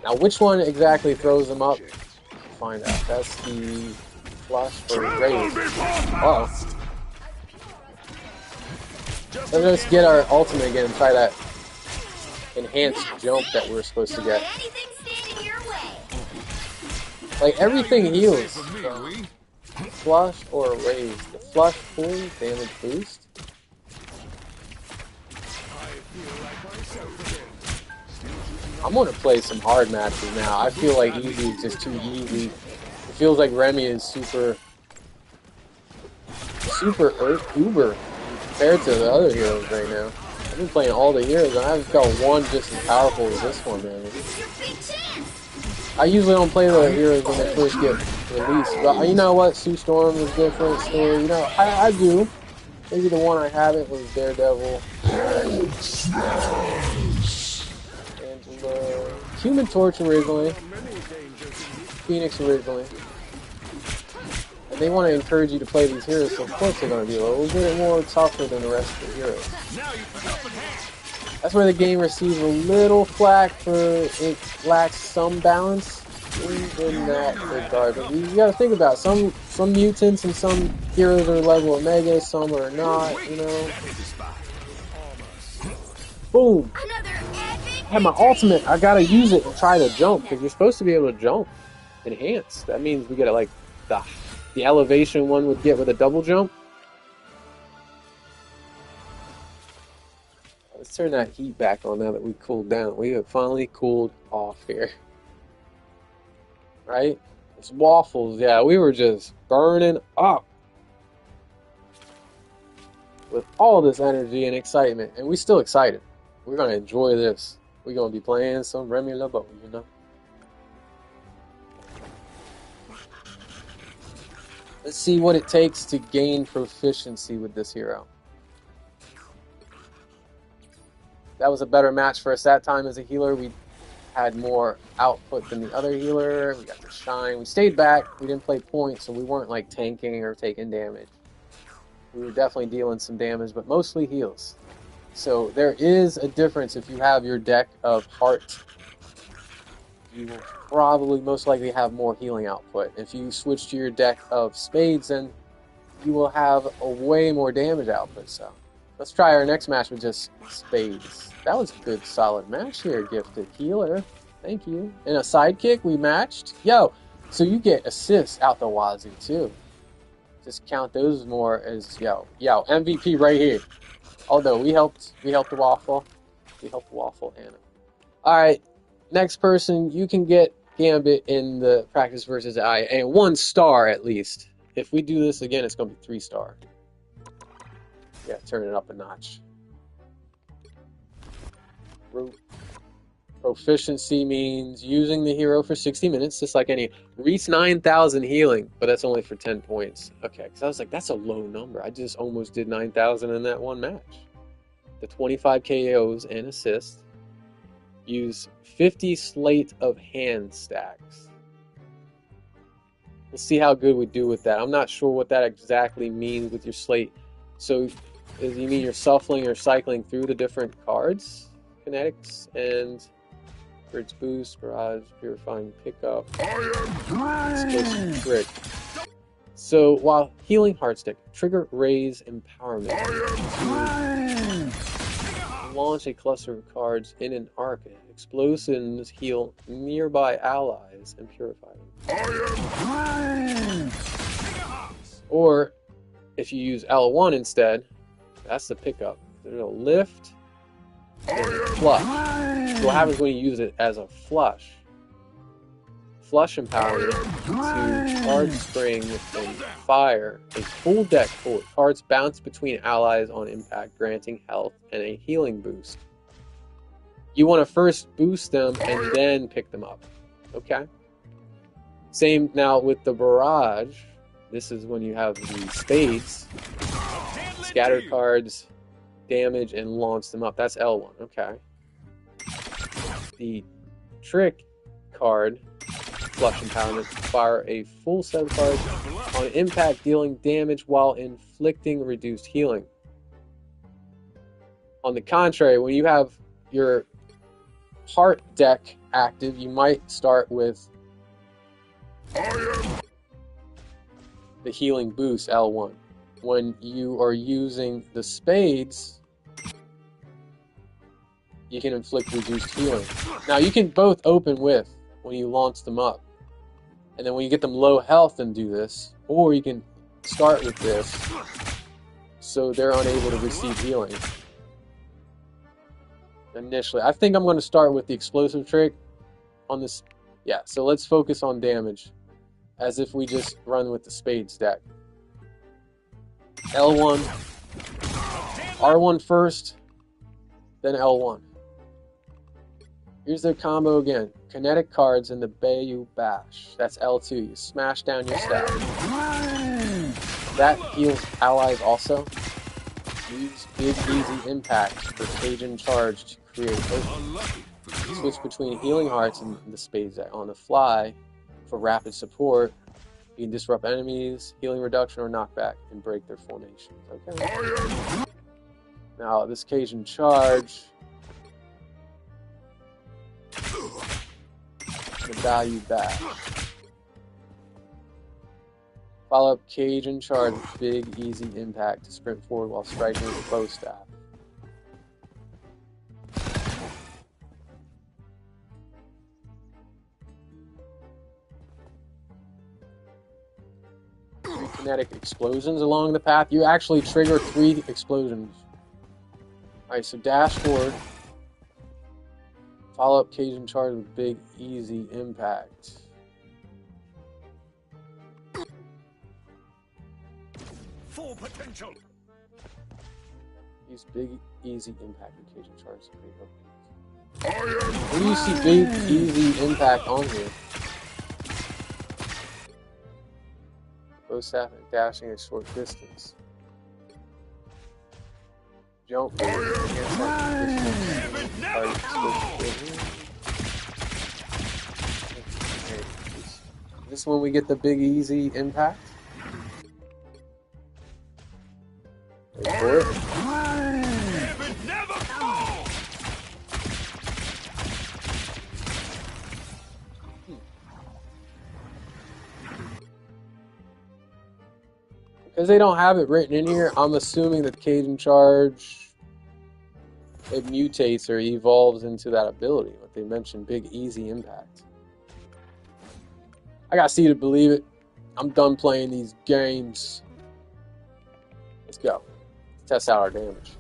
Now, which one exactly throws them up? Find out. That's the flush for raise. Uh-oh. Let's just get our ultimate again and try that enhanced jump that we're supposed to get. Anything stand in your way. Like, everything heals. Flush or raise. The flush full damage boost. I'm gonna play some hard matches now. I feel like easy is just too easy. It feels like Remy is super uber compared to the other heroes right now. I've been playing all the heroes and I haven't felt one just as powerful as this one, man. I usually don't play the heroes when they first get released, but you know what? Sue Storm is different story. You know, I do. Maybe the one I haven't was Daredevil. Angela. Human Torch originally. Phoenix originally. And they want to encourage you to play these heroes, so of course they're going to be a little bit more tougher than the rest of the heroes. That's where the game receives a little flack for it lacks some balance in that regard. But you got to think about it. Some mutants and some heroes are level Omega, some are not, you know. Boom! I have my ultimate. I gotta use it and try to jump because you're supposed to be able to jump. Enhance. That means we get like the elevation one would get with a double jump. Let's turn that heat back on now that we cooled down. We have finally cooled off here. Right? It's waffles. Yeah, we were just burning up with all this energy and excitement. And we're still excited. We're going to enjoy this. We're going to be playing some Remy LeBeau, you know? Let's see what it takes to gain proficiency with this hero. That was a better match for us that time as a healer. We had more output than the other healer. We got to shine. We stayed back. We didn't play points, so we weren't like tanking or taking damage. We were definitely dealing some damage, but mostly heals. So there is a difference if you have your deck of heart. You will probably most likely have more healing output. If you switch to your deck of spades, then you will have a way more damage output. So let's try our next match with just spades. That was a good solid match here, Gifted Healer. Thank you. And a sidekick, we matched. Yo, so you get assists out the wazoo too. Just count those more as yo MVP right here. Although we helped the waffle. We helped the waffle, Anna. Alright, next person, you can get Gambit in the practice versus I, and 1 star at least. If we do this again, it's gonna be 3 star. Yeah, turn it up a notch. Proficiency means using the hero for 60 minutes, just like any. Reach 9,000 healing, but that's only for 10 points. Okay, because I was like, that's a low number. I just almost did 9,000 in that one match. The 25 KOs and assists. Use 50 slate of hand stacks. We'll see how good we do with that. I'm not sure what that exactly means with your slate. So, does you mean you're shuffling or cycling through the different cards? Kinetics and Bridge Boost, Barrage, Purifying Pickup, Explosive Trick. So while healing Heartstick, trigger Raise Empowerment. Launch a cluster of cards in an arc. Explosions heal nearby allies and purify them. Or if you use L1 instead, that's the pickup. There's a lift. Flush. So what happens when you use it as a flush? Flush empowerment to charge spring and fire a full deck full of cards bounce between allies on impact, granting health and a healing boost. You want to first boost them and then pick them up. Okay? Same now with the barrage. This is when you have the spades, scatter cards, damage, and launch them up. That's L1. Okay. The trick card, flush empowerment, fire a full set of cards on impact, dealing damage while inflicting reduced healing. On the contrary, when you have your heart deck active, you might start with the healing boost, L1. When you are using the spades, you can inflict reduced healing. Now, you can both open with when you launch them up. And then when you get them low health and do this, or you can start with this so they're unable to receive healing. Initially, I think I'm going to start with the explosive trick on this. Yeah, so let's focus on damage as if we just run with the spades deck. L1, R1 first, then L1. Here's the combo again. Kinetic cards in the Bayou Bash. That's L2. You smash down your stack. That heals allies also. Use Big Easy Impact for Cajun Charge to create switch between healing hearts and the spades deck. On the fly, for rapid support, you can disrupt enemies, healing reduction, or knockback, and break their formations. Okay. Now, this Cajun Charge, the Value Bash. Follow up Cajun Charge with Big Easy Impact to sprint forward while striking with a bow staff. Kinetic explosions along the path. You actually trigger 3 explosions. Alright, so dash forward. Follow up Cajun Charge with Big Easy Impact. Full potential. Use Big Easy Impact and Cajun Charge to create openings. Where do you see Big Easy Impact on here? Bow staff and dashing a short distance. Jump. This one we get the big easy impact. Wait for it. Because they don't have it written in here, I'm assuming that Cajun Charge, it mutates or evolves into that ability. What they mentioned, big easy impact. I gotta see you to believe it. I'm done playing these games. Let's go. Test out our damage.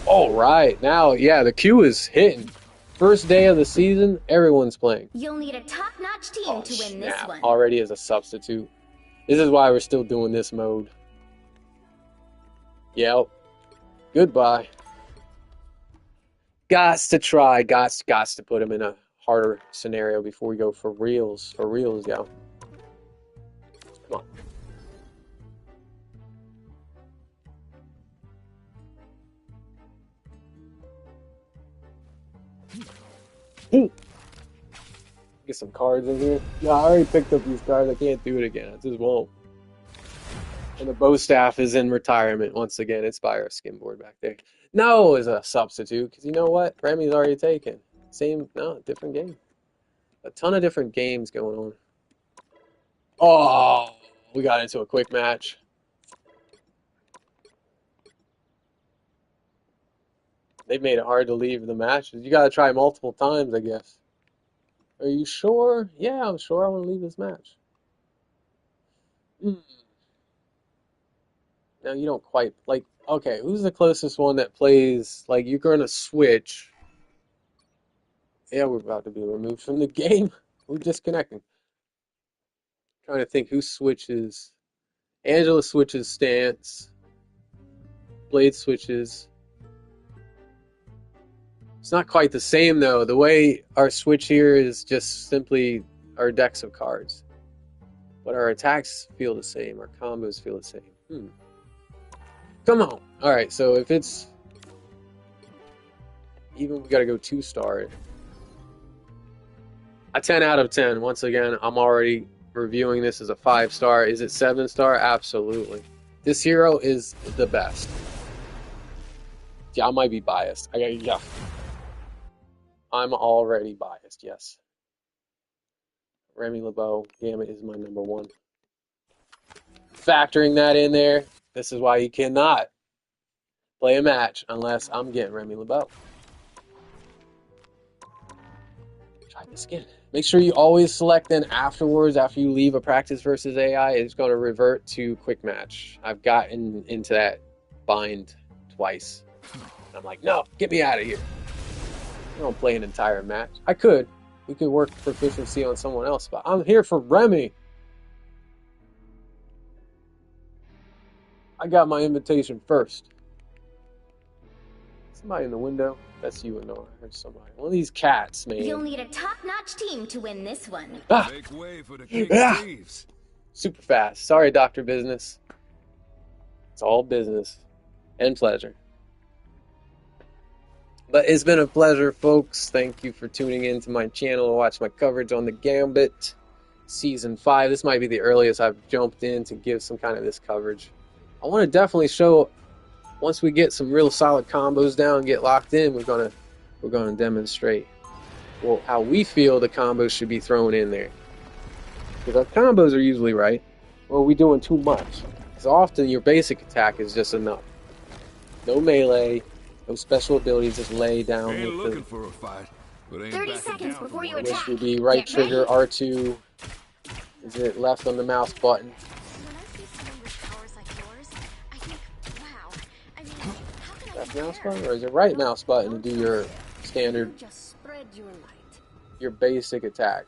All right, now, yeah, the queue is hitting. First day of the season, everyone's playing. You'll need a top-notch team to win this one. Already as a substitute. This is why we're still doing this mode. Yep. Goodbye. Gots to try. Gots to put him in a harder scenario before we go for reals. For reals, yo. Come on. Ooh. Get some cards in here. Yeah, I already picked up these cards. I can't do it again. I just won't. And the bow staff is in retirement once again. It's by our skin board back there. No, is a substitute because you know what? Remy's already taken. Different game. A ton of different games going on. Oh, we got into a quick match. They made it hard to leave the matches. You got to try multiple times, I guess. Are you sure? Yeah, I'm sure I want to leave this match. Now, you don't quite, like, okay, who's the closest one that plays, like, you're going to switch. Yeah, we're about to be removed from the game. We're disconnecting. Trying to think who switches. Angela switches stance. Blade switches. It's not quite the same, though. The way our switch here is just simply our decks of cards. But our attacks feel the same. Our combos feel the same. Come on. Alright, so if it's even, we got to go 2-star. A 10 out of 10. Once again, I'm already reviewing this as a 5-star. Is it 7-star? Absolutely. This hero is the best. Yeah, I might be biased. Yeah. I'm already biased, yes. Remy LeBeau, Gamut is my number one. Factoring that in there, this is why you cannot play a match unless I'm getting Remy LeBeau. Try this again. Make sure you always select then afterwards, after you leave a practice versus AI, it's going to revert to quick match. I've gotten into that bind twice. I'm like, no, get me out of here. I don't play an entire match. I could. We could work proficiency on someone else, but I'm here for Remy. I got my invitation first. Somebody in the window? That's you, Anora. I heard somebody. One of these cats, man. You'll need a top-notch team to win this one. Make way for the King's Thieves. Super fast. Sorry, Dr. Business. It's all business and pleasure. But it's been a pleasure, folks. Thank you for tuning in to my channel to watch my coverage on the Gambit Season 5. This might be the earliest I've jumped in to give some kind of this coverage. I want to definitely show, once we get some real solid combos down and get locked in, we're gonna demonstrate how we feel the combos should be thrown in there. Because our combos are usually right, or are we doing too much? Because often your basic attack is just enough. No melee. No special abilities, just lay down Ain't with looking for a fight, but ain't 30 backing seconds down before for you one. attack. Which would be right Get trigger, ready. R2. Is it left on the mouse button? When I see someone with powers like yours, I think, wow. I mean, how can I Left compare? mouse button? Or is it right mouse button to do your standard, Just spread your light. your basic attack?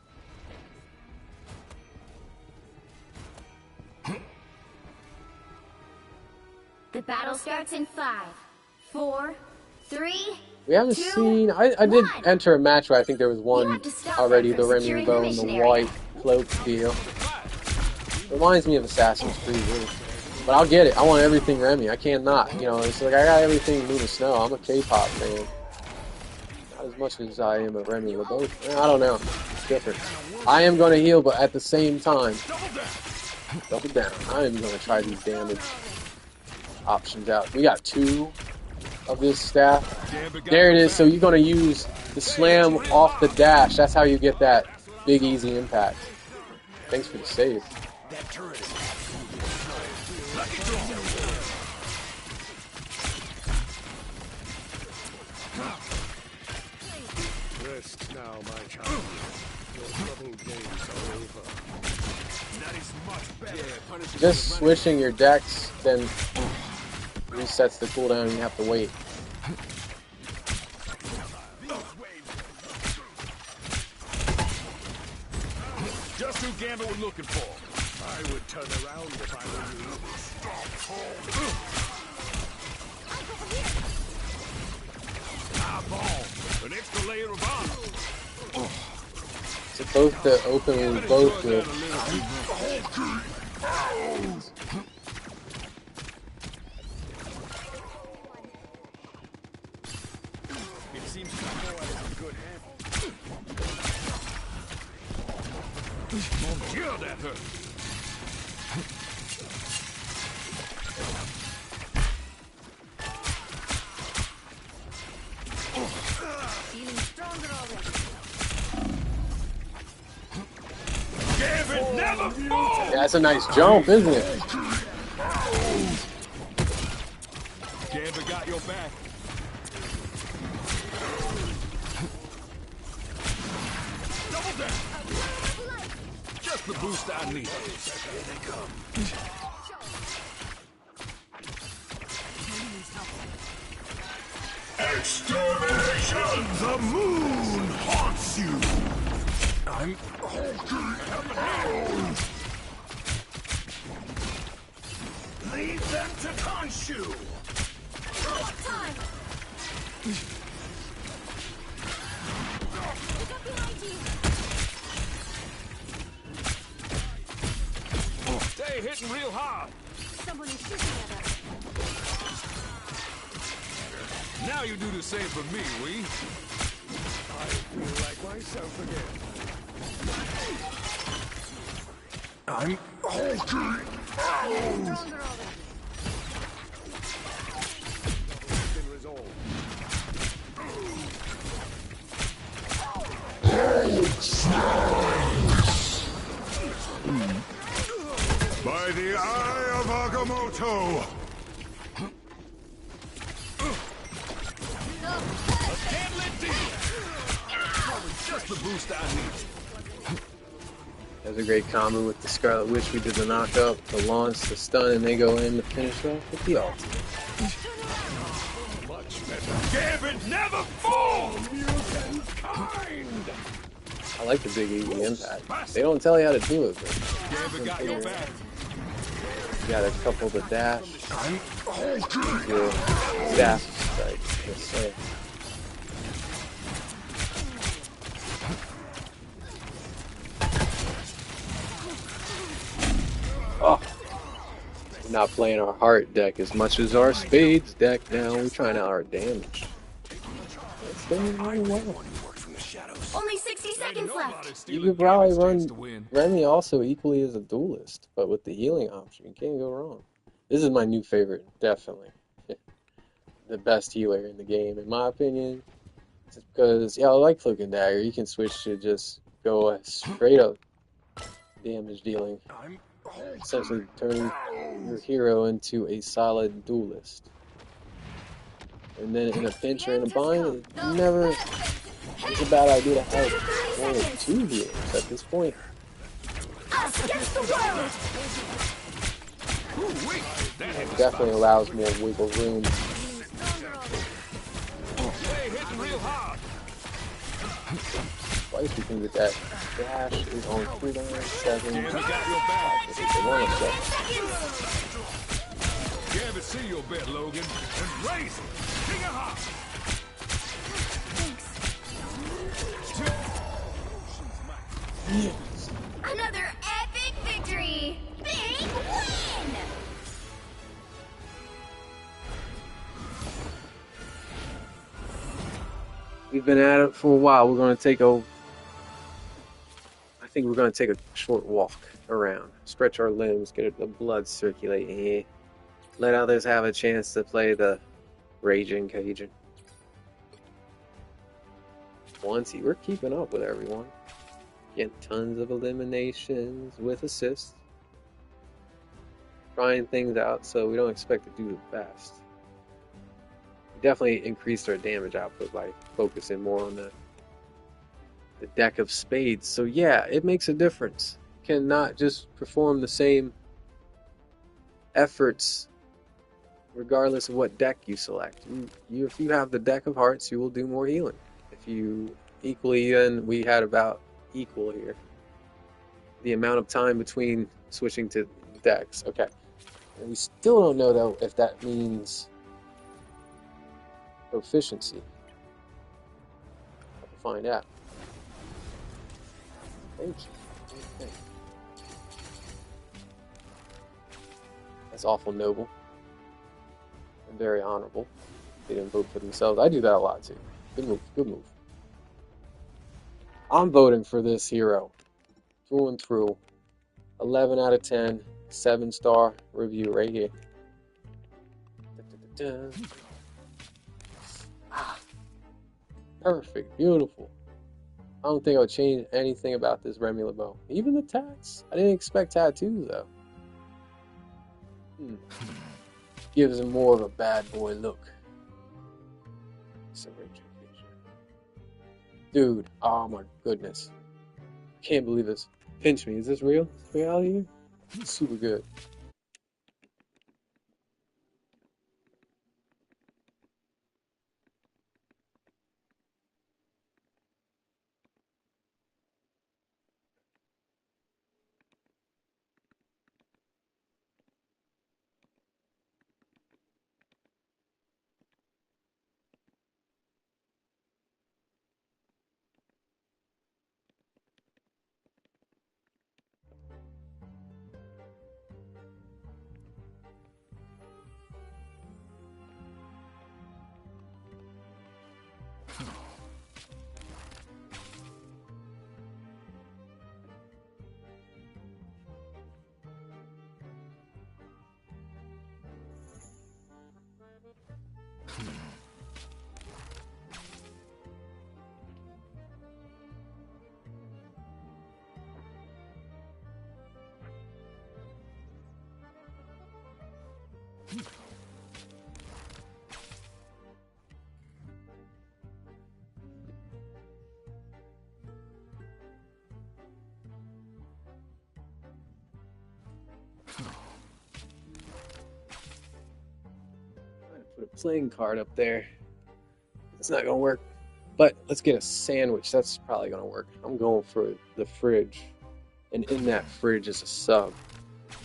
The battle starts in 5, 4, 3. We haven't 2, seen... I did 1. enter a match where I think there was You one have to stop already, them the from Remy securing LeBeau the in the mission area. white cloak deal. Reminds me of Assassin's Creed, really. But I'll get it. I want everything Remy. I can't not. You know, it's like I got everything Luna Snow. I'm a K-pop fan. Not as much as I am a Remy LeBeau. I don't know. It's different. I am going to heal, but at the same time, double down. I am going to try these damage options out. We got 2 of this staff. There it is. So you're going to use the slam off the dash. That's how you get that big, easy impact. Thanks for the save. Rest now, my child. Your troubled days are over. That is much better. Just switching your decks then resets the cooldown and you have to wait. Just who Gambit was looking for. I would turn around if I were you. Eyeball. An extra layer of armor. Supposed to openly both good. It seems the boy has a good handle. Yeah, that hurt. Feeling stronger already. Gambit never falls! Yeah, that's a nice jump, isn't it? Gambit got your back. Double down! Just the boost I need. Here they come. Extermination! The moon haunts you! I'm hulking. Lead them to Khonshu! Time! Look up behind you! Stay hitting real hard. Someone is shooting at us. Now you do the same for me, we. I feel like myself again. I'm hulking. Stronger already. Been resolved. By the eye of Agamotto! Just the boost I need. That's a great combo with the Scarlet Witch. We did the knock up, the launch, the stun, and they go in to finish off with the ultimate. Much better. Gambit never falls! Mutant kind! I like the big easy impact. They don't tell you how to do it, but Gambit got your back. you gotta couple the dash. I'm hulking! Your staff strike. Yes, sir. Oh, we're not playing our heart deck as much as our spades deck now. We're trying out our damage. It's doing really well. Only 60 seconds left. You could probably run Remy also equally as a duelist, but with the healing option, you can't go wrong. This is my new favorite, definitely. The best healer in the game, in my opinion. Just because, yeah, I like Cloak and Dagger. You can switch to just go straight up damage dealing. Essentially turning your hero into a solid duelist. And then in a pinch or in a bind, it never is a bad idea to have one or two healers at this point. Us against the world! It definitely allows more wiggle room. Twice we can get that dash is on cooldown 7. Gambit, see your bet, Logan, and raise it. King of Hearts. Another epic victory! We've been at it for a while. We're going to take a... I think we're going to take a short walk around. Stretch our limbs, get the blood circulating here. Let others have a chance to play the Raging Cajun. We're keeping up with everyone. Getting tons of eliminations with assists. Trying things out, so we don't expect to do the best. We definitely increased our damage output by focusing more on the deck of spades. So yeah, it makes a difference. You cannot just perform the same efforts regardless of what deck you select. If you have the deck of hearts, you will do more healing. If you equally, then we had about equal here. The amount of time between switching to decks. Okay. And we still don't know, though, if that means proficiency. We'll find out. Thank you. Okay. That's awful noble. And very honorable. They didn't vote for themselves. I do that a lot, too. Good move. Good move. I'm voting for this hero. Through and through. 11 out of 10. 7-star review right here. Da, da, da, da. Ah, perfect. Beautiful. I don't think I would change anything about this Remy LeBeau. Even the tats. I didn't expect tattoos, though. Gives him more of a bad boy look. Dude, oh my goodness. Can't believe this. Pinch me. Is this real? Is this reality? Super good. Put a playing card up there. It's not gonna work. But let's get a sandwich. That's probably gonna work. I'm going for the fridge. And in that fridge is a sub.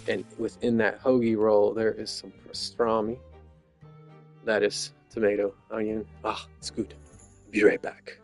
And within that hoagie roll, there is some pastrami, lettuce, tomato, onion. Ah, it's good. Be right back.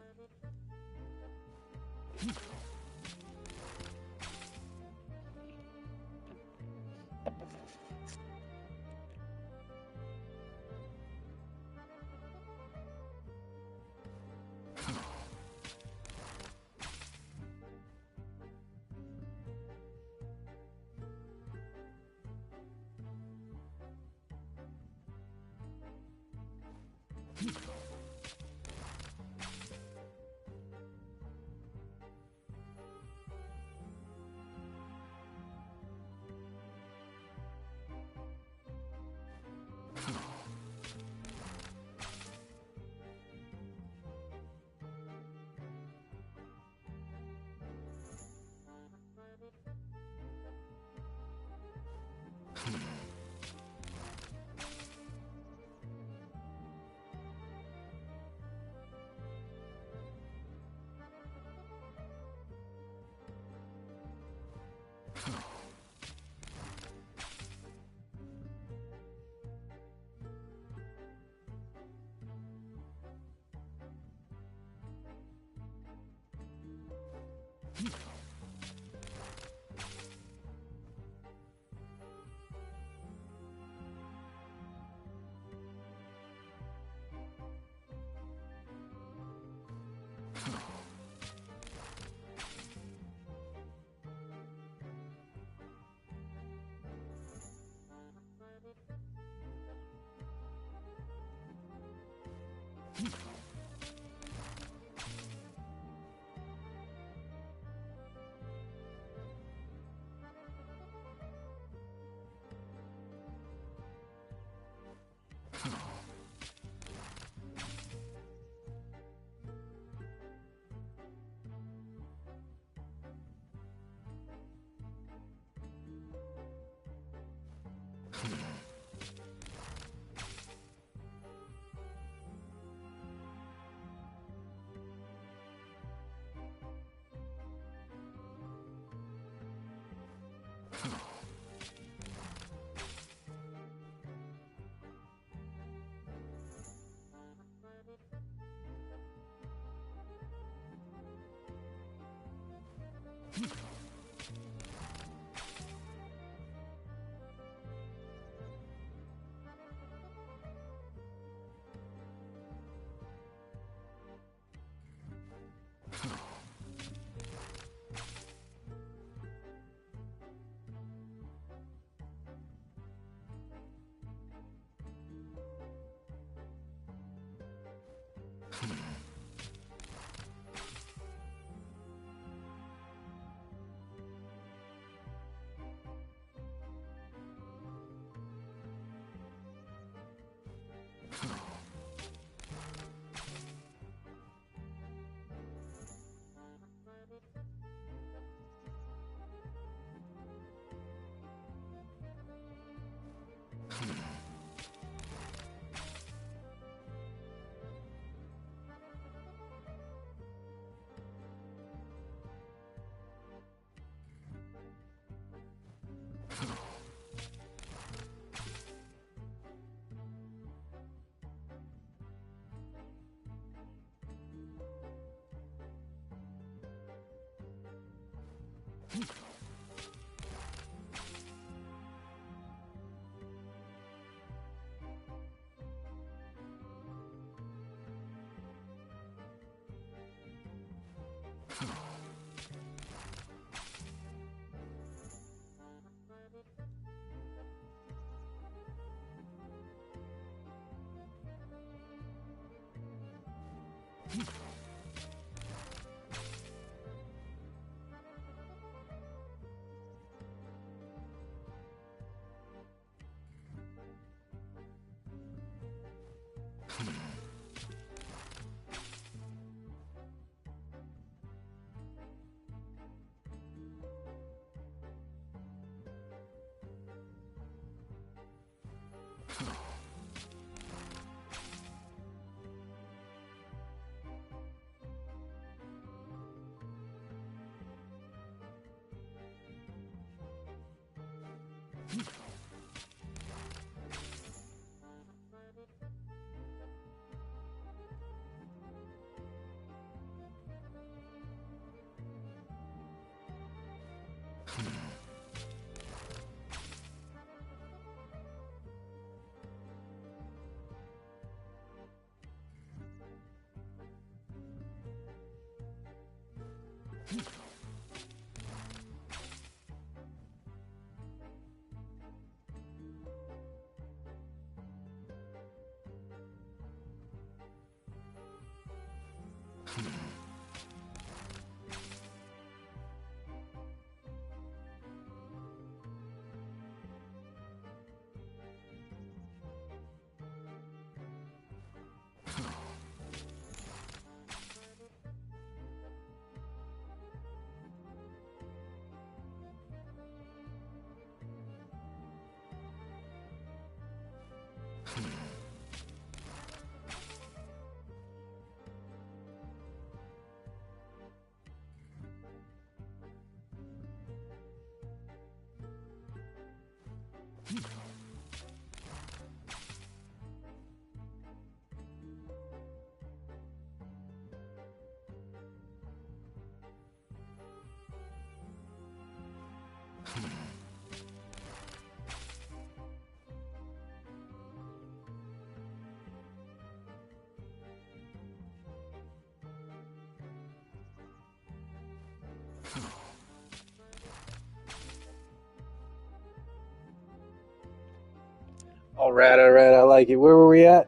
All right, I like it. Where were we at?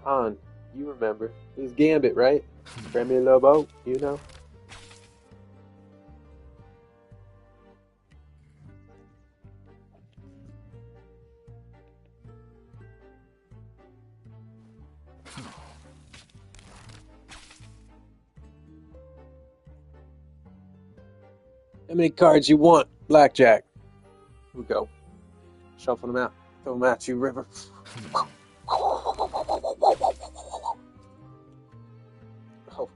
Han, you remember. It was Gambit, right? Remy Lobo, you know? How many cards you want? Blackjack. Here we go. Shuffle them out. Throw them at you, River. Oh,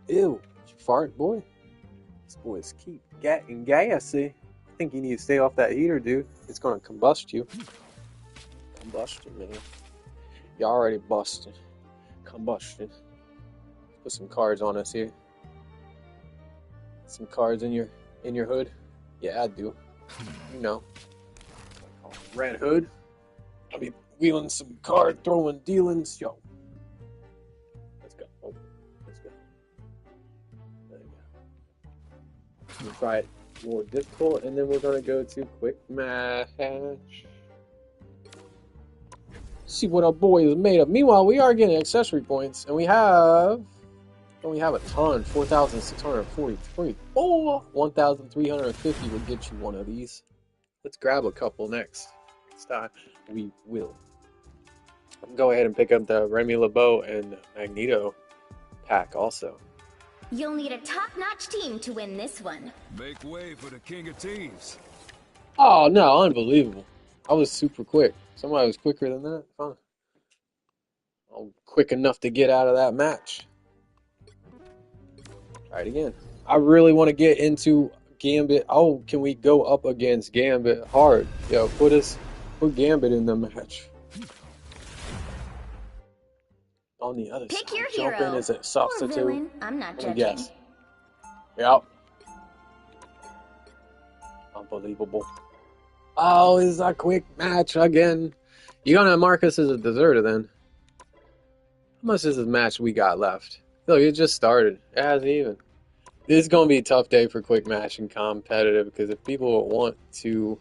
ew. Did you fart, boy? This boy's keep getting gay, I see. think you need to stay off that heater, dude. It's gonna combust you. Combustion, man. You already busted. Combustion. Put some cards on us here. Some cards in your hood. Yeah, I do. You know. Red hood. I'll be wheeling some card throwing dealings. Yo. Let's go. Oh, let's go. There you go. We'll try it more difficult, and then we're gonna go to quick match. See what our boy is made of. Meanwhile, we are getting accessory points, and we have a ton. 4,643. 1,350 will get you one of these. Let's grab a couple next time. We will. Go ahead and pick up the Remy LeBeau and Magneto pack also. You'll need a top-notch team to win this one. Make way for the king of teams. Oh no, unbelievable. I was super quick. Somebody was quicker than that. Fine. I'm quick enough to get out of that match. Try it again. I really want to get into Gambit. Oh, can we go up against Gambit hard? Yo, put Gambit in the match. On the other Pick side, your jumping hero. is a substitute. Or villain. I'm not judging. Yes. Yep. Unbelievable. Oh, it's a quick match again. You're gonna mark us as a deserter then. How much is this match we got left? Look, it just started. It hasn't even. This is gonna be a tough day for quick match and competitive, because if people want to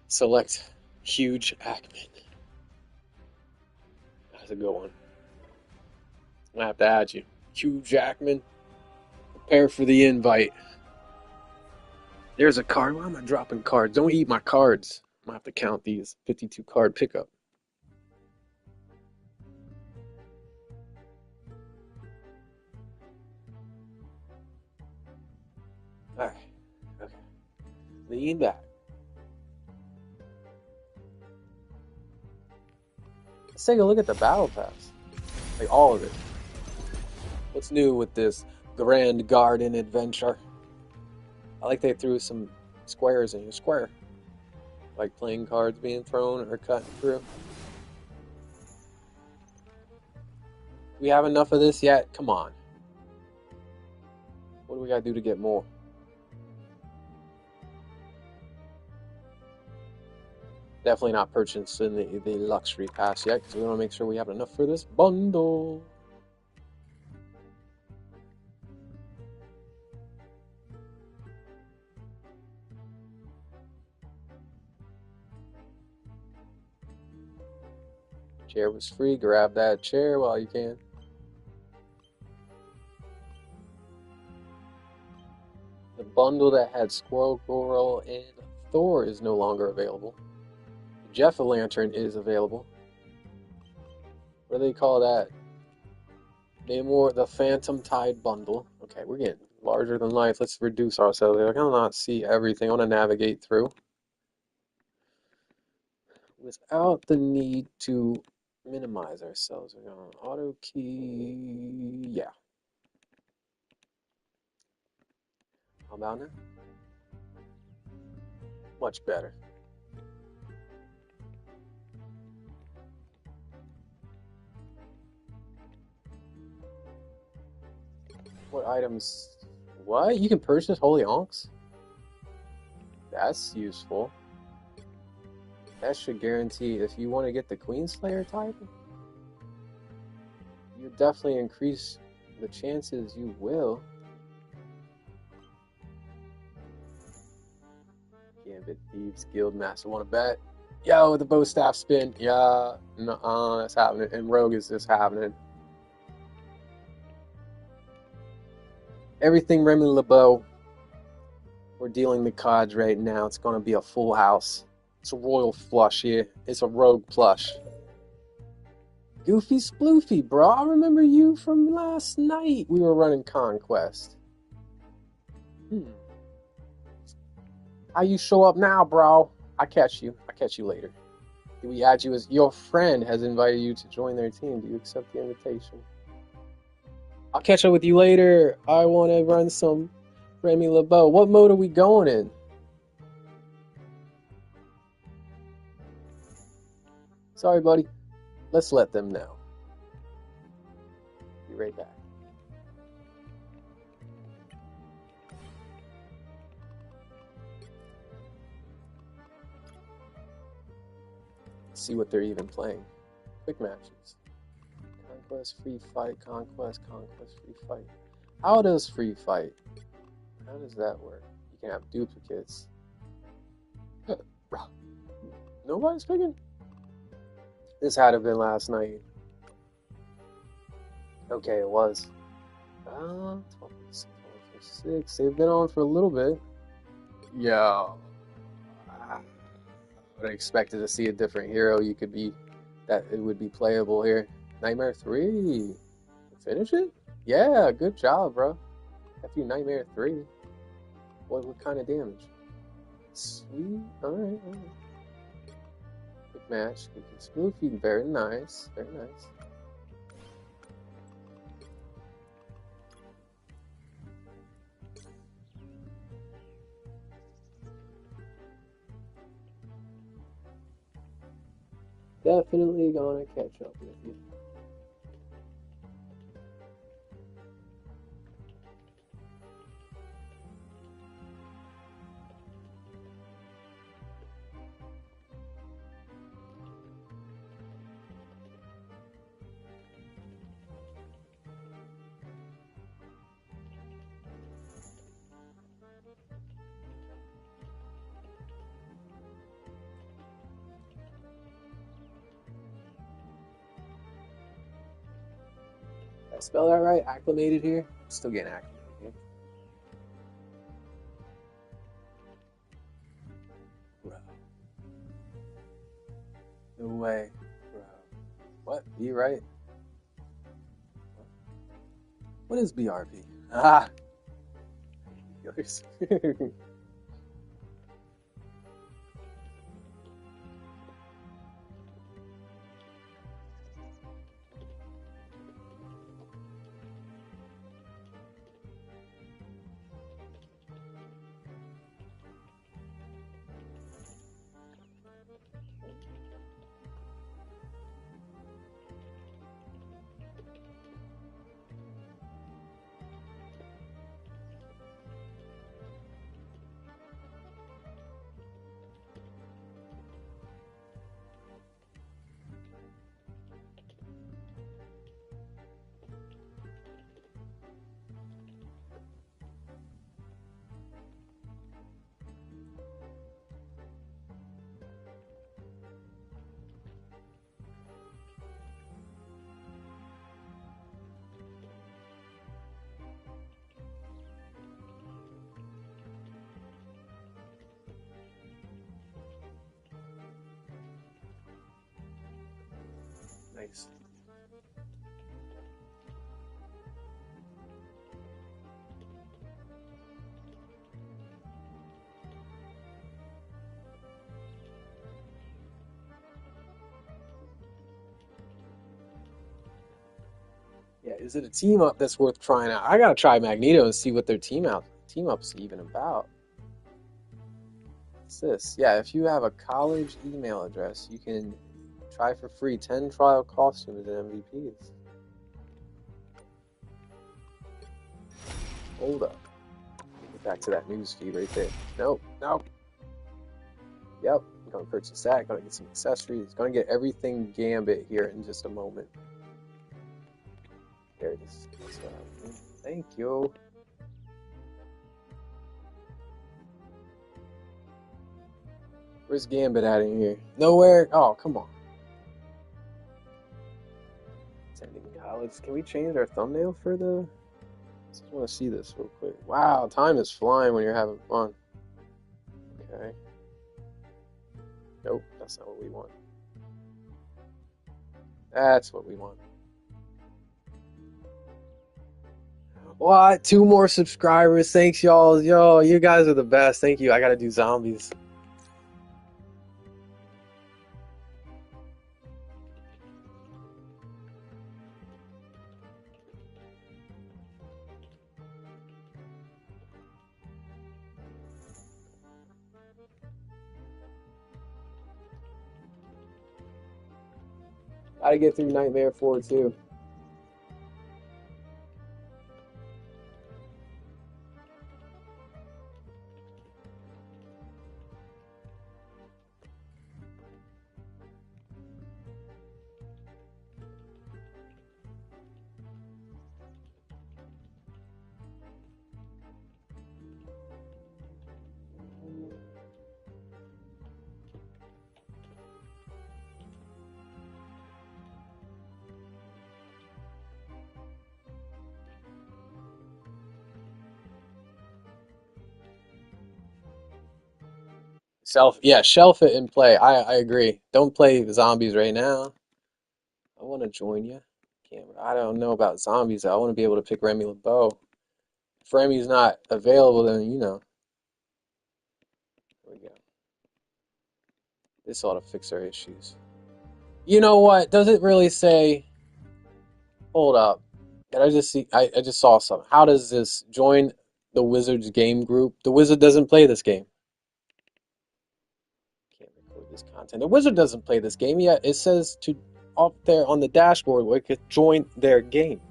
select Huge Ackman, that's a good one. I'm gonna have to add you. Huge Ackman, prepare for the invite. There's a card. Why am I dropping cards? Don't eat my cards. I'm gonna have to count these. 52 card pickup. Alright. Okay. Lean back. Let's take a look at the battle pass. Like all of it. What's new with this Grand Garden adventure? I like they threw some squares in your square. Like playing cards being thrown or cut through. We have enough of this yet? Come on. What do we gotta do to get more? Definitely not purchasing the luxury pass yet, because we want to make sure we have enough for this bundle. Chair was free. Grab that chair while you can. The bundle that had Squirrel Girl and Thor is no longer available. Jeff Lantern is available. What do they call that? Namor the Phantom Tide bundle. Okay, we're getting larger than life. Let's reduce ourselves. I cannot see everything. I want to navigate through without the need to minimize ourselves. We're going to auto key. Yeah. How about now? Much better. What items? What? You can purchase Holy Onks? That's useful. That should guarantee if you want to get the Queenslayer type, you definitely increase the chances you will. Gambit, Thieves, Guild Master. Want to bet? Yo, the bow staff spin. Yeah, no, that's happening. And Rogue is just happening. Everything Remy LeBeau. We're dealing the cards right now. It's going to be a full house. It's a royal flush here. It's a rogue plush. Goofy Sploofy, bro. I remember you from last night. We were running Conquest. How you show up now, bro? I catch you later. Do we add you as your friend has invited you to join their team? Do you accept the invitation? I'll catch up with you later. I want to run some Remy LeBeau. What mode are we going in? Sorry, buddy. Let's let them know. Be right back. See what they're even playing. Quick matches. Conquest, free fight, conquest, free fight. How does free fight? How does that work? You can have duplicates. Nobody's picking? This had to have been last night. Okay, it was. 12:06. They've been on for a little bit. Yeah. I would have expected to see a different hero. You could be that it would be playable here. Nightmare 3. Finish it? Yeah, good job, bro. After you Nightmare 3. What kind of damage? Sweet. Alright. Quick match. We can smooth feed. Very nice. Very nice. Definitely gonna catch up with you. Did I spell that right? Acclimated here? I'm still getting acclimated here. Bro. No way. Bro. What? B right? What is BRP? Ah! Nice. Yeah, is it a team up that's worth trying out? I gotta try Magneto and see what their team up's even about. What's this? Yeah, if you have a college email address, you can try for free 10 trial costumes and MVPs. Hold up. Get back to that news feed right there. Nope. Yep. I'm gonna purchase that. Gonna get some accessories. Gonna get everything Gambit here in just a moment. There it is. That's what I mean. Thank you. Where's Gambit at in here? Nowhere. Oh, come on. Attending college. Can we change our thumbnail for the? I just want to see this real quick. Wow, time is flying when you're having fun. Okay. Nope, that's not what we want. That's what we want. What? 2 more subscribers. Thanks, y'all. Yo, you guys are the best. Thank you. I gotta do zombies. Gotta get through Nightmare 4 too. Shelf it and play. I agree. Don't play zombies right now. I want to join you. I don't know about zombies. I want to be able to pick Remy LeBeau. If Remy's not available, then you know. There we go. This ought to fix our issues. You know what? Does it really say? Hold up. Did I just see? I just saw something. How does this join the Wizards game group? The Wizard doesn't play this game. Can't record this content. The Wizard doesn't play this game yet. It says to up there on the dashboard where it could join their game.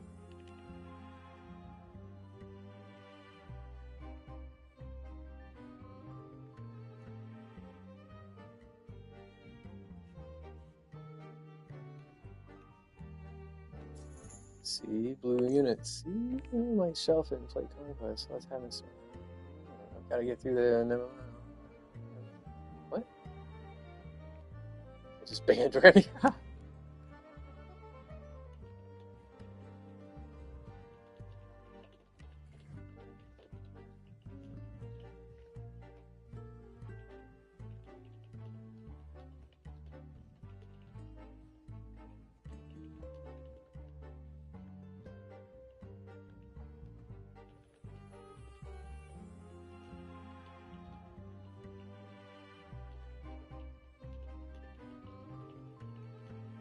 See, blue units. See, I might shelf it and play Conquest. Let's have some. I've got to get through there and then. What? I just banned Remy.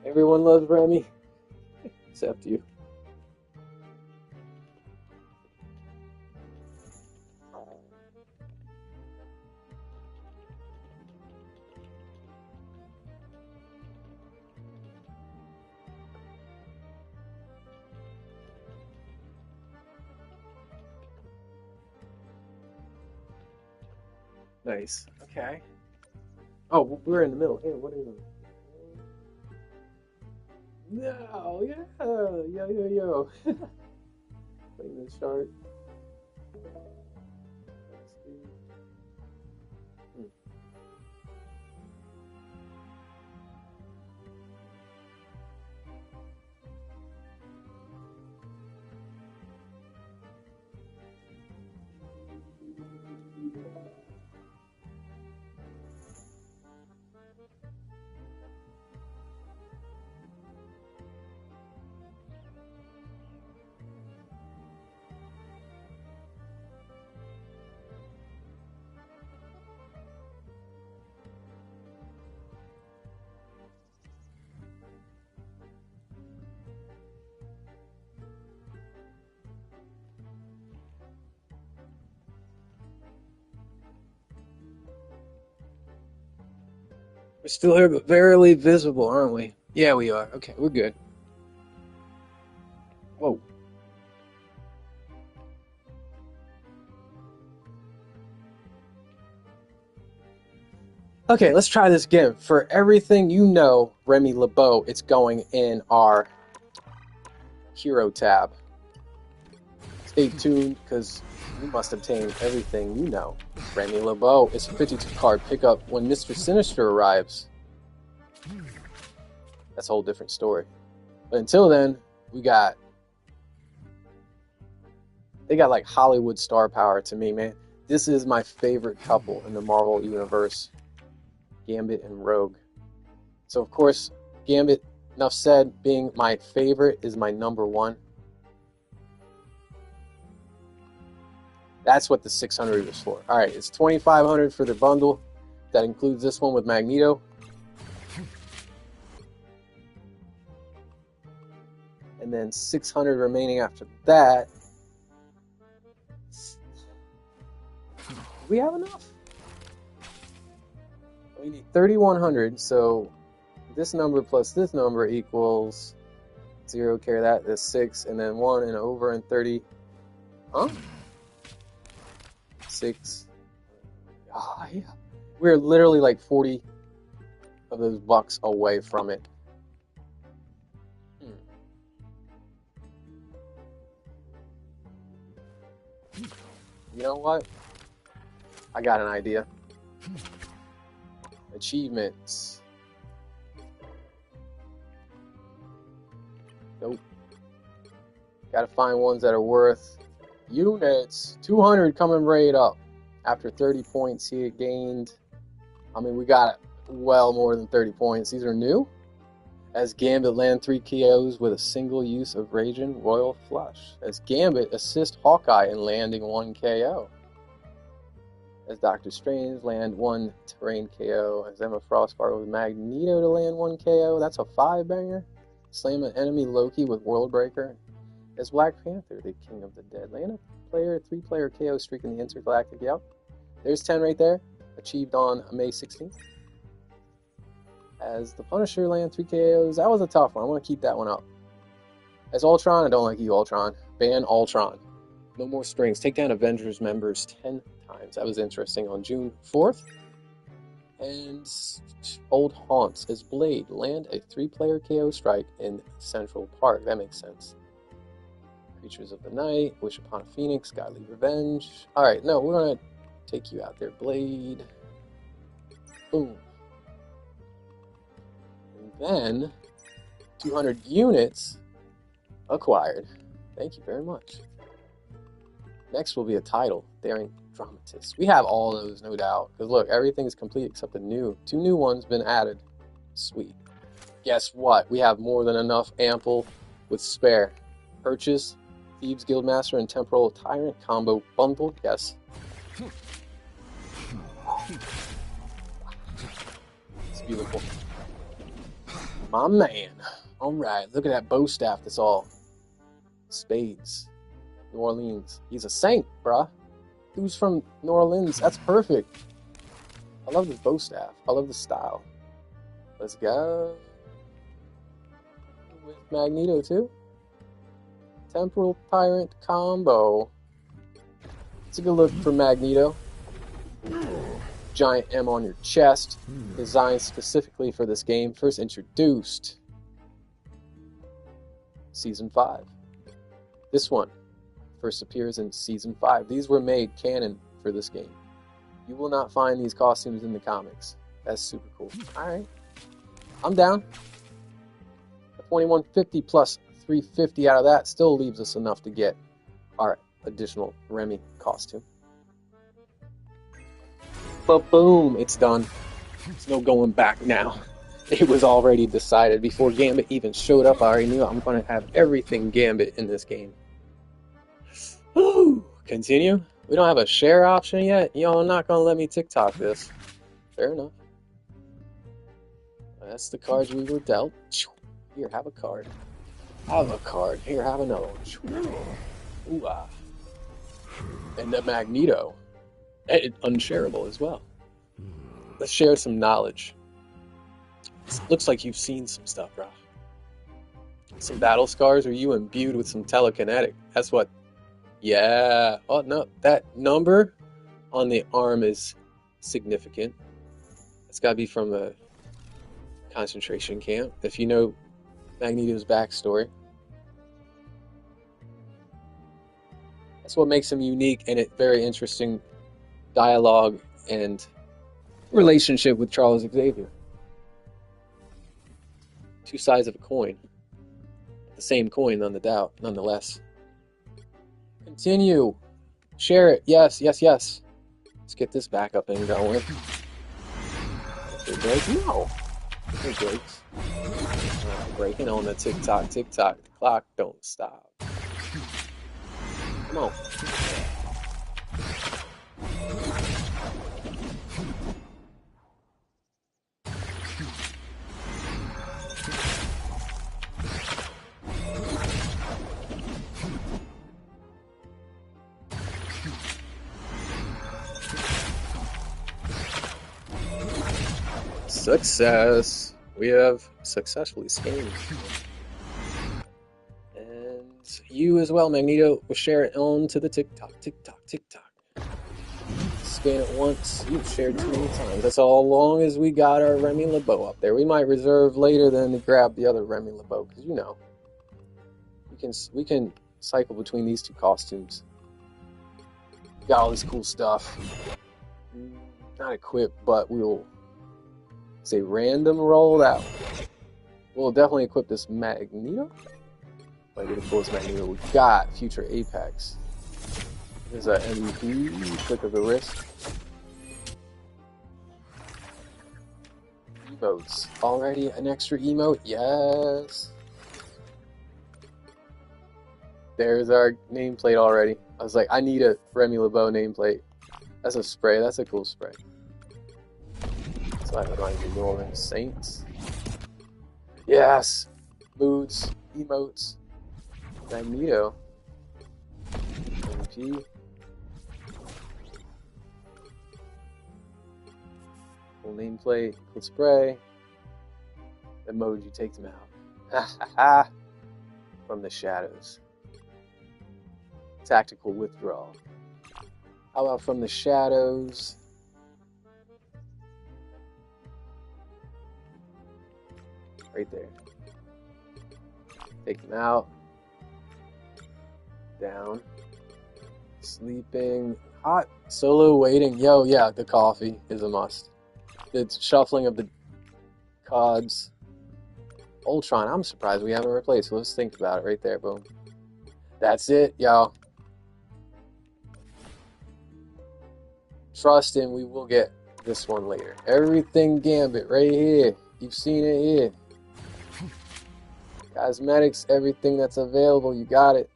Everyone loves Remy, except you. Nice. Okay. Oh, we're in the middle. Here, what are you doing? No, yo. Playing the start. We're still here, but barely visible, aren't we? Yeah, we are. Okay, we're good. Whoa. Okay, let's try this again. For everything you know, Remy LeBeau, it's going in our hero tab. Stay tuned, because you must obtain everything you know. Remy LeBeau is a 52 card pickup when Mr. Sinister arrives. That's a whole different story. But until then, they got like Hollywood star power to me, man. This is my favorite couple in the Marvel universe. Gambit and Rogue. So of course, Gambit, enough said, being my favorite, is my number one. That's what the 600 was for. All right, it's 2,500 for the bundle. That includes this one with Magneto. And then 600 remaining after that. Do we have enough? We need 3,100, so this number plus this number equals 0, carry that is 6, and then 1 and over and 30. Huh? 6. Oh, yeah. We're literally like 40 of those bucks away from it. You know what? I got an idea. Achievements. Nope. Gotta find ones that are worth units. 200 coming right up. After 30 points he gained. I mean, we got well more than 30 points. These are new. As Gambit land 3 KOs with a single use of Raging Royal Flush. As Gambit assist Hawkeye in landing 1 KO. As Doctor Strange land 1 terrain KO. As Emma Frost partnered with Magneto to land 1 KO. That's a 5-banger. Slam an enemy Loki with World Breaker. As Black Panther, the King of the Dead, land a 3-player KO streak in the Intergalactic. Yep. There's 10 right there. Achieved on May 16th. As the Punisher land 3 KOs. That was a tough one. I want to keep that one up. As Ultron, I don't like you, Ultron. Ban Ultron. No more strings. Take down Avengers members 10 times. That was interesting. On June 4th. And Old Haunts. As Blade, land a 3-player KO strike in Central Park. That makes sense. Creatures of the Night. Wish upon a Phoenix. Godly Revenge. Alright, no, we're going to take you out there. Blade. Boom. Then 200 units acquired. Thank you very much. Next will be a title, Daring Dramatist. We have all those, no doubt. Because look, everything's complete except the new. 2 new ones been added. Sweet. Guess what? We have more than enough ample with spare. Purchase Thieves Guildmaster and Temporal Tyrant combo bundled. Yes. It's beautiful. My man. Alright, look at that bow staff. That's all spades. New Orleans. He's a saint, bruh. Who's from New Orleans? That's perfect. I love this bow staff. I love the style. Let's go with Magneto too. Temporal Tyrant combo. It's a good look for Magneto. Giant M on your chest, designed specifically for this game. First introduced Season 5. This one first appears in Season 5. These were made canon for this game. You will not find these costumes in the comics. That's super cool. Alright. I'm down. The 2150 plus 350 out of that still leaves us enough to get our additional Remy costume. But boom, it's done. There's no going back now. It was already decided. Before Gambit even showed up, I already knew I'm going to have everything Gambit in this game. Woo! Continue. We don't have a share option yet? Y'all not going to let me TikTok this. Fair enough. That's the cards we were dealt. Here, have a card. Have a card. Here, have another one. Ooh, ah. And the Magneto. Unshareable as well. Let's share some knowledge. It looks like you've seen some stuff, bro. Some battle scars. Are you imbued with some telekinetic? That's what. Yeah. Oh no, that number on the arm is significant. It's got to be from a concentration camp. If you know Magneto's backstory, that's what makes him unique and it very interesting. Dialogue and relationship with Charles Xavier. 2 sides of a coin. The same coin, nonetheless. Continue. Share it. Yes, yes, yes. Let's get this back up and going. No. No breaks. Breaking on the tick-tock, tick-tock. The clock don't stop. Come on. Success. We have successfully scanned. And you as well, Magneto, will share it on to the TikTok. Scan it once, you've shared too many times. That's all long as we got our Remy LeBeau up there. We might reserve later then to grab the other Remy LeBeau, because you know, we can cycle between these two costumes. Got all this cool stuff. Not equipped, but we'll say random roll that one. We'll definitely equip this Magneto. Might be the coolest Magneto we got. Future Apex. There's a MVP, click of the wrist. Emotes. Already an extra emote? Yes. There's our nameplate already. I was like, I need a Remy LeBeau nameplate. That's a spray. That's a cool spray. So I reminds me of Norman Saints. Yes. Moods. Emotes. Magneto. MG. Cool nameplate. Cool spray. Emoji takes him out. Ha ha ha. From the shadows. Tactical withdrawal. How about from the shadows? Right there. Take them out. Down. Sleeping. Hot. Solo waiting. Yo, yeah, the coffee is a must. The shuffling of the cards. Ultron, I'm surprised we haven't replaced. Let's think about it right there, boom. That's it, y'all. Trust in, we will get this one later. Everything Gambit right here. You've seen it here. Cosmetics, everything that's available, you got it.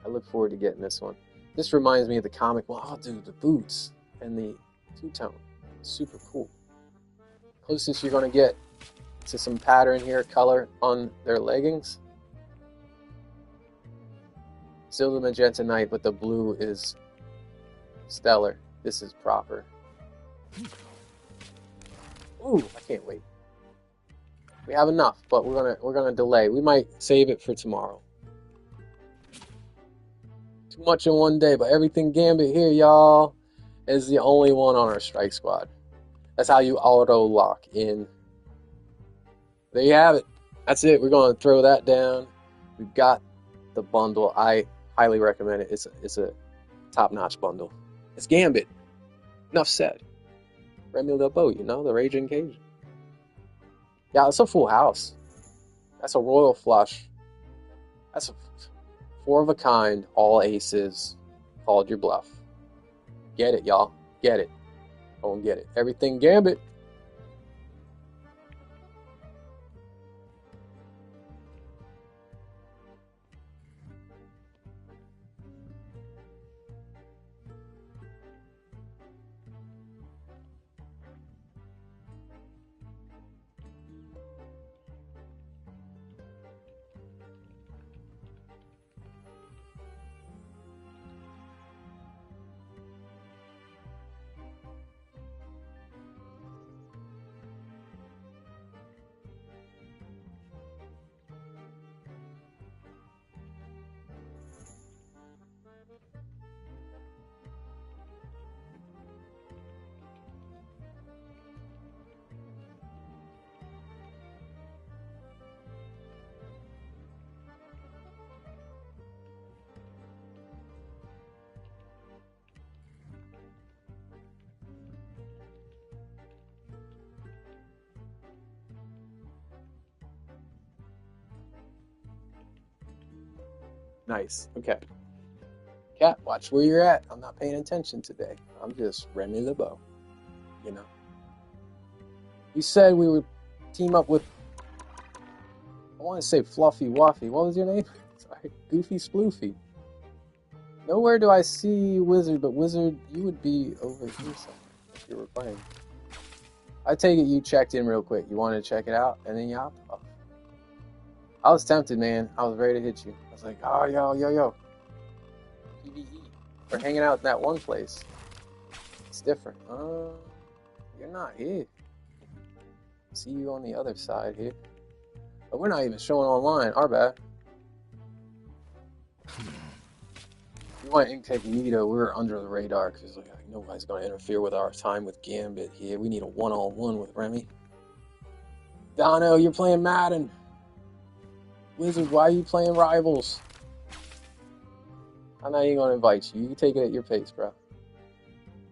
I look forward to getting this one. This reminds me of the comic. Well, oh, dude, the boots and the two-tone. Super cool. Closest you're going to get to some pattern here, color on their leggings. Still the magenta night, but the blue is stellar. This is proper. Ooh, I can't wait. We have enough, but we're gonna delay. We might save it for tomorrow. Too much in one day, but everything Gambit here, y'all, is the only one on our strike squad. That's how you auto lock in. There you have it. That's it. We're gonna throw that down. We've got the bundle. I highly recommend it. It's a top-notch bundle. It's Gambit. Enough said. Remy LeBeau, you know, the Raging Cajun. Yeah, it's a full house. That's a royal flush. That's a 4 of a kind, all aces. Called your bluff. Get it, y'all. Get it. Go and get it. Everything Gambit. Nice. Okay. Cat, watch where you're at. I'm not paying attention today. I'm just Remy LeBeau. You know. You said we would team up with, I want to say Fluffy Waffy. What was your name? Sorry. Goofy Sploofy. Nowhere do I see Wizard, but Wizard, you would be over here somewhere if you were playing. I take it you checked in real quick. You wanted to check it out, and then you hopped off. I was tempted, man. I was ready to hit you. I was like, oh, yo. PvE. We're hanging out in that one place. It's different. You're not here? See you on the other side here. But we're not even showing online. Our bad. We went incognito. We were under the radar because like, nobody's going to interfere with our time with Gambit here. We need a one-on-one with Remy. Dono, you're playing Madden. Wizard, why are you playing Rivals? I'm not even going to invite you. You can take it at your pace, bro.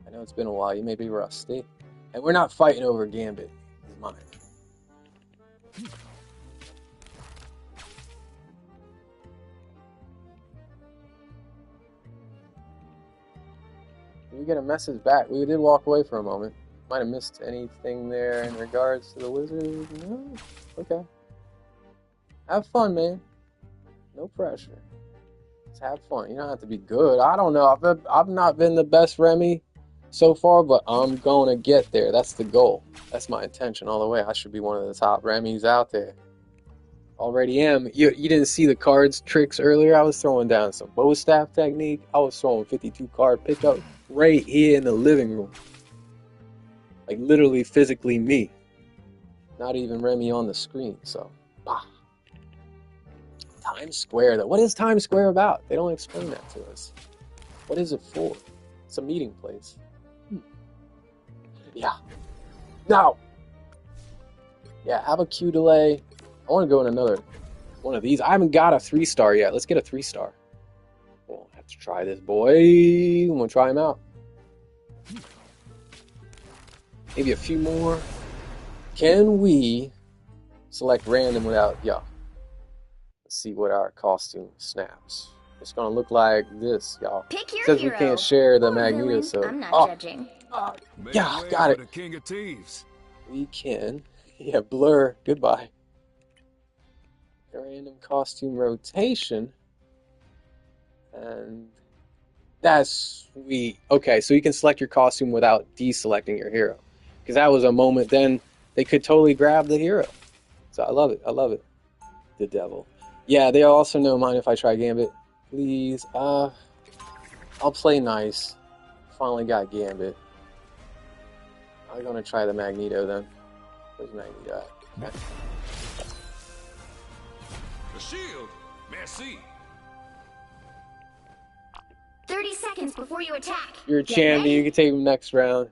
I know it's been a while. You may be rusty. And we're not fighting over Gambit. It's mine. Did we get a message back? We did walk away for a moment. Might have missed anything there in regards to the wizard. No? Okay. Have fun, man. No pressure. Just have fun. You don't have to be good. I don't know. I've not been the best Remy so far, but I'm going to get there. That's the goal. That's my intention all the way. I should be one of the top Remys out there. Already am. You didn't see the cards tricks earlier. I was throwing down some bow staff technique. I was throwing 52 card pickup right here in the living room. Like literally physically me. Not even Remy on the screen. So, Times Square though. What is Times Square about? They don't explain that to us. What is it for? It's a meeting place. Yeah. Now. Yeah, have a Q delay. I want to go in another one of these. I haven't got a 3-star yet. Let's get a 3-star. We'll have to try this, boy. I'm going to try him out. Maybe a few more. Can we select random without, yeah. Let's see what our costume snaps. It's going to look like this, y'all. Pick your Says hero. we can't share the Or Magneto, villain. so. I'm not judging. Yeah, Make got way it. for the King of Thieves. We can. Yeah, blur. Goodbye. Random costume rotation. And that's sweet. Okay, so you can select your costume without deselecting your hero. Because that was a moment then they could totally grab the hero. So I love it. I love it. The devil. Yeah, they also don't mind if I try Gambit. Please. I'll play nice. Finally got Gambit. I'm going to try the Magneto then. Where's Magneto at? Okay. The shield. Merci. 30 seconds before you attack. You're a Get champion. ready. You can take him next round.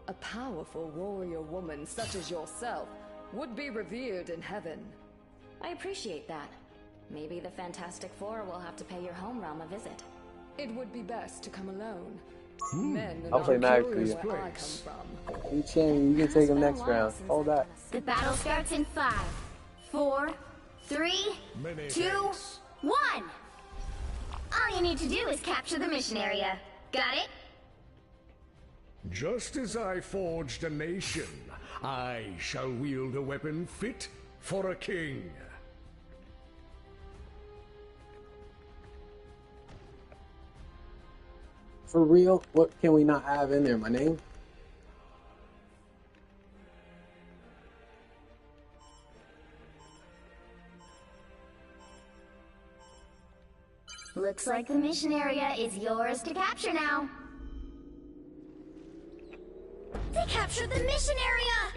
A powerful warrior woman such as yourself would be revered in heaven. I appreciate that. Maybe the Fantastic Four will have to pay your home realm a visit. It would be best to come alone. Men are I'll play not Magic for curious you. where I come from. You champion. You can take him next round. Hold that. The battle starts in 5, 4, 3, 2, 1. All you need to do is capture the mission area. Got it? Just as I forged a nation, I shall wield a weapon fit for a king. For real? What can we not have in there? My name? Looks like the mission area is yours to capture now. They captured the mission area!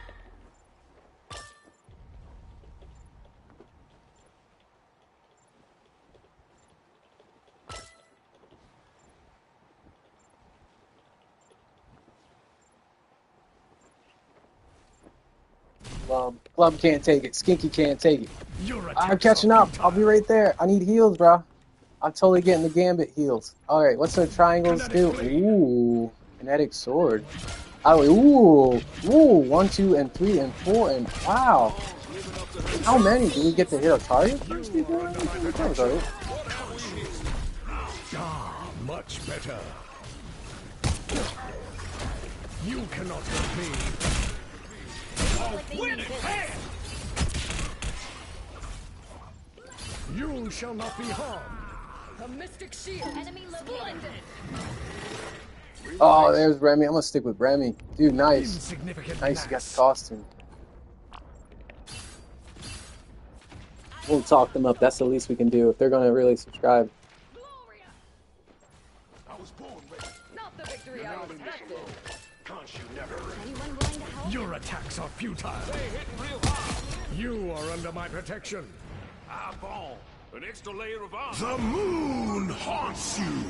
Club can't take it. Skinky can't take it. I'm catching up. I'll be right there. I need heals, bro. I'm totally getting the Gambit heals. Alright, what's the triangles do? Ooh, kinetic sword. Oh, ooh, 1, 2, and 3, and 4, and wow. How many? Do we get to hit a target? Ah, much better. You cannot hurt me. You shall not be harmed. A mystic shield. Enemy located. Oh, there's Remy. I'm gonna stick with Remy. Dude, nice. Insignificant Nice, you got mass. the costume. We'll talk them up. That's the least we can do if they're gonna really subscribe. I was born ready. Not the victory I expected. Anyone willing to help? Your attacks are futile. You are under my protection. Ah, bon. An extra layer of armor. The moon haunts you.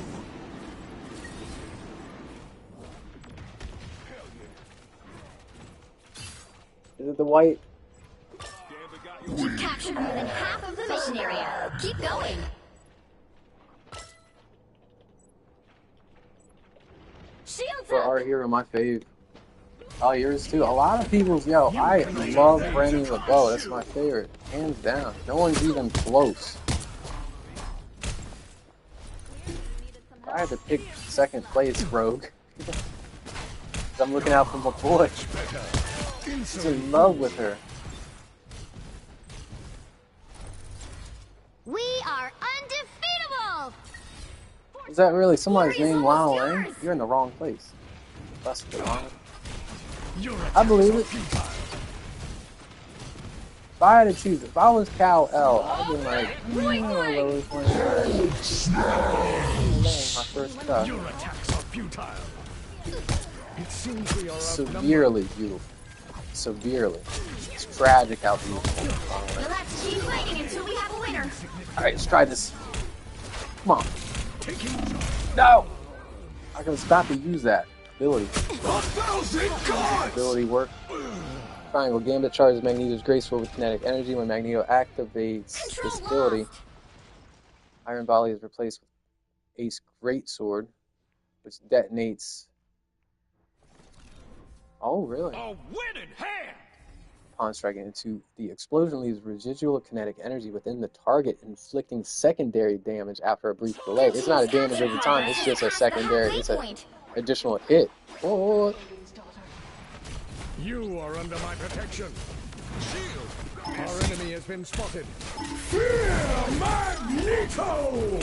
Is it the white? You've captured more than half of the mission area. Keep going. Shields For up. our hero, my fave. Oh, yours too. A lot of people's, yo, I love Remy with bow. That's my favorite. Hands down. No one's even close. I had to pick second place, Rogue. I'm looking out for my boy. He's in love with her. We are undefeatable. Is that really somebody's name, Lana Lang? You're in the wrong place. That's good. I believe it. If I had to choose, if I was Cal L, I'd be like, Lois Lane. My first cut. Your attacks are futile. It seems we are Severely beautiful. Severely. It's tragic how beautiful. We'll have to keep fighting until we have a winner. Alright, let's try this. Come on. No! I was about to use that ability. Ability work. Triangle. Gambit charges Magneto's graceful with kinetic energy. When Magneto activates this ability, Iron Volley is replaced with Ace Greatsword, which detonates. Oh, really? A winning hand! Upon striking into the explosion leaves residual kinetic energy within the target, inflicting secondary damage after a brief delay. It's not a damage over time, it's just a secondary, it's an additional hit. Oh. You are under my protection. Our enemy has been spotted. Fear Magneto!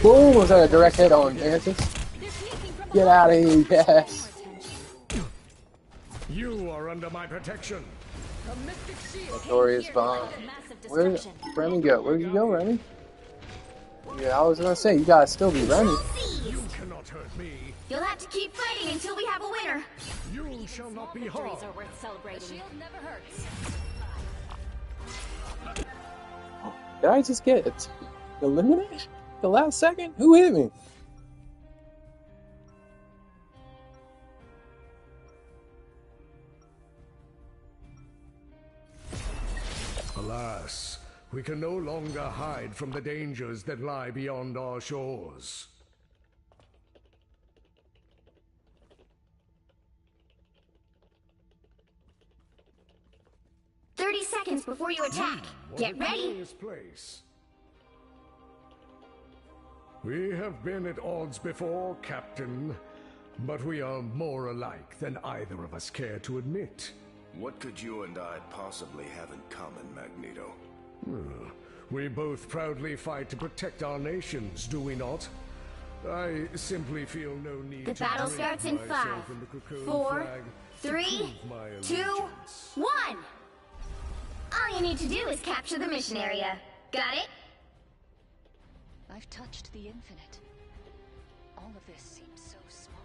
Boom! Was that a direct hit on Mantis? Get out of here, yes. You are under my protection. Notorious bomb. Where did Remy go? Where did you go, Remy? Yeah, I was gonna say, you gotta still be Remy. You cannot hurt me. You'll have to keep fighting until we have a winner. You shall not be harmed. Victories are worth celebrating. The shield never hurts. Did I just get eliminated? The last second? Who hit me? Alas, we can no longer hide from the dangers that lie beyond our shores. Seconds before you attack. Get ready. Place. We have been at odds before, Captain, but we are more alike than either of us care to admit. What could you and I possibly have in common, Magneto? We both proudly fight to protect our nations, do we not? I simply feel no need The to battle bring starts in myself 5, in the cocoon 4, flag 3, to prove my 2, allegiance. 1. All you need to do is capture the mission area. Got it? I've touched the infinite. All of this seems so small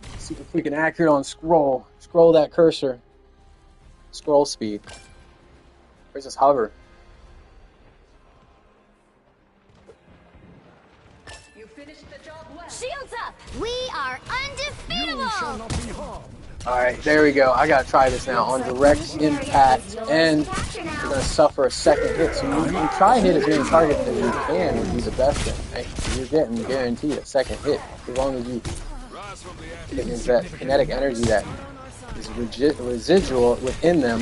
now. Super freaking accurate on scroll. Scroll that cursor. Scroll speed. Where's this hover? You finished the job well. Shields up! We are undefeatable! You shall not be harmed. Alright, there we go. I gotta try this now. On direct impact, and you're gonna suffer a second hit. So you can try and hit as many targets as you can would be the best thing. Right? So you're getting guaranteed a second hit. As long as you get into that kinetic energy that is residual within them.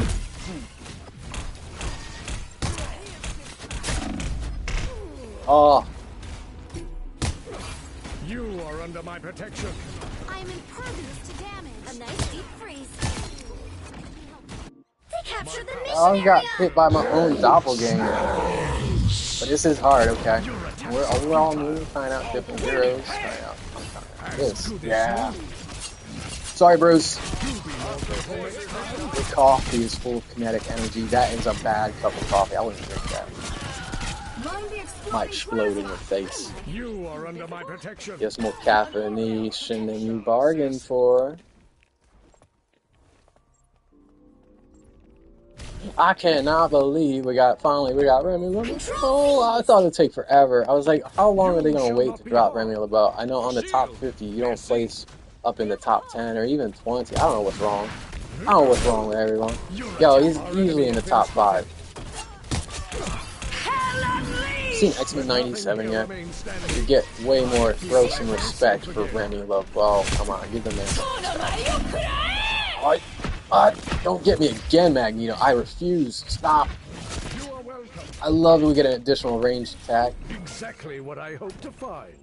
Oh. You are under my protection. I am impervious to damage. A nice deep freeze. They captured the mission I got area! hit by my own doppelganger. But this is hard, okay? We're all new, trying out different heroes. Trying out this. Yeah. Sorry, Bruce. The coffee is full of kinetic energy. That is a bad cup of coffee. I wouldn't drink that. might explode in your face. You are under my protection. Just more caffeination than you bargained for. I cannot believe we got Remy LeBeau. Oh, I thought it'd take forever. I was like, how long are they gonna wait to drop Remy LeBeau? I know on the top 50 you don't place up in the top 10 or even 20. I don't know what's wrong. I don't know what's wrong with everyone. Yo, he's usually in the top 5. Seen X-Men 97 yet? You get way more, throw some respect for Remy LeBeau. Come on, give the man some respect. Don't get me again, Magneto. I refuse. Stop. I love that we get an additional ranged attack. Exactly what I hope to find.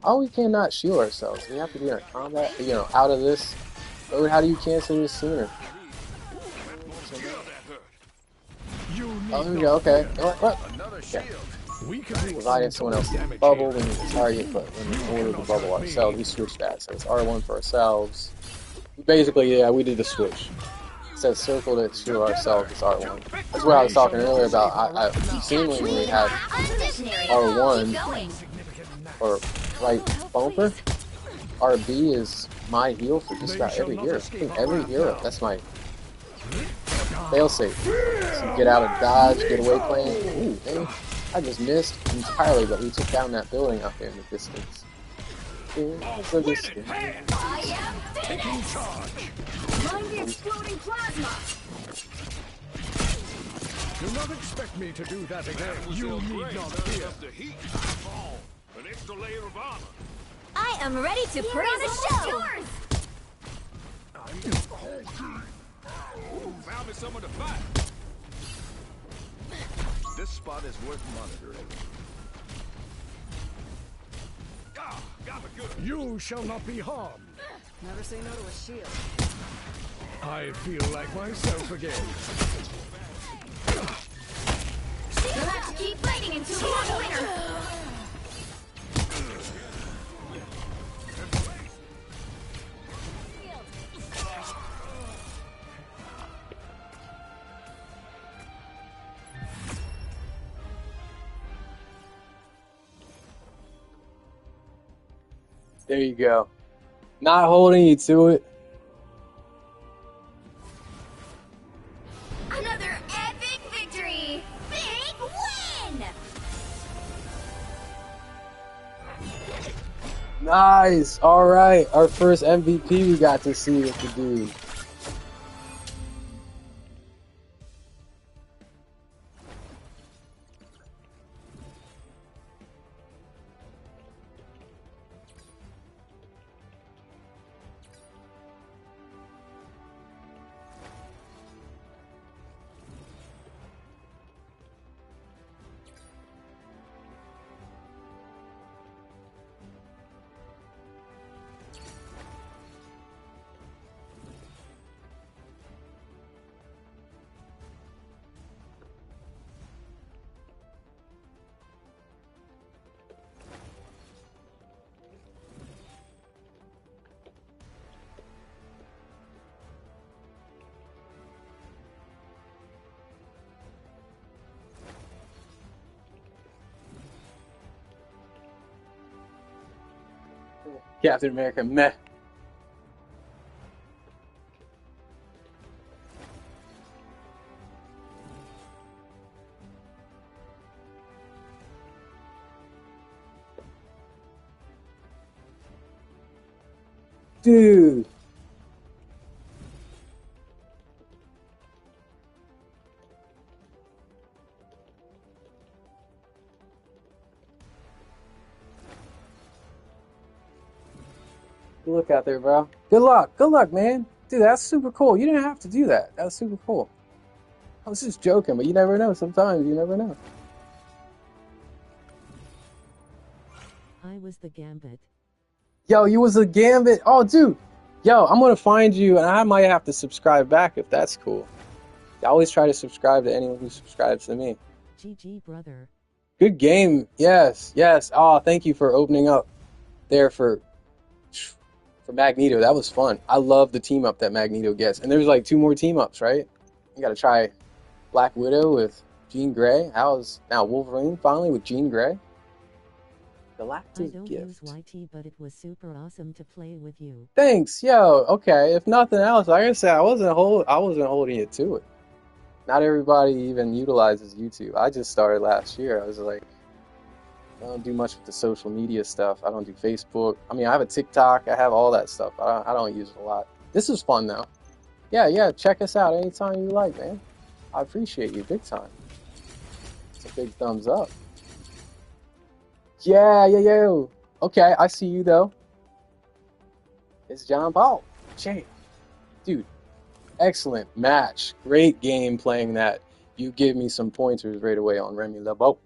Oh, we cannot shield ourselves. We have to be in a combat, you know, out of this. How do you cancel this sooner? Oh, there we go. Okay. What? Yeah. Providing someone else's bubble, we need to target, but when we order the bubble ourselves, we switch that. So it's R1 for ourselves. Basically, yeah, we did the switch. It says circle to shield ourselves, it's R1. That's what I was talking earlier about. Seemingly when we had R1 or right bumper, RB is my heal for just about every hero. I think every hero, that's my failsafe. So get out of dodge, get away plan. Ooh, dang. I just missed entirely, but we took down that building out there in the distance. In the distance. Taking charge. Mind the exploding plasma. Do not expect me to do that again. You need not fear. An extra layer of armor. I am ready to put on a show. Found me someone to fight. This spot is worth monitoring. Got me good. You shall not be harmed. Never say no to a shield. I feel like myself again. You'll have to keep fighting until we have a winner. There you go. Not holding you to it. Another epic victory! Big win! Nice. All right. Our first MVP we got to see with the dude. Captain America, meh. Dude. Good look out there, bro. Good luck. Good luck, man. Dude, that's super cool. You didn't have to do that. That was super cool. I was just joking, but you never know. Sometimes you never know. I was the Gambit. Yo, you was a Gambit. Oh, dude. Yo, I'm going to find you, and I might have to subscribe back if that's cool. I always try to subscribe to anyone who subscribes to me. GG, brother. Good game. Yes, yes. Oh, thank you for opening up there for Magneto. That was fun. I love the team up that Magneto gets. And there's like 2 more team ups, right? You got to try Black Widow with Jean Grey. How's now Wolverine finally with Jean Grey? I Galactic don't gift. use YT, but it was super awesome to play with you. Thanks, yo. Okay, if nothing else, like I said, I wasn't holding it to it. Not everybody even utilizes YouTube. I just started last year. I was like, I don't do much with the social media stuff. I don't do Facebook. I mean, I have a TikTok. I have all that stuff. I don't use it a lot. This is fun though. Yeah. Check us out anytime you like, man. I appreciate you big time. It's a big thumbs up. Yeah. Okay, I see you though. It's John Paul. Champ. Dude, excellent match. Great game playing that. You give me some pointers right away on Remy LeBeau.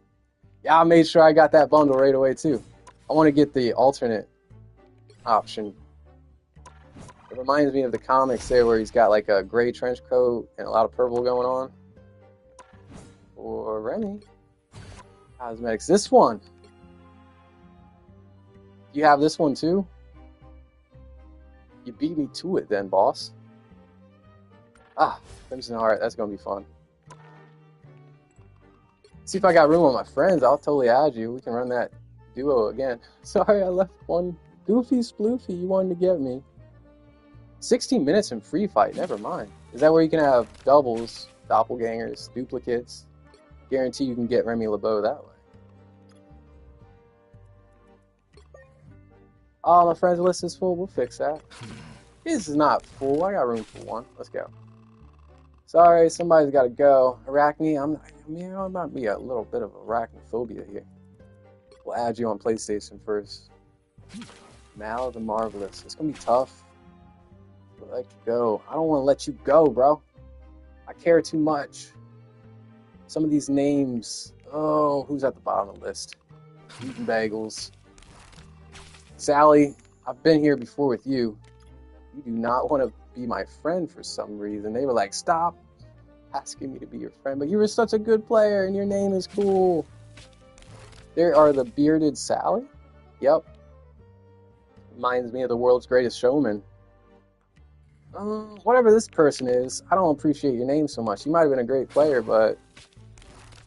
Yeah, I made sure I got that bundle right away too. I want to get the alternate option. It reminds me of the comics there where he's got like a gray trench coat and a lot of purple going on. Or Remy. Cosmetics. This one. You have this one too? You beat me to it then, boss. Ah, Crimson Heart. That's going to be fun. See if I got room on my friends. I'll totally add you. We can run that duo again. Sorry, I left one goofy sploofy you wanted to get me. 16 minutes in free fight. Never mind. Is that where you can have doubles, doppelgangers, duplicates? Guarantee you can get Remy LeBeau that way. Oh, my friends list is full. We'll fix that. This is not full. I got room for one. Let's go. Sorry, somebody's got to go. Arachne, I might be a little bit of arachnophobia here. We'll add you on PlayStation first. Mal the Marvelous. It's going to be tough. But let you go. I don't want to let you go, bro. I care too much. Some of these names. Oh, who's at the bottom of the list? Eating bagels. Sally, I've been here before with you. You do not want to be my friend for some reason. They were like, stop asking me to be your friend, but you were such a good player and your name is cool. There are the bearded Sally. Yep. Reminds me of the world's greatest showman. Whatever this person is, I don't appreciate your name so much. You might have been a great player, but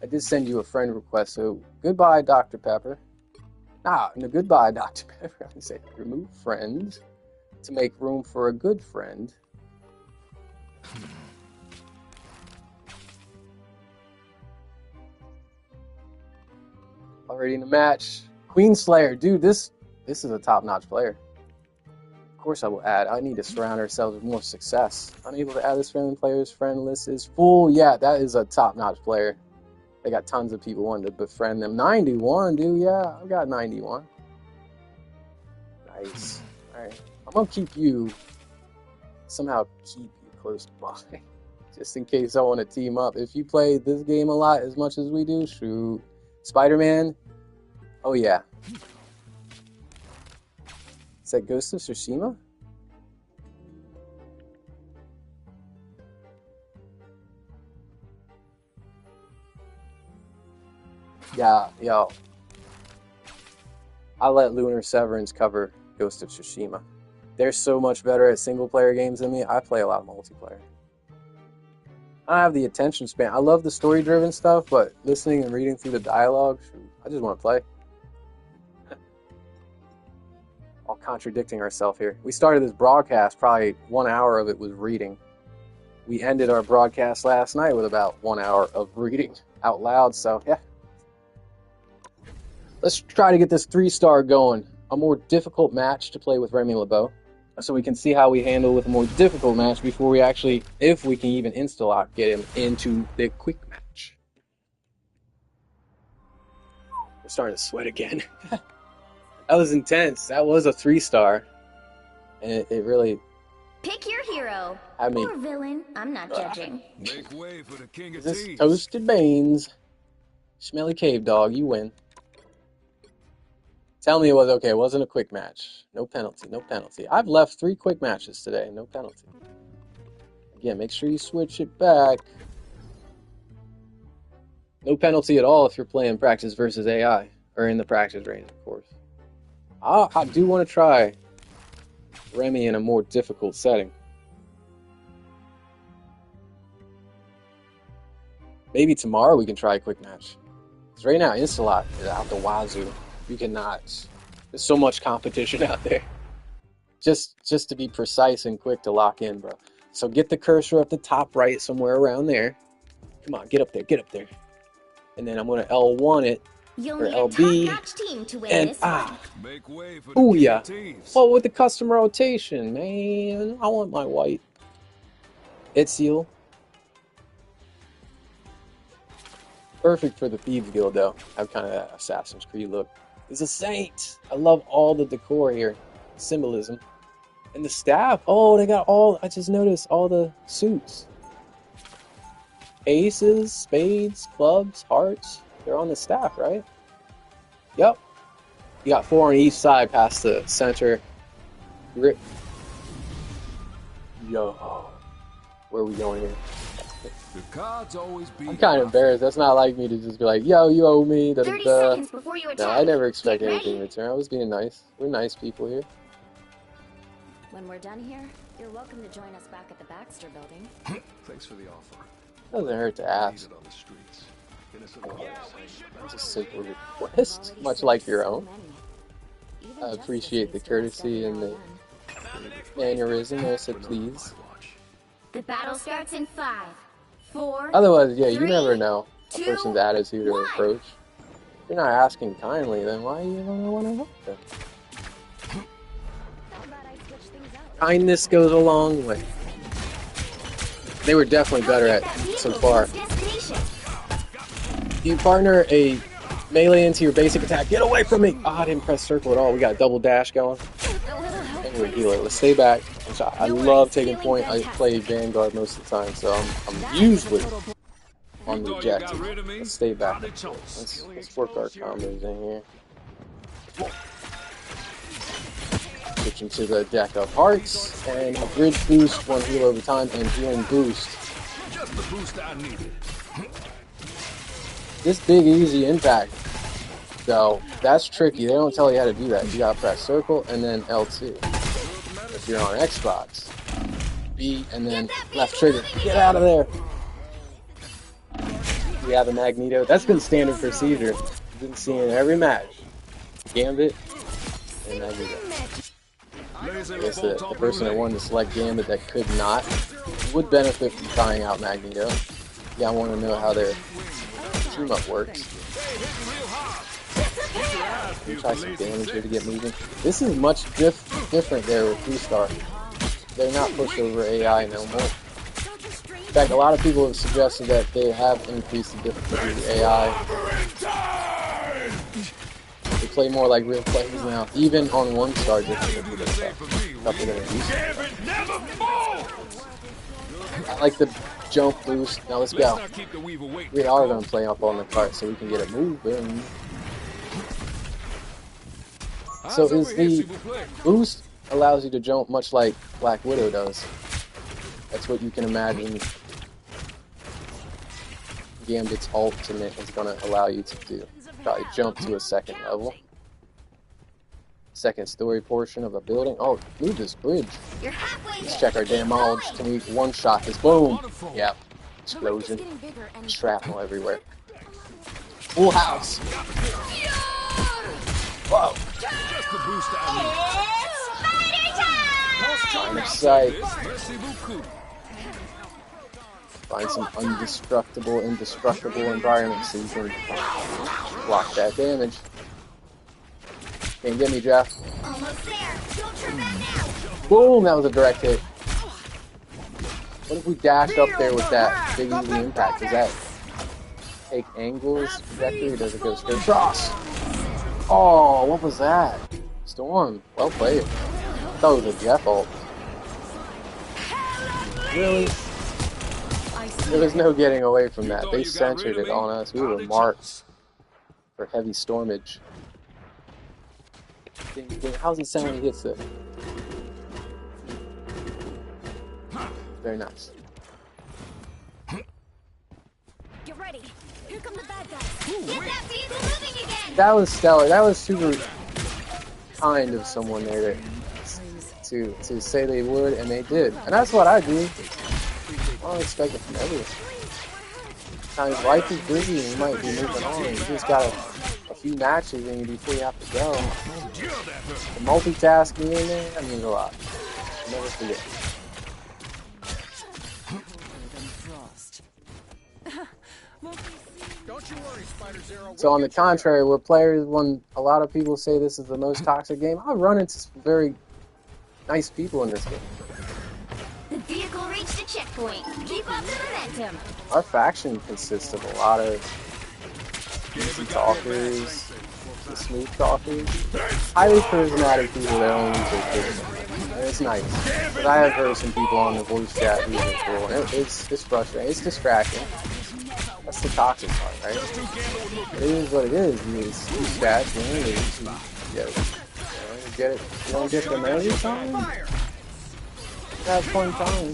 I did send you a friend request, so goodbye, Dr. Pepper. No, goodbye, Dr. Pepper. I say remove friend to make room for a good friend. Already in the match. Queen Slayer. Dude, this is a top-notch player. Of course I will add. I need to surround ourselves with more success. Unable to add this friendly player's friend list is full. Yeah, that is a top-notch player. They got tons of people wanting to befriend them. 91, dude. Yeah, I've got 91. Nice. Alright. I'm going to keep you, somehow keep you close by. Just in case I want to team up. If you play this game a lot as much as we do, shoot. Spider-Man. Oh, yeah. Is that Ghost of Tsushima? Yeah, yo. I let Lunar Severance cover Ghost of Tsushima. They're so much better at single-player games than me. I play a lot of multiplayer. I don't have the attention span. I love the story-driven stuff, but listening and reading through the dialogue, I just want to play. All contradicting ourselves here. We started this broadcast, probably 1 hour of it was reading. We ended our broadcast last night with about 1 hour of reading out loud, so yeah. Let's try to get this 3-star going. A more difficult match to play with Remy LeBeau, so we can see how we handle with a more difficult match before we actually, if we can even insta-lock, get him into the quick match. We're starting to sweat again. That was intense. That was a 3-star. And it really... Pick your hero. Or villain. I'm not judging. Make way for the king of This thieves. Toasted Beans. Smelly Cave Dog, you win. Tell me it was okay. It wasn't a quick match. No penalty. No penalty. I've left 3 quick matches today. No penalty. Again, make sure you switch it back. No penalty at all if you're playing practice versus AI. Or in the practice range, of course. I do want to try Remy in a more difficult setting. Maybe tomorrow we can try a quick match. Because right now, Insta-lock is out the wazoo. You cannot. There's so much competition out there. Just to be precise and quick to lock in, bro. So get the cursor up the top right, somewhere around there. Come on, get up there, get up there. And then I'm going to L1 it, You'll or need a LB, top-notch team to win and this one. Make way for the ooh yeah. guillotines. Well, with the custom rotation, man. I want my white. Ezreal. Perfect for the Thieves Guild, though. I have kind of that Assassin's Creed look. It's a saint. I love all the decor here. Symbolism. And the staff. Oh, they got all, I just noticed, all the suits. Aces, spades, clubs, hearts. They're on the staff, right? Yep. You got 4 on each side past the center. Grip. Yo. Where are we going here? The cards always be I'm kind of embarrassed. That's not like me to just be like, yo, you owe me. 30 seconds before you attack. No, I never expect Get anything in ready. return. I was being nice. We're nice people here. When we're done here, you're welcome to join us back at the Baxter building. Thanks for the offer. Doesn't hurt to ask. Needed on the streets. Innocent It's a simple request, much like your own. I appreciate the courtesy and the mannerism there, so please. The battle starts in 5, 4. Otherwise, yeah, you 3, never know a 2, person's attitude or 1. approach. If you're not asking kindly, then why you don't want to help them? Kindness goes a long way. They were definitely better at so far. You partner a melee into your basic attack. Get away from me! Ah, I didn't press circle at all. We got a double dash going. And we're healer. Let's stay back. I love taking point. I play Vanguard most of the time, so I'm usually on the objective. Let's stay back. Let's work our combos in here. Switching to the deck of hearts and a bridge boost, 1 heal over time, and healing boost. Just the boost I needed. This big easy impact, though, that's tricky. They don't tell you how to do that. You gotta press circle and then L2. If you're on Xbox, B and then left trigger. Get out of there. We have a Magneto. That's been standard procedure. You've been seeing it in every match. Gambit and Magneto. I guess the person that wanted to select Gambit that could not would benefit from trying out Magneto. Yeah, I want to know how their team-up works. Let me try some damage here to get moving. This is much different there with 3-star. They're not pushover AI no more. In fact, a lot of people have suggested that they have increased the difficulty of the AI. They play more like real players now, even on 1-star difficulty. I like the jump boost. Now let's go. We are going to play up on the cart so we can get it moving. So is the boost allows you to jump much like Black Widow does. That's what you can imagine Gambit's ultimate is going to allow you to do. Probably jump to a 2nd level. 2nd story portion of a building. Oh, move this bridge. Let's check our damage. Can we one-shot this? Boom! Yep. Explosion. Shrapnel everywhere. Full house. Whoa. Line of sight. Find some indestructible environments so you can block that damage. Can't get me, Jeff. Boom! That was a direct hit. What if we dashed up there with that big easy impact? Does that take angles, trajectory, or does it go straight across? Oh, what was that? Storm. Well played. I thought it was a Jeff ult. Really? There was no getting away from that. They centered it on us. We were marked for heavy stormage. How's it sound when he hits it? Very nice. Get ready. Here come the bad guys. Get that diesel moving again. That was stellar. That was super kind of someone there to say they would, and they did. And that's what I do. I don't expect it from everyone. Sometimes life is busy and you might be moving on. You just got a few matches in you before you have to go. The multitasking in there, that means a lot. Never forget. So on the contrary, where players, when a lot of people say this is the most toxic game, I've run into some very nice people in this game. The vehicle reached a checkpoint. Keep up the momentum. Our faction consists of a lot of easy talkers, smooth talkers, highly charismatic people that only use their charisma. And it's nice. But I have heard some people on the voice chat who are cool. It's frustrating. It's distracting. That's the toxic part, right? It is what it is. You scratch, you get it. You get it. You don't get them every time. Have fun time.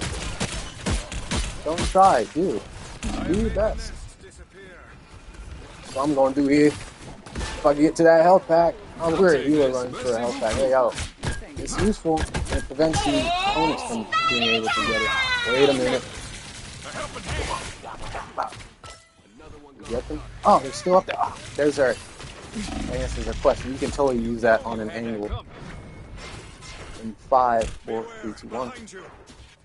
Don't try, do your best. So I'm gonna do here. If I get to that health pack, I'm weird. You are running for a health pack. Hey, yo. It's useful and it prevents the opponents from being able to get it. Wait a minute. Get them? Oh, they're still up there. Oh, there's our. That answers our question. You can totally use that on an angle. In 5, 4, 3, 2, 1. We're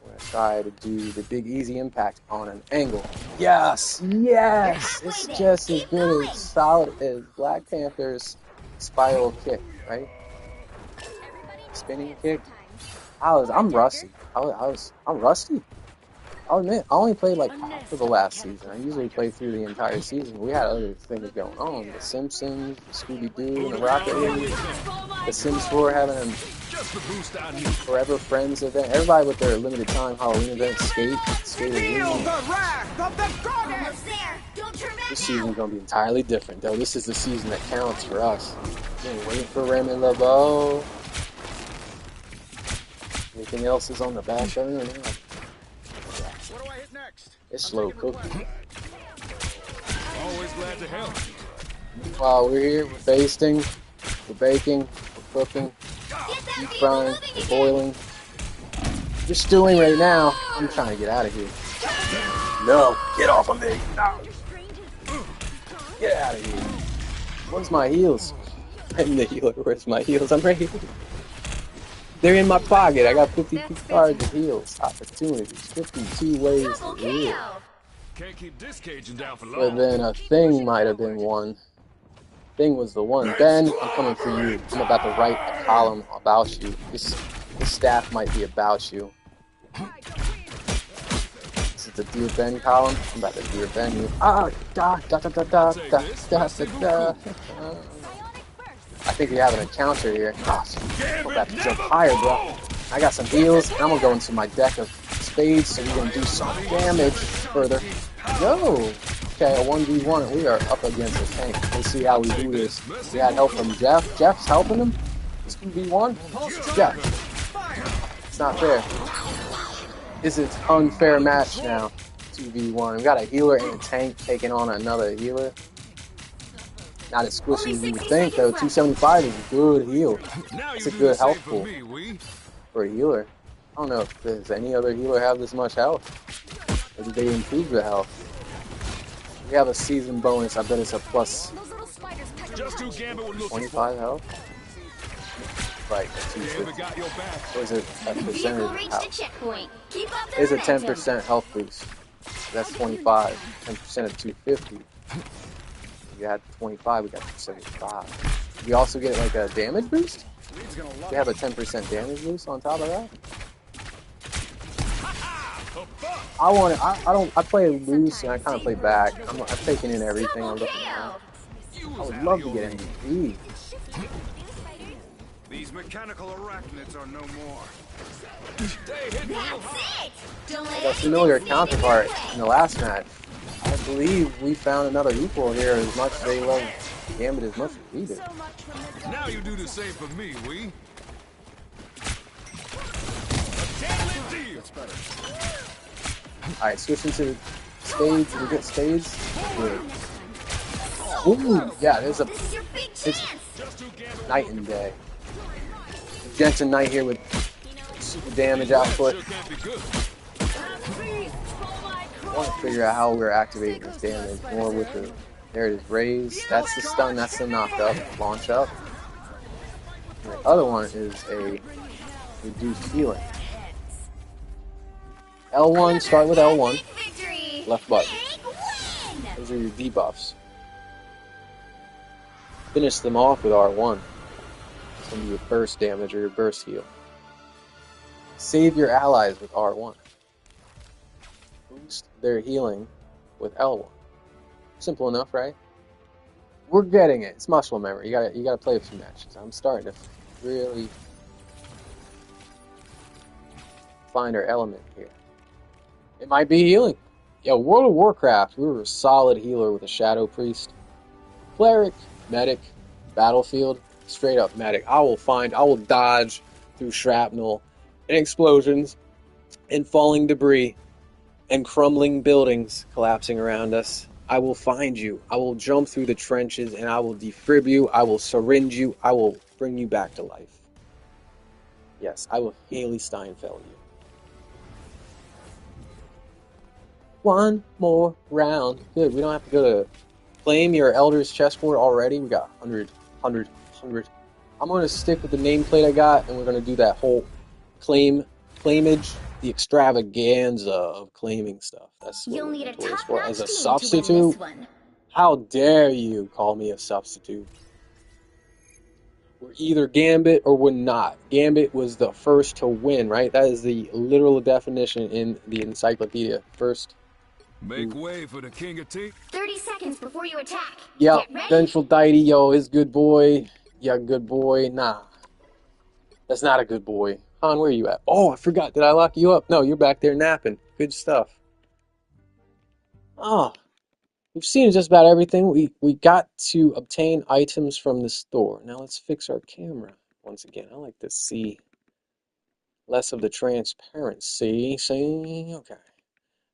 gonna try to do the big easy impact on an angle. Yes! Yes! It's just as good as solid as Black Panther's spiral kick, right? Spinning kick. I'm rusty. I'm rusty. I'll admit, I only played like half of the last season. I usually play through the entire season. We had other things going on. The Simpsons, the Scooby-Doo, and the Rocket League. The Sims 4 having a Forever Friends event. Everybody with their limited time Halloween event. Skating. This season's going to be entirely different, though. This is the season that counts for us. Waiting for REMY. Anything else is on the back burner now. What do I hit next? It's slow cooking. Always glad to help. While we're here, we're basting, we're baking, we're cooking, deep frying, we're boiling. We're stewing right now. I'm trying to get out of here. No, get off of me. No. Get out of here. Where's my heels? I'm the healer. Where's my heels? I'm right here. They're in my pocket. I got 52 cards of heals. Opportunities. 52 ways to heal. Can't keep this Cajun down for long. But then a thing might have been one. Thing was the one. Ben, I'm coming for you. I'm about to write a column about you. This staff might be about you. This is the Dear Ben column. I'm about to Dear Ben you. I think we have an encounter here. Oh, I'm about to jump higher, bro. I got some heals, and I'm gonna go into my deck of spades so we can do some damage further. Go! Okay, a 1v1, and we are up against a tank. Let's see how we do this. We had help from Jeff. Jeff's helping him. This 2v1. Jeff. It's not fair. This is an unfair match now. 2v1. We got a healer and a tank taking on another healer. Not as squishy as you would think, though. 275 is a good heal. It's a good health pool for a healer. I don't know if does any other healer have this much health. Or did they improve the health? We have a season bonus. I bet it's a plus 25 health. Like a 250. Or is it a percentage of health? It's a 10% health boost. That's 25. 10% of 250. We had 25, we got 75. We also get like a damage boost? We have a 10% damage boost on top of that? I play loose and I kind of play back. I'm taking in everything. I'm looking at. I would love to get MVP. These mechanical arachnids are no more. A familiar counterpart in the last match. I believe we found another equal here as much as they love Gambit as much as we do. Now you do the same for me, we. Alright, switching to spades. We get spades. Good. Ooh, yeah, it's night and day. Jensen Knight here with super damage output. want to figure out how we're activating this damage more with the. There it is, raise. That's the stun. That's the knock up, launch up. And the other one is a reduced healing. L1. Start with L1. Left button. Those are your debuffs. Finish them off with R1. It's going to be your burst damage or your burst heal. Save your allies with R1. Boost their healing with L1. Simple enough, right? We're getting it. It's muscle memory. You gotta play a few matches. I'm starting to really find our element here. It might be healing. Yo, World of Warcraft, we were a solid healer with a Shadow Priest. Cleric, medic, battlefield, straight up medic. I will dodge through shrapnel and explosions and falling debris and crumbling buildings collapsing around us. I will find you. I will jump through the trenches and I will defib you. I will syringe you. I will bring you back to life. Yes, I will Haley Steinfeld you. One more round. Good, we don't have to go to claim your Elder's chessboard already. We got 100. I'm going to stick with the nameplate I got, and we're going to do that whole claimage, the extravaganza of claiming stuff. That's what You'll need a toys for. As a top-notch team substitute? to win this one. How dare you call me a substitute? We're either Gambit or we're not. Gambit was the first to win, right? That is the literal definition in the encyclopedia. First. Make way for the King of Tea. 30 seconds before you attack. Yeah, Get ready. vengeful deity, yo, is good boy. Yeah, good boy. Nah. That's not a good boy. Han, where are you at? Oh, I forgot. Did I lock you up? No, you're back there napping. Good stuff. Oh, we've seen just about everything. We got to obtain items from the store. Now let's fix our camera. Once again, I like to see less of the transparency. See? Okay.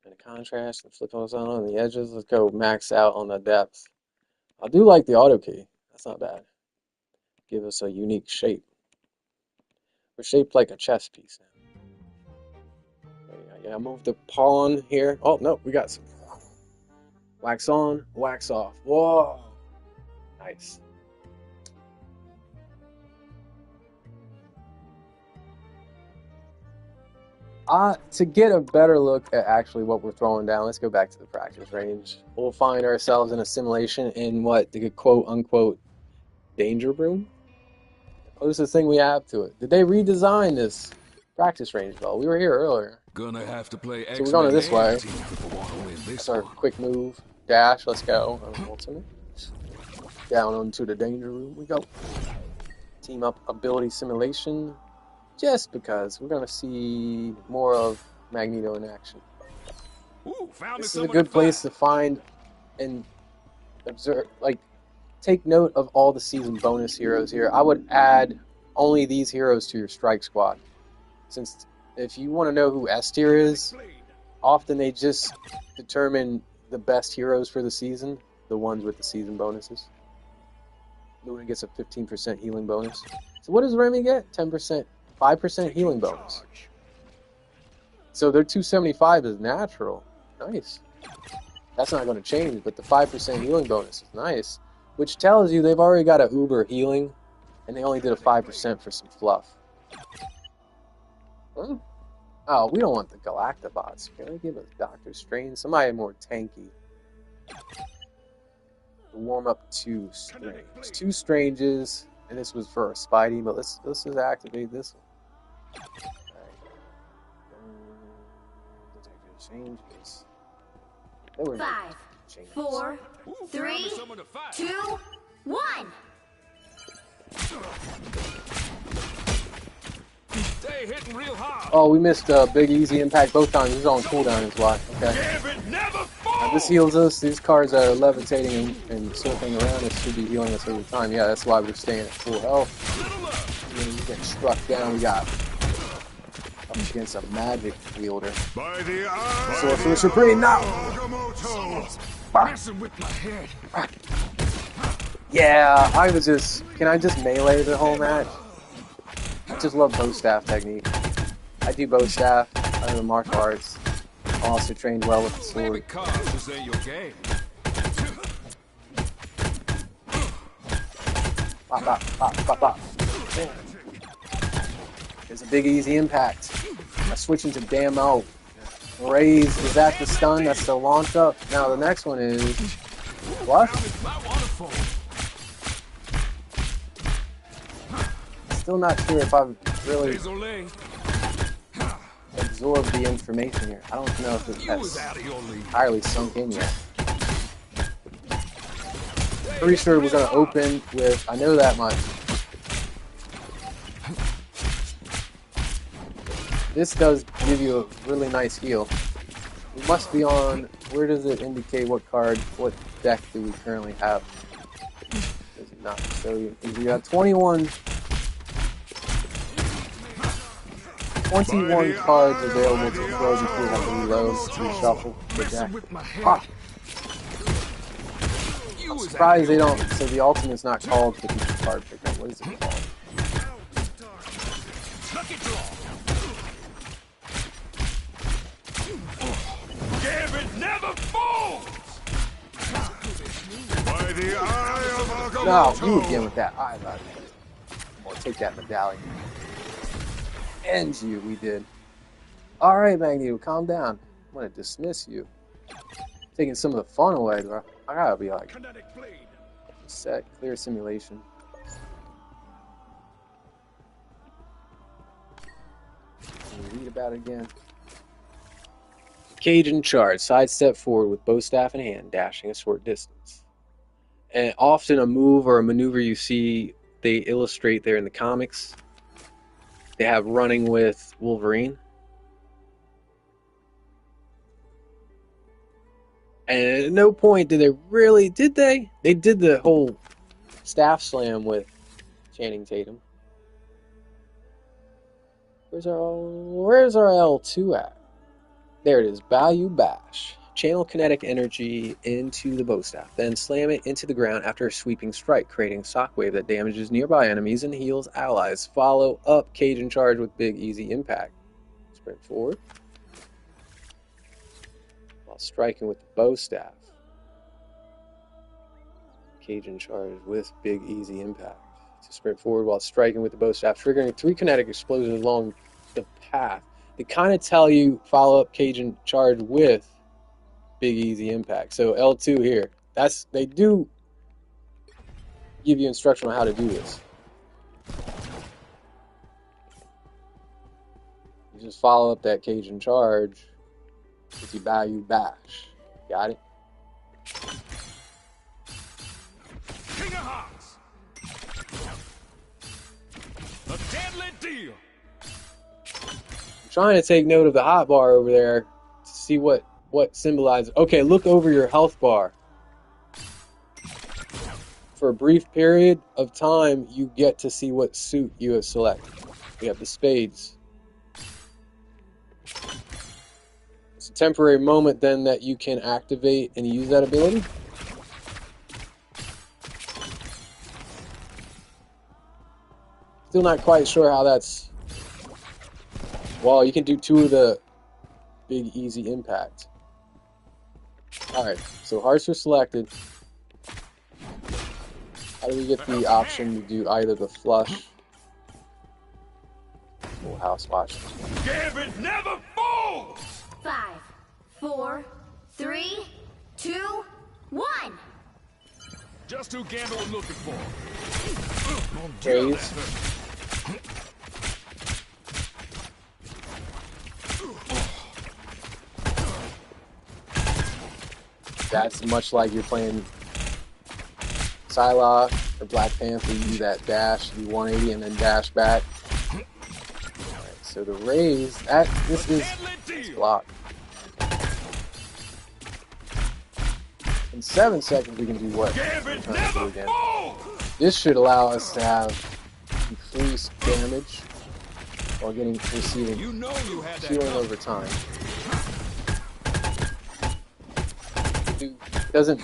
And the contrast and flip those on the edges. Let's go max out on the depth. I do like the auto key. That's not bad. Give us a unique shape. We're shaped like a chess piece now. Yeah, move the pawn here. Oh, no, we got some. Wax on, wax off. Whoa. Nice. To get a better look at actually what we're throwing down, let's go back to the practice range. We'll find ourselves in a simulation in what the quote-unquote danger room. What is the thing we have to it? Did they redesign this practice range, though? We were here earlier. Gonna have to play So we're going this way. This That's our quick move. Dash, let's go. Ultimate. Down onto the danger room we go. Team up ability simulation. Just because we're going to see more of Magneto in action. Ooh, This is a good place to find and observe, like, take note of all the season bonus heroes here. I would add only these heroes to your strike squad. Since if you want to know who S tier is, often they just determine the best heroes for the season, the ones with the season bonuses. Luna gets a 15% healing bonus. So what does Remy get? 10%. 5% healing bonus. So their 275 is natural. Nice. That's not going to change, but the 5% healing bonus is nice. Which tells you they've already got a uber healing, and they only did a 5% for some fluff. Huh? Oh, we don't want the Galactobots. Can I give us Doctor Strange? Somebody more tanky. Warm up 2 Strange. 2 Stranges, and this was for a Spidey, but let's just activate this one. Changes. 5, 4, 3, 2, 1. Stay hitting real hard. Oh, we missed big easy impact both times. He's on cooldown is why. Okay. This heals us. These cards are levitating and surfing around. It should be healing us every time. Yeah, that's why we're staying at full health. And then we get struck down. We got up against a magic wielder. Sorcerer Supreme now. Messing with my head. Yeah, I was just. Can I just melee the whole match? I just love bow staff technique. I do bow staff. I do martial arts. Also trained well with the sword. Maybe cards just ain't your game. Pop, pop, pop, pop, pop. There's a big easy impact. I switch into Damo. Raise, is that the stun? That's the launch up. Now the next one is what? Still not sure if I've really absorbed the information here. I don't know if that's entirely sunk in yet. Pretty sure we're going to open with, I know that much. This does give you a really nice heal. We must be on, where does it indicate what card, what deck do we currently have? Does it not show you? You got 21 cards available to throw before you have to reload, reshuffle the deck. Ah. I'm surprised they don't, so the ultimate's not called for each card pickup. What is it called? No, you again with that eye, buddy. Or take that medallion. End you, we did. Alright, Magneto, calm down. I'm gonna dismiss you. Taking some of the fun away, bro. I gotta be like, set, clear simulation. Read about it again. Cajun charge, sidestep forward with bow staff in hand, dashing a short distance. And often a move or a maneuver you see, they illustrate there in the comics. They have running with Wolverine. And at no point did they really, did they? They did the whole staff slam with Channing Tatum. Where's our L2 at? There it is, Value Bash. Channel kinetic energy into the bow staff, then slam it into the ground after a sweeping strike, creating a shockwave that damages nearby enemies and heals allies. Follow up Cajun charge with big easy impact. Sprint forward while striking with the bow staff. Cajun charge with big easy impact. To sprint forward while striking with the bow staff, triggering 3 kinetic explosions along the path. They kind of tell you follow up Cajun charge with big easy impact. So L2 here. They do give you instruction on how to do this. You just follow up that Cajun charge with your Value Bash. Got it? King of Hearts. A deadly deal. I'm trying to take note of the hot bar over there to see what symbolizes. Okay, look over your health bar. For a brief period of time, you get to see what suit you have selected. We have the spades. It's a temporary moment then that you can activate and use that ability. Still not quite sure how that's... Well, you can do 2 of the big easy impact. Alright, so hearts are selected. How do we get the option to do either the flush? Full house watch. Gambit never falls! 5, 4, 3, 2, 1. Just who Gambit was looking for. Raise. That's much like you're playing Psylocke or Black Panther. You do that dash, you 180 and then dash back. Alright, so the raise, this is block. In 7 seconds we can do what? Do again. This should allow us to have increased damage while receiving healing over time. It doesn't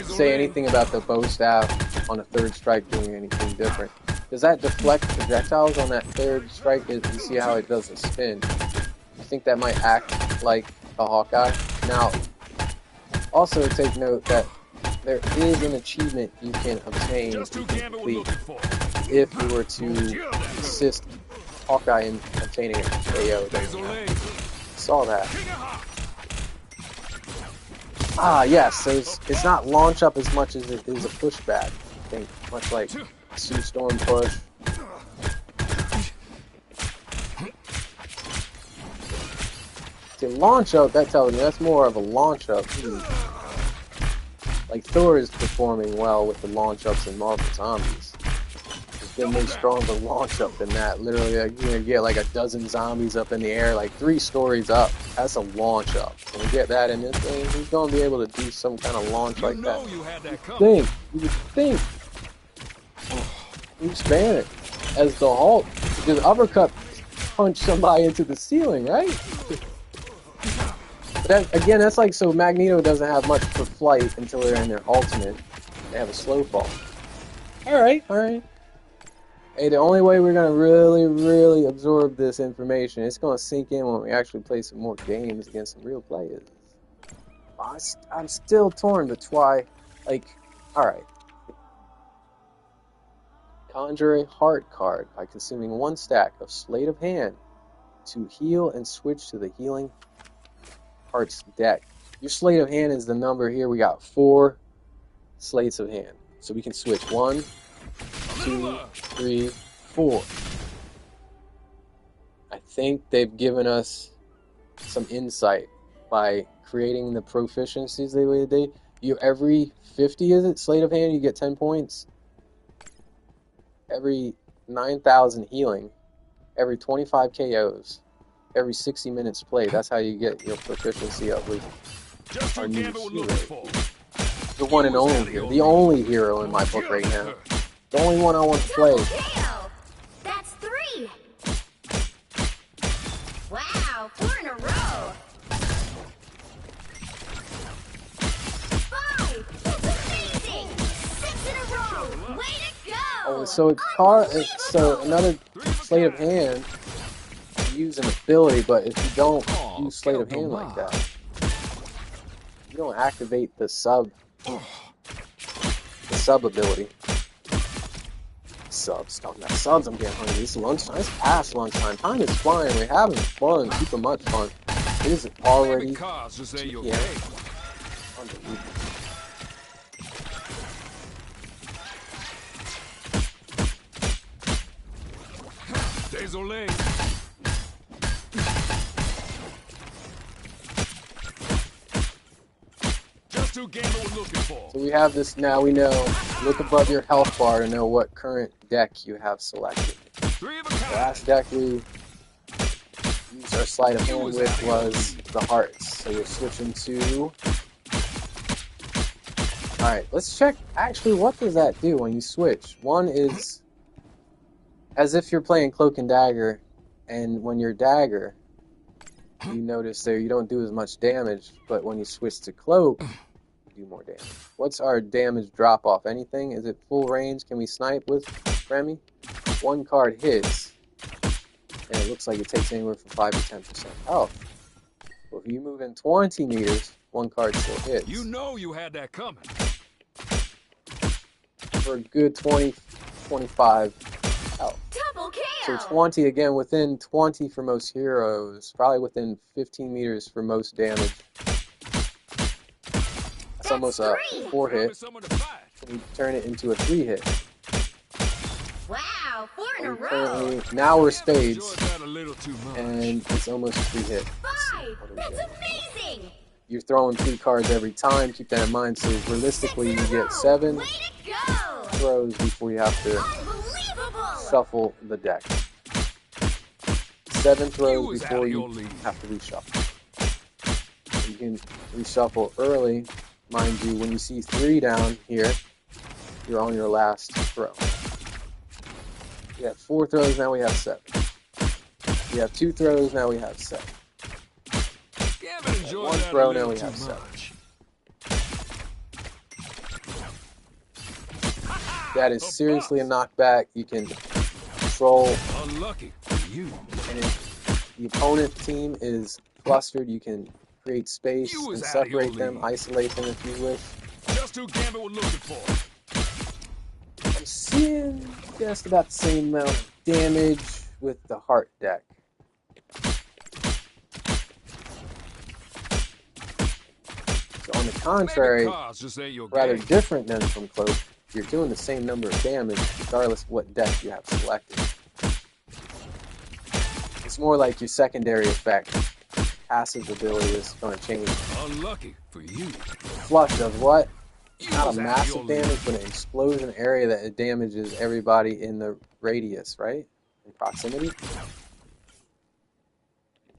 say anything about the bow staff on a 3rd strike doing anything different. Does that deflect projectiles on that 3rd strike? You see how it doesn't spin. You think that might act like a Hawkeye. Now, also take note that there is an achievement you can obtain to complete if you were to assist Hawkeye in obtaining a KO. Saw that. Ah, yes, so it's not launch up as much as it is a pushback. I think, much like Sue Storm push. See, launch up, that tells me that's more of a launch up. Like Thor is performing well with the launch ups in Marvel Zombies. There's been no stronger launch up than that. Literally, like, you're gonna get like a dozen zombies up in the air, like 3 stories up. That's a launch up. When you get that in this thing, who's gonna be able to do some kind of launch like that? You would think. You span it as the Hulk, because uppercut punch somebody into the ceiling, right? But that, again, that's like so Magneto doesn't have much for flight until they're in their ultimate. They have a slow fall. Alright. Hey, the only way we're going to really absorb this information, it's going to sink in when we actually play some more games against some real players. I'm still torn between, like, alright. Conjure a heart card by consuming 1 stack of Sleight of Hand to heal and switch to the Healing Hearts deck. Your Sleight of Hand is the number here. We got 4 Slates of Hand. So we can switch 1, 2, 3, 4. I think they've given us some insight by creating the proficiencies every 50, is it? Sleight of Hand, you get 10 points. Every 9,000 healing, every 25 KOs, every 60 minutes played. That's how you get your proficiency up with our new hero. The one and only hero. The only hero in my book right now. The only one I want to play. That's 3. Wow, 4 in a row. 5. That's amazing. 6 in a row. Way to go. Oh, so another Sleight of Hand. You use an ability, but if you don't use Sleight of Hand like that, you don't activate the sub ability. Subs, talking about subs, I'm getting hungry. It's lunchtime. It's past lunchtime. Time is flying. We're having fun, super much fun. It is already 2 p.m. Unbelievable. Désolé. Just who Gamma was looking for. So we have this now. We know. Look above your health bar to know what current deck you have selected. The last deck we used our Sleight of Hand with was the Hearts. So we're switching to. Alright, let's check. Actually, what does that do when you switch? One is as if you're playing Cloak and Dagger, and when you're Dagger, you notice there you don't do as much damage, but when you switch to Cloak, you do more damage. What's our damage drop off? Anything? Is it full range? Can we snipe with Remy? 1 card hits, and it looks like it takes anywhere from 5 to 10% health. Well, if you move in 20 meters, 1 card still hits. You know you had that coming. For a good 20, 25 health. Double kill. So 20, again, within 20 for most heroes, probably within 15 meters for most damage. That's almost a 4 hit. Can we turn it into a 3 hit? Wow, 4 in a row. Now we're spades, and it's almost a 3 hit. 5. That's amazing. You're throwing 3 cards every time. Keep that in mind. So realistically, you get 7 throws before you have to shuffle the deck. 7 throws before you have to reshuffle. You can reshuffle early. Mind you, when you see 3 down here, you're on your last throw. We have 4 throws, now we have 7. We have 2 throws, now we have 7. 1 throw, now we have 7. That is seriously a knockback. You can control. Unlucky for you. And if the opponent team is clustered, you can create space You and was out of your separate them, league. isolate them if you wish. Just who Gambit was looking for. I'm seeing just about the same amount of damage with the heart deck. So on the contrary, cars just ain't your rather game. different than from Cloak, you're doing the same number of damage regardless of what deck you have selected. It's more like your secondary effect. Passive ability is going to change. Unlucky for you. Flush does what? You Not was a out of massive your league. damage, but an explosion area that it damages everybody in the radius, right? In proximity.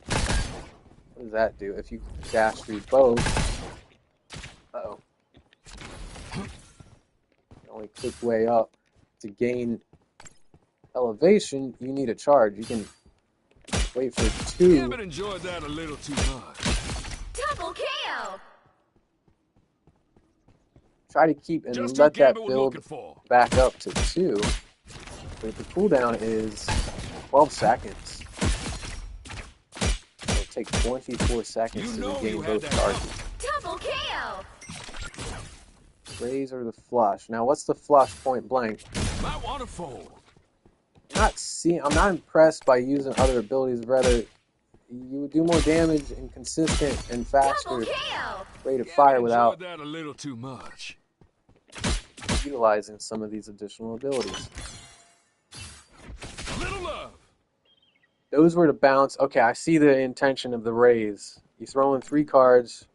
What does that do? If you dash through both, uh-oh. The only quick way up to gain elevation, you need a charge. You can wait for 2. Gambit enjoyed that a little too much. Double KO! Try to keep and Just who let that Gambit was build looking for. back up to 2. But the cooldown is 12 seconds. It'll take 24 seconds to regain both charges. Double KO! Raise or the flush. Now, what's the flush point blank? My waterfall. I'm not impressed by using other abilities. Rather, you would do more damage and consistent and faster rate of fire without that a little too much. utilizing some of these additional abilities. Little love. Those were to bounce. Okay, I see the intention of the raise. You throw in 3 cards.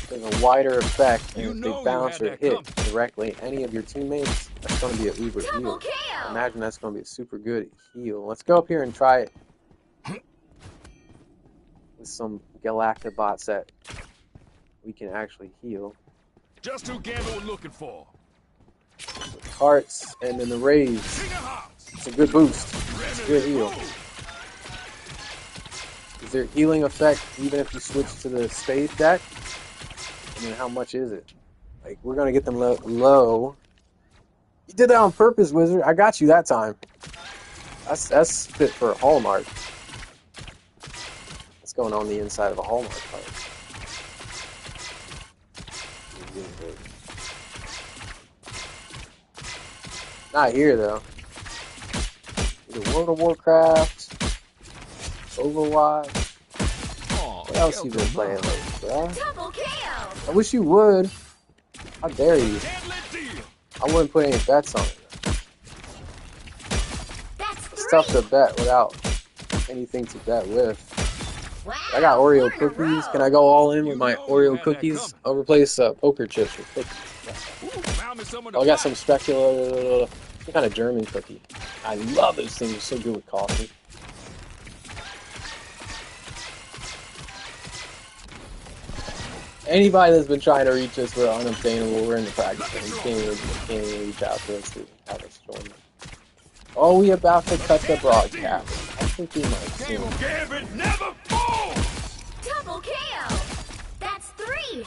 There's a wider effect, and if they bounce or hit directly any of your teammates, that's going to be an uber heal. I imagine that's going to be a super good heal. Let's go up here and try it with some Galactabots that we can actually heal. Just who Gambit was looking for. With hearts and then the raise. It's a good boost. It's a good heal. Is there healing effect even if you switch to the spade deck? I mean, how much is it? Like, we're gonna get them low. You did that on purpose, Wizard. I got you that time. That's fit for a Hallmark. What's going on the inside of a Hallmark card? Not here though. Either World of Warcraft, Overwatch. What else you been playing lately, bro? I wish you would. How dare you? I wouldn't put any bets on it. It's tough to bet without anything to bet with. I got Oreo cookies. Can I go all in with my Oreo cookies? I'll replace poker chips with cookies. Oh, I got some some kind of German cookie. I love those things. They're so good with coffee. Anybody that's been trying to reach us, we're unobtainable. We're in the practice game. You can't even reach out to us to have us join them. Are we about to cut the broadcast? I think we might soon. Double KO! That's 3!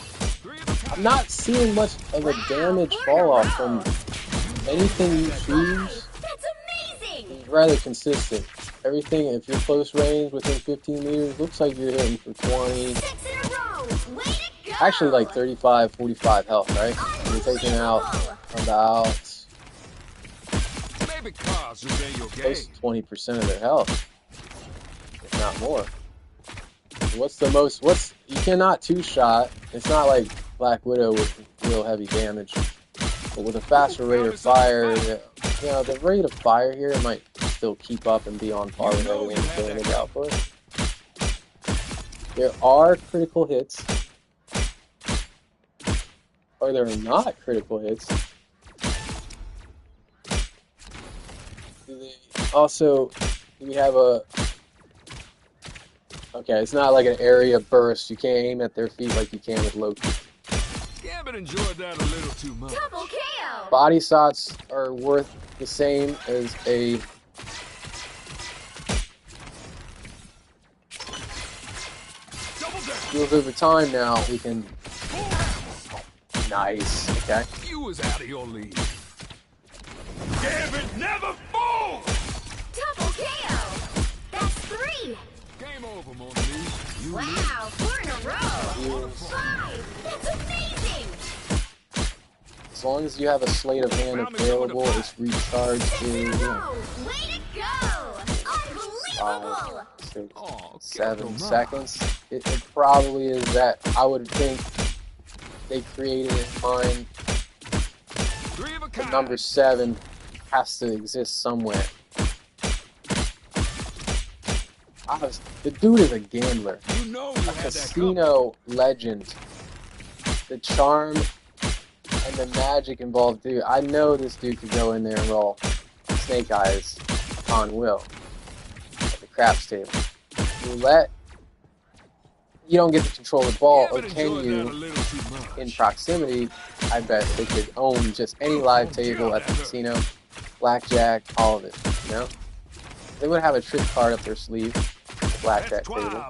I'm not seeing much of a damage fall off from anything you choose. That's amazing! It's rather consistent. Everything, if you're close range within 15 meters, looks like you're hitting for 20. 6 in a row! Way to go! Actually, like 35, 45 health, right? You're taking out about close to 20% of their health, if not more. What's the most? You cannot 2-shot. It's not like Black Widow with real heavy damage, but with a faster rate of fire, the rate of fire here might still keep up and be on par with everyone's damage output. There are critical hits. Or there are not critical hits. Also, we have a... Okay, it's not like an area burst. You can't aim at their feet like you can with Loki. Gambit enjoyed that a little too much. Double KO! Body shots are worth the same as a... Feels over time now, we can... Nice, okay. You was out of your league. Gambit never falls! Double KO! That's 3! Game over, Mona Lisa. Wow, 4 in a row! 5! That's amazing! As long as you have a slate of hand available, it's recharged to, you know, Way to go! Unbelievable! 5, 6, 7 seconds. It probably is that. I would think they created in mind the number 7 has to exist somewhere. The dude is a gambler, a casino legend. The charm and the magic involved, dude. I know this dude could go in there and roll snake eyes on will at the craps table. Roulette, you don't get to control the ball, or can you? In proximity, I bet they could own just any live table at the casino, blackjack, all of it. You know, they would have a trick card up their sleeve, the blackjack table.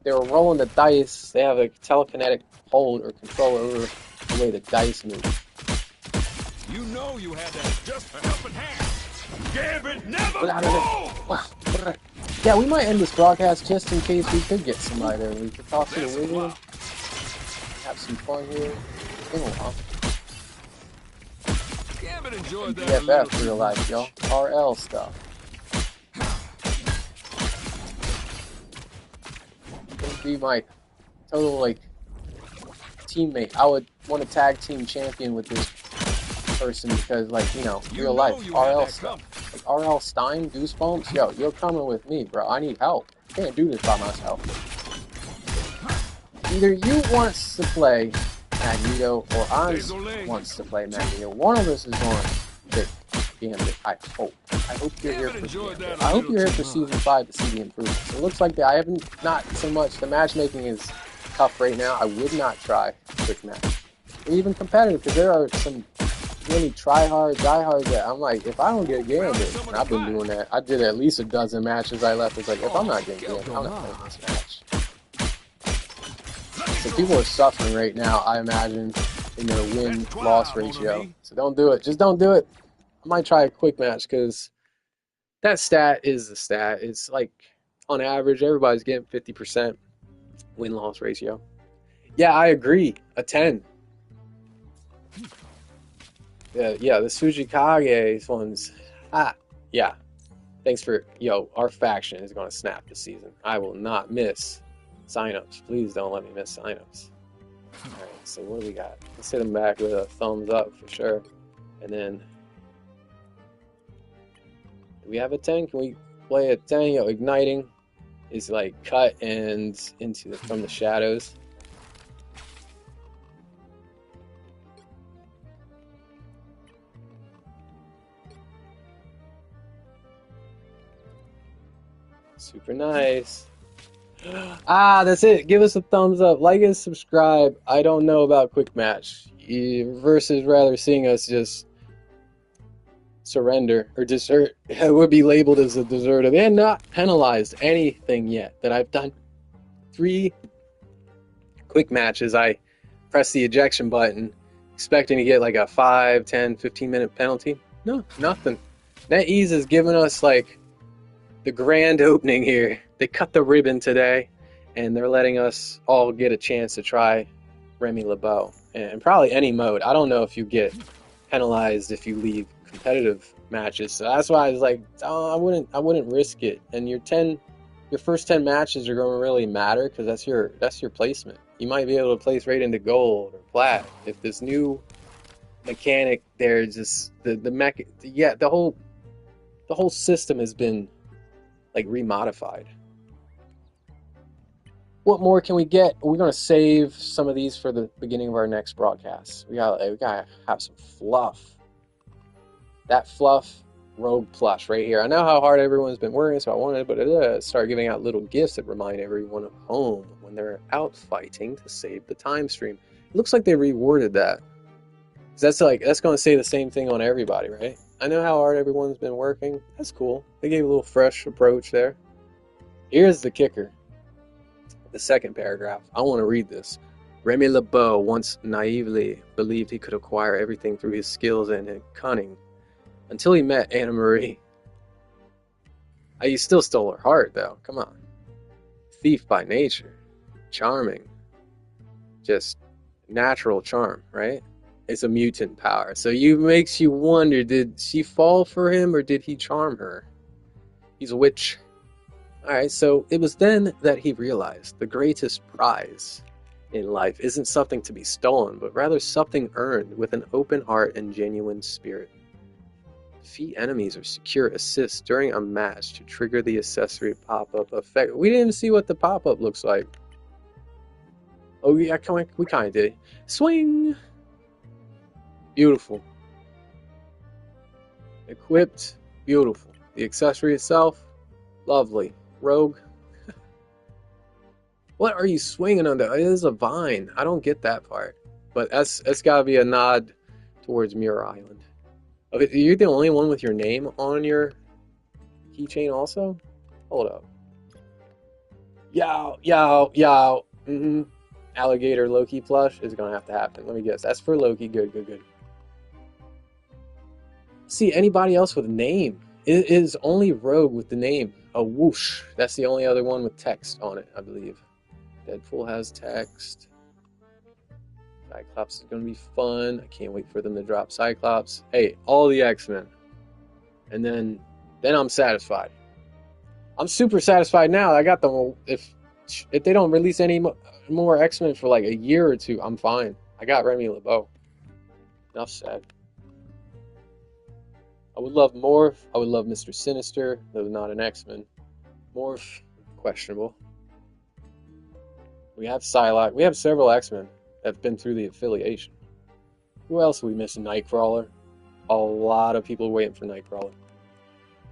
They were rolling the dice. They have a telekinetic hold or control over the way the dice move. You know you had that just a helping hand. Gambit never. Yeah, we might end this broadcast just in case we could get somebody there. We could talk to the wizard, have some fun here. It's been a while. Gambit enjoyed that. BFF real life, y'all. RL stuff. Would be my total like teammate. I would want to tag team champion with this person because, like, you know, real life RL stuff. Like RL Stein, Goosebumps. Yo, you're coming with me, bro. I need help. I can't do this by myself. Either you wants to play Magneto or I wants to play Magneto. One of us is going to Gambit. I hope. I hope you're here for Gambit. I hope you're here for season 5 to see the improvements. It looks like I haven't, not so much. The matchmaking is tough right now. I would not try quick match. Or even competitive, because there are some really try-hard, die-hard that I'm like, if I don't get Gambit, and I've been doing that. I did at least a dozen matches I left. It's like, if I'm not getting Gambit, I'm not playing this match. So people are suffering right now, I imagine, in their win-loss ratio. So don't do it. Just don't do it. I might try a quick match, because that stat is the stat. It's like, on average, everybody's getting 50% win-loss ratio. Yeah, I agree. A 10. Yeah, the Sujikage ones. Yeah. Thanks for, our faction is going to snap this season. I will not miss signups. Please don't let me miss signups. Alright, so what do we got? Let's hit them back with a thumbs up for sure. And then, do we have a 10? Can we play a 10? Igniting is like cut and from the shadows. Super nice. That's it. Give us a thumbs up. Like and subscribe. I don't know about quick match. Versus rather seeing us just surrender or desert. It would be labeled as a deserter. They had not penalized anything yet that I've done. 3 quick matches. I pressed the ejection button expecting to get like a 5, 10, 15 minute penalty. No, nothing. NetEase has given us like the grand opening here. They cut the ribbon today, and they're letting us all get a chance to try Remy LeBeau. And probably any mode. I don't know if you get penalized if you leave competitive matches. So that's why I was like, oh, I wouldn't risk it. And your first 10 matches are going to really matter because that's your placement. You might be able to place right into gold or plat if this new mechanic there just the whole system has been like remodified. What more can we get? We're gonna save some of these for the beginning of our next broadcast. We gotta have some fluff. That fluff rogue plush right here. I know how hard everyone's been working, so I wanted to start giving out little gifts that remind everyone of home when they're out fighting to save the time stream. It looks like they reworded that. That's gonna say the same thing on everybody, right? I know how hard everyone's been working. That's cool. They gave a little fresh approach there. Here's the kicker. The second paragraph. I want to read this. Remy LeBeau once naively believed he could acquire everything through his skills and cunning until he met Anna Marie. He still stole her heart, though. Come on. Thief by nature. charming. Just natural charm, right? It's a mutant power. So you makes you wonder, did she fall for him or did he charm her? He's a witch. Alright, so it was then that he realized the greatest prize in life isn't something to be stolen, but rather something earned with an open heart and genuine spirit. Defeat enemies or secure assists during a match to trigger the accessory pop-up effect. We didn't see what the pop-up looks like. Oh yeah, we kind of did. Swing! Beautiful. Equipped, beautiful. The accessory itself, lovely. Rogue. What are you swinging on? It is a vine. I don't get that part. But that's got to be a nod towards Mirror Island. Okay, you're the only one with your name on your keychain also? Hold up. Yow, yow, yow. Alligator Loki plush is going to have to happen. Let me guess. That's for Loki. Good, good, good. See, anybody else with a name? It is only Rogue with the name. A whoosh. That's the only other one with text on it, I believe. Deadpool has text. Cyclops is going to be fun. I can't wait for them to drop Cyclops. Hey, all the X-Men. And then I'm satisfied. I'm super satisfied now. I got them. If they don't release any more X-Men for like a year or two, I'm fine. I got Remy LeBeau. Enough said. I would love Morph. I would love Mr. Sinister, though not an X-Men. Morph, questionable. We have Psylocke. We have several X-Men that have been through the affiliation. Who else are we missing? Nightcrawler. A lot of people waiting for Nightcrawler.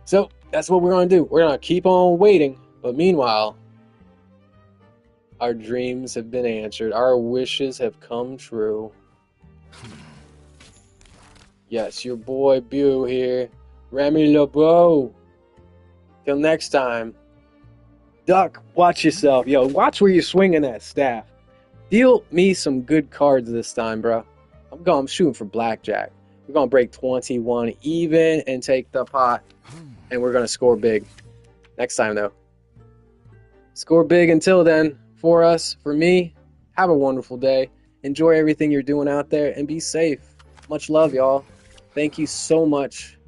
So, that's what we're going to do. We're going to keep on waiting. But meanwhile, our dreams have been answered. Our wishes have come true. Yes, your boy Bew here. Remy LeBeau. Till next time. Duck, watch yourself. Yo, watch where you're swinging that staff. Deal me some good cards this time, bro. I'm shooting for blackjack. We're going to break 21 even and take the pot. And we're going to score big. Next time, though. Score big until then. For us, for me, have a wonderful day. Enjoy everything you're doing out there and be safe. Much love, y'all. Thank you so much.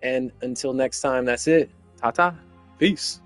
And until next time, that's it. Ta-ta. Peace.